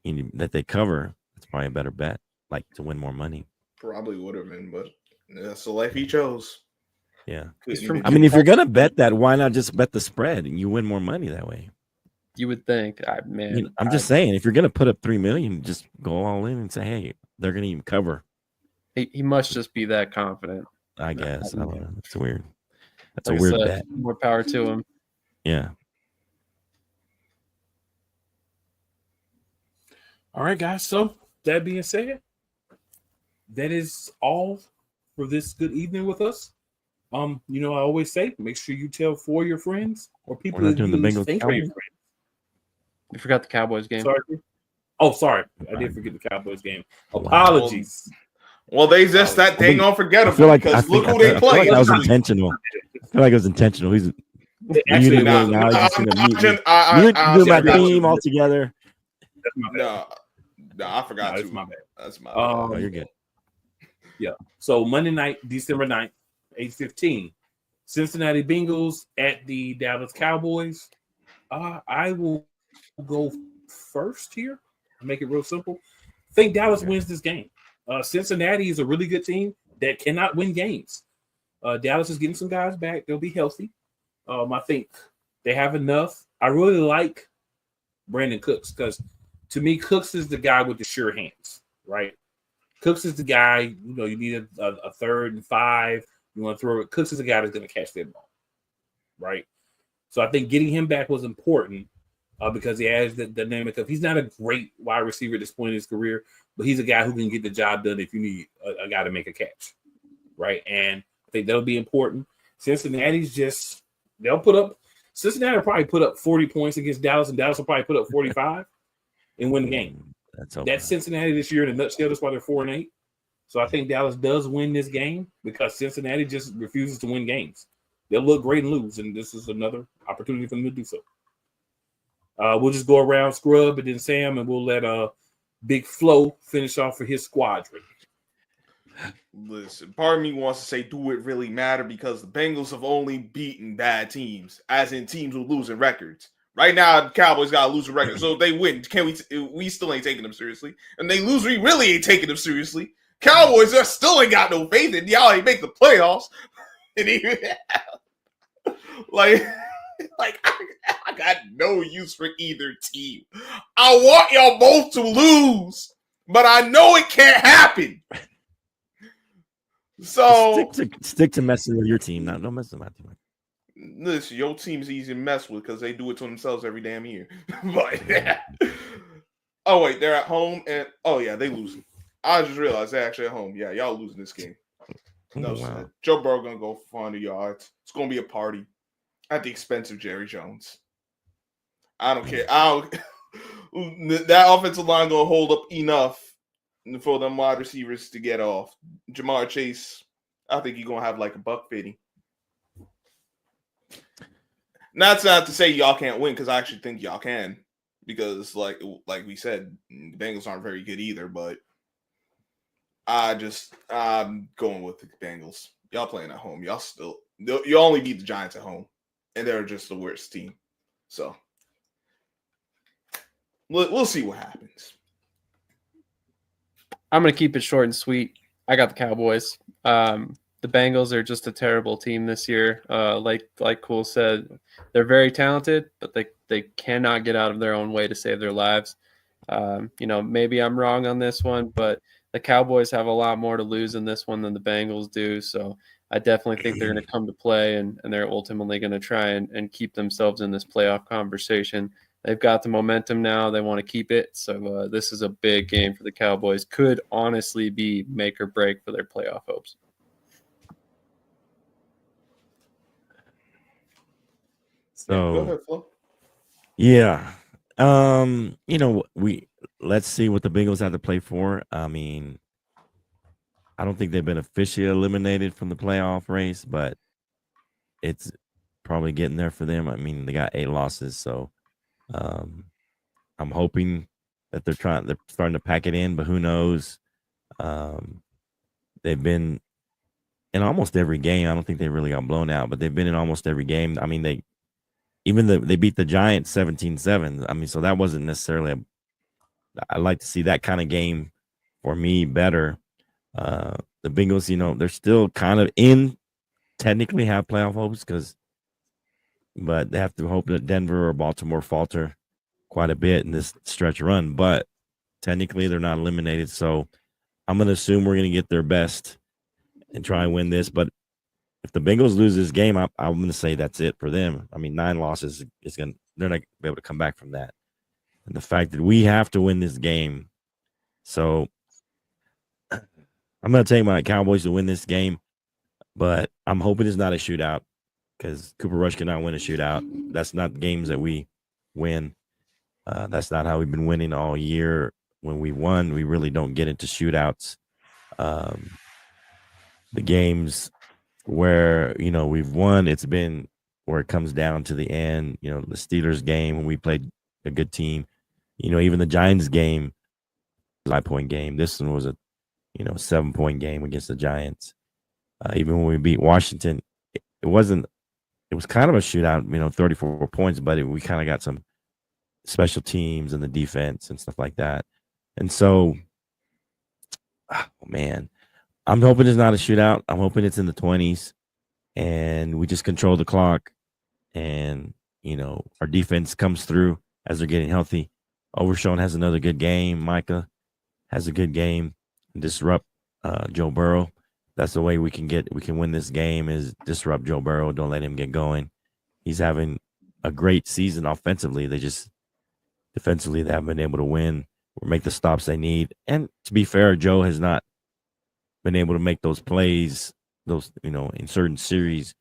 [SPEAKER 2] that they cover. It's probably a better bet, like to win more money.
[SPEAKER 3] Probably would have been, but that's the life he chose.
[SPEAKER 2] Yeah. I mean, if you're gonna bet that, why not just bet the spread and you win more money that way?
[SPEAKER 4] You would think, man.
[SPEAKER 2] I'm just saying, if you're gonna put up $3 million, just go all in and say, hey, they're gonna even cover.
[SPEAKER 4] He must just be that confident.
[SPEAKER 2] I guess. I don't know. It's weird. That's a weird bet.
[SPEAKER 4] More power to him.
[SPEAKER 2] Yeah.
[SPEAKER 1] All right, guys. So that being said, that is all for this good evening with us. I always say, make sure you tell 4 of your friends or people that you think are your friends.
[SPEAKER 4] You forgot the Cowboys game.
[SPEAKER 1] Sorry. I did forget the Cowboys game. Apologies.
[SPEAKER 3] Well, they just that dang unforgettable because look who they play.
[SPEAKER 2] That was intentional. I feel like it was intentional. He's
[SPEAKER 1] actually
[SPEAKER 2] now. You're doing my team all together.
[SPEAKER 3] No, I forgot.
[SPEAKER 1] That's my bad.
[SPEAKER 3] That's my bad.
[SPEAKER 2] Oh, you're good.
[SPEAKER 1] Yeah. So Monday night, December 9th, 8:15, Cincinnati Bengals at the Dallas Cowboys. I will go first here. Make it real simple. I think Dallas wins this game. Cincinnati is a really good team that cannot win games. Dallas is getting some guys back. They'll be healthy. I think they have enough. I really like Brandon Cooks because, to me, Cooks is the guy with the sure hands, right? Cooks is the guy, you need a 3rd and 5. You want to throw it. Cooks is the guy that's going to catch that ball, right? So I think getting him back was important because he has the dynamic of he's not a great wide receiver at this point in his career, but he's a guy who can get the job done if you need a guy to make a catch, right? And I think that'll be important. Cincinnati will probably put up 40 points against Dallas, and Dallas will probably put up 45 and win the game. That's Cincinnati this year in a nutshell. That's why they're 4-8. So I think Dallas does win this game because Cincinnati just refuses to win games. They'll look great and lose, and this is another opportunity for them to do so. We'll just go around Scrub and then Sam, and we'll let Big Flo finish off for his squadron.
[SPEAKER 3] Listen, part of me wants to say, do it really matter? Because the Bengals have only beaten bad teams, as in teams with losing records. Right now, the Cowboys got a losing record, so if they win, we still ain't taking them seriously. And they lose, we really ain't taking them seriously. Cowboys still ain't got no faith in y'all ain't make the playoffs. And even I got no use for either team. I want y'all both to lose, but I know it can't happen. So
[SPEAKER 2] stick to messing with your team. No messing with my team.
[SPEAKER 3] Listen, your team's easy to mess with because they do it to themselves every damn year. But yeah. Oh wait, they're at home and they losing. I just realized they're actually at home. Yeah, y'all losing this game. No, wow. Joe Burrow gonna go for 400 yards. It's gonna be a party at the expense of Jerry Jones. I don't care. That offensive line gonna hold up enough for them wide receivers to get off. Jamar Chase, I think he's gonna have like a $150. That's not to say y'all can't win, because I actually think y'all can. Because like we said, the Bengals aren't very good either, but I'm going with the Bengals. Y'all playing at home. You only beat the Giants at home, and they're just the worst team. So we'll see what happens.
[SPEAKER 4] I'm going to keep it short and sweet. I got the Cowboys. The Bengals are just a terrible team this year. Like Cool said, they're very talented, but they cannot get out of their own way to save their lives. Maybe I'm wrong on this one, but the Cowboys have a lot more to lose in this one than the Bengals do. So I definitely think they're going to come to play, and they're ultimately going to try and keep themselves in this playoff conversation. They've got the momentum now. They want to keep it. So this is a big game for the Cowboys. Could honestly be make or break for their playoff hopes.
[SPEAKER 3] So go ahead, Flo.
[SPEAKER 2] Yeah. Let's see what the Bengals have to play for. I mean, I don't think they've been officially eliminated from the playoff race, but it's probably getting there for them. I mean, they got 8 losses, so I'm hoping that they're starting to pack it in, but who knows? They've been in almost every game. I don't think they really got blown out, but they've been in almost every game. I mean, they beat the Giants 17-7. I mean, so that wasn't necessarily I'd like to see that kind of game for me better. The Bengals, they're still kind of technically have playoff hopes but they have to hope that Denver or Baltimore falter quite a bit in this stretch run. But technically they're not eliminated. So I'm going to assume we're going to get their best and try and win this. But if the Bengals lose this game, I'm going to say that's it for them. I mean, 9 losses they're not going to be able to come back from that. And the fact that we have to win this game. So I'm going to take my Cowboys to win this game, but I'm hoping it's not a shootout because Cooper Rush cannot win a shootout. That's not games that we win. That's not how we've been winning all year. When we won, we really don't get into shootouts. The games where, we've won, it's been where it comes down to the end. The Steelers game when we played a good team. Even the Giants game, 5-point game. This one was a 7-point game against the Giants. Even when we beat Washington, it was kind of a shootout, 34 points, but we kind of got some special teams and the defense and stuff like that. And so, man, I'm hoping it's not a shootout. I'm hoping it's in the 20s and we just control the clock and, our defense comes through as they're getting healthy. Overshown has another good game. Micah has a good game. Disrupt Joe Burrow. That's the way we can win this game is disrupt Joe Burrow. Don't let him get going. He's having a great season offensively. Defensively, they haven't been able to win or make the stops they need. And to be fair, Joe has not been able to make those plays, in certain series,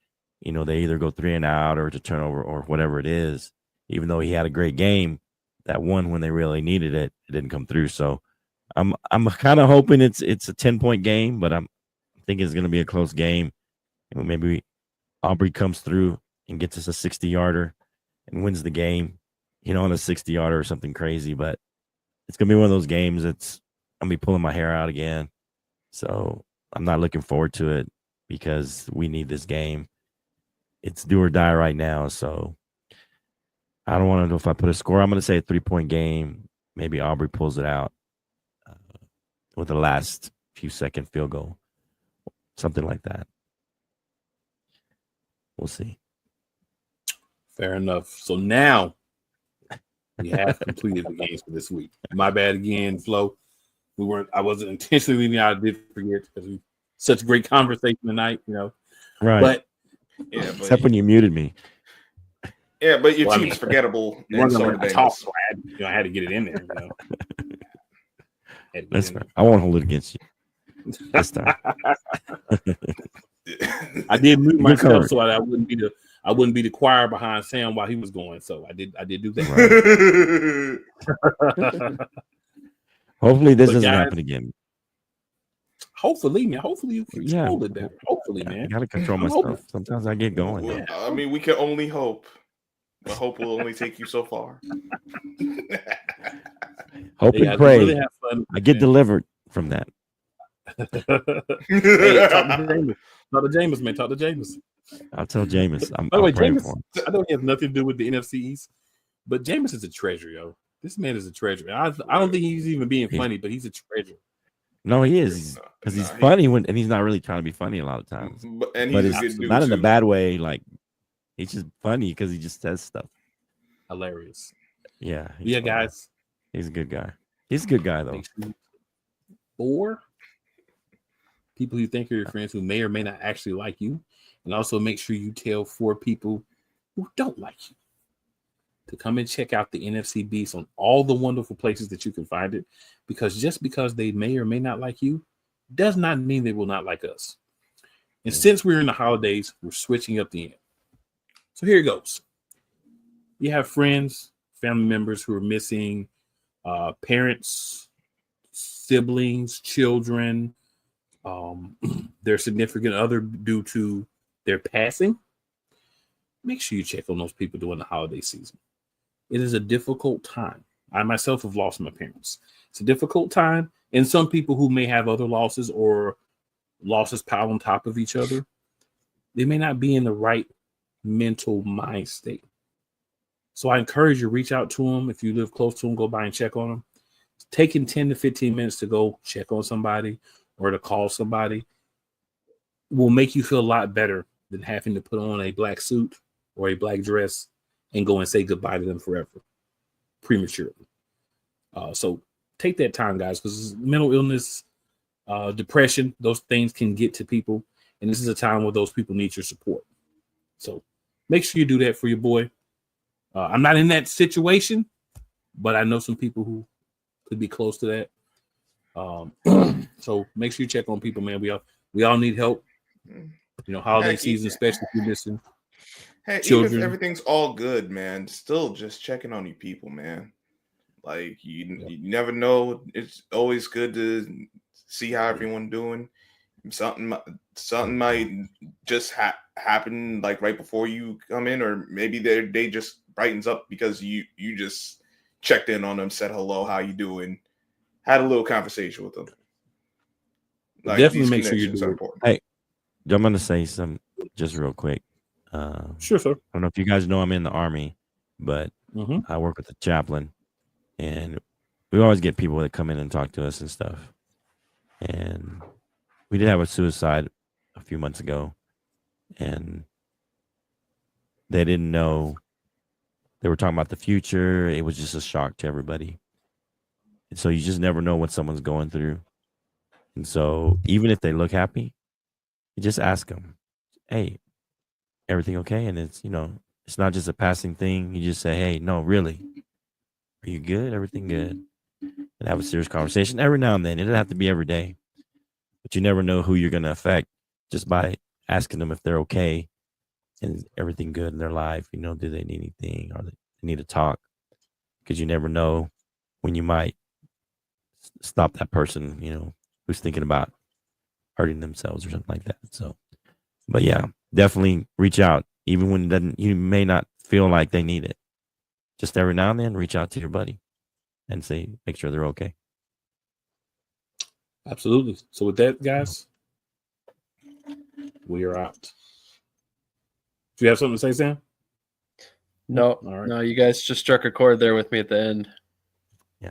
[SPEAKER 2] they either go 3 and out or it's a turnover or whatever it is. Even though he had a great game, that one when they really needed it, it didn't come through. So I'm kind of hoping it's a 10-point game, but I'm thinking it's going to be a close game. Maybe Aubrey comes through and gets us a 60-yarder and wins the game, on a 60-yarder or something crazy. But it's going to be one of those games that's I'm going to be pulling my hair out again. So I'm not looking forward to it because we need this game. It's do or die right now. So I don't want to know if I put a score. I'm going to say a 3-point game. Maybe Aubrey pulls it out with the last few second field goal. Something like that. We'll see.
[SPEAKER 1] Fair enough. So now we have completed the games for this week. My bad again, Flo. I wasn't intentionally leaving out. I did forget because we such great conversation tonight,
[SPEAKER 2] Right.
[SPEAKER 1] But
[SPEAKER 2] except when you muted me.
[SPEAKER 3] Yeah, but your team's forgettable.
[SPEAKER 1] And so I had to get it in there.
[SPEAKER 2] That's fair. I won't hold it against you this time.
[SPEAKER 1] I did mute myself so I wouldn't be the choir behind Sam while he was going. So I did do that.
[SPEAKER 2] Right. Hopefully this doesn't happen again.
[SPEAKER 1] Hopefully, man. Hopefully you control it better. Hopefully, man.
[SPEAKER 2] I gotta control myself. Sometimes I get going.
[SPEAKER 3] Well, I mean, we can only hope. But hope will only take you so far.
[SPEAKER 2] Hope and pray. Really have fun, I get delivered from that.
[SPEAKER 1] Hey, talk to Jameis, man. Talk to Jameis.
[SPEAKER 2] I'll tell Jameis.
[SPEAKER 1] By the way, Jameis, I know he has nothing to do with the NFC East, but Jameis is a treasure, yo. This man is a treasure. I don't think he's even being funny, but he's a treasure.
[SPEAKER 2] No, he is, because he's funny and he's not really trying to be funny a lot of times.
[SPEAKER 3] But
[SPEAKER 2] it's
[SPEAKER 3] a good dude
[SPEAKER 2] not in a
[SPEAKER 3] too.
[SPEAKER 2] bad way. Like, he's just funny because he just says stuff.
[SPEAKER 1] Hilarious.
[SPEAKER 2] Yeah.
[SPEAKER 1] Yeah, guys.
[SPEAKER 2] He's a good guy. He's a good guy, though.
[SPEAKER 1] Or people you think are your friends who may or may not actually like you. And also make sure you tell 4 people who don't like you to come and check out the NFC Beast on all the wonderful places that you can find it. Because just because they may or may not like you does not mean they will not like us. And since we're in the holidays, we're switching up the end. So here it goes. You have friends, family members who are missing, parents, siblings, children, their significant other due to their passing. Make sure you check on those people during the holiday season. It is a difficult time. I myself have lost my parents. It's a difficult time. And some people who may have other losses or losses piled on top of each other, they may not be in the right mental mind state. So I encourage you to reach out to them. If you live close to them, go by and check on them. Taking 10 to 15 minutes to go check on somebody or to call somebody will make you feel a lot better than having to put on a black suit or a black dress and go and say goodbye to them forever, prematurely. So take that time, guys, because mental illness, depression, those things can get to people. And this is a time where those people need your support. So make sure you do that for your boy. I'm not in that situation, but I know some people who could be close to that. So make sure you check on people, man. We all need help. You know, holiday season, especially if you're missing children.
[SPEAKER 3] Even if everything's all good, man, still just checking on you people, man. Like you never know. It's always good to see how everyone's doing. Something might just happen like right before you come in, or maybe their day just brightens up because you just checked in on them, said hello, how you doing, had a little conversation with them. Like,
[SPEAKER 1] definitely make sure you do it.
[SPEAKER 2] Hey, I'm gonna say something just real quick.
[SPEAKER 1] Sure, sir.
[SPEAKER 2] I don't know if you guys know I'm in the Army, but I work with the chaplain, and we always get people that come in and talk to us and stuff. And we did have a suicide a few months ago, and they didn't know. They were talking about the future. It was just a shock to everybody. And so you just never know what someone's going through. And so even if they look happy, you just ask them, hey, everything okay? And it's, it's not just a passing thing. You just say, hey, no, really, are you good? Everything good? And have a serious conversation every now and then. It doesn't have to be every day. But you never know who you're going to affect just by asking them if they're okay and is everything good in their life. Do they need anything or they need to talk? Because you never know when you might stop that person, who's thinking about hurting themselves or something like that. So, but yeah, definitely reach out, even when you may not feel like they need it. Just every now and then, reach out to your buddy and make sure they're okay.
[SPEAKER 1] Absolutely. So with that, guys, we are out. Do you have something to say, Sam?
[SPEAKER 4] No.
[SPEAKER 1] All right.
[SPEAKER 4] No, you guys just struck a chord there with me at the end.
[SPEAKER 2] Yeah.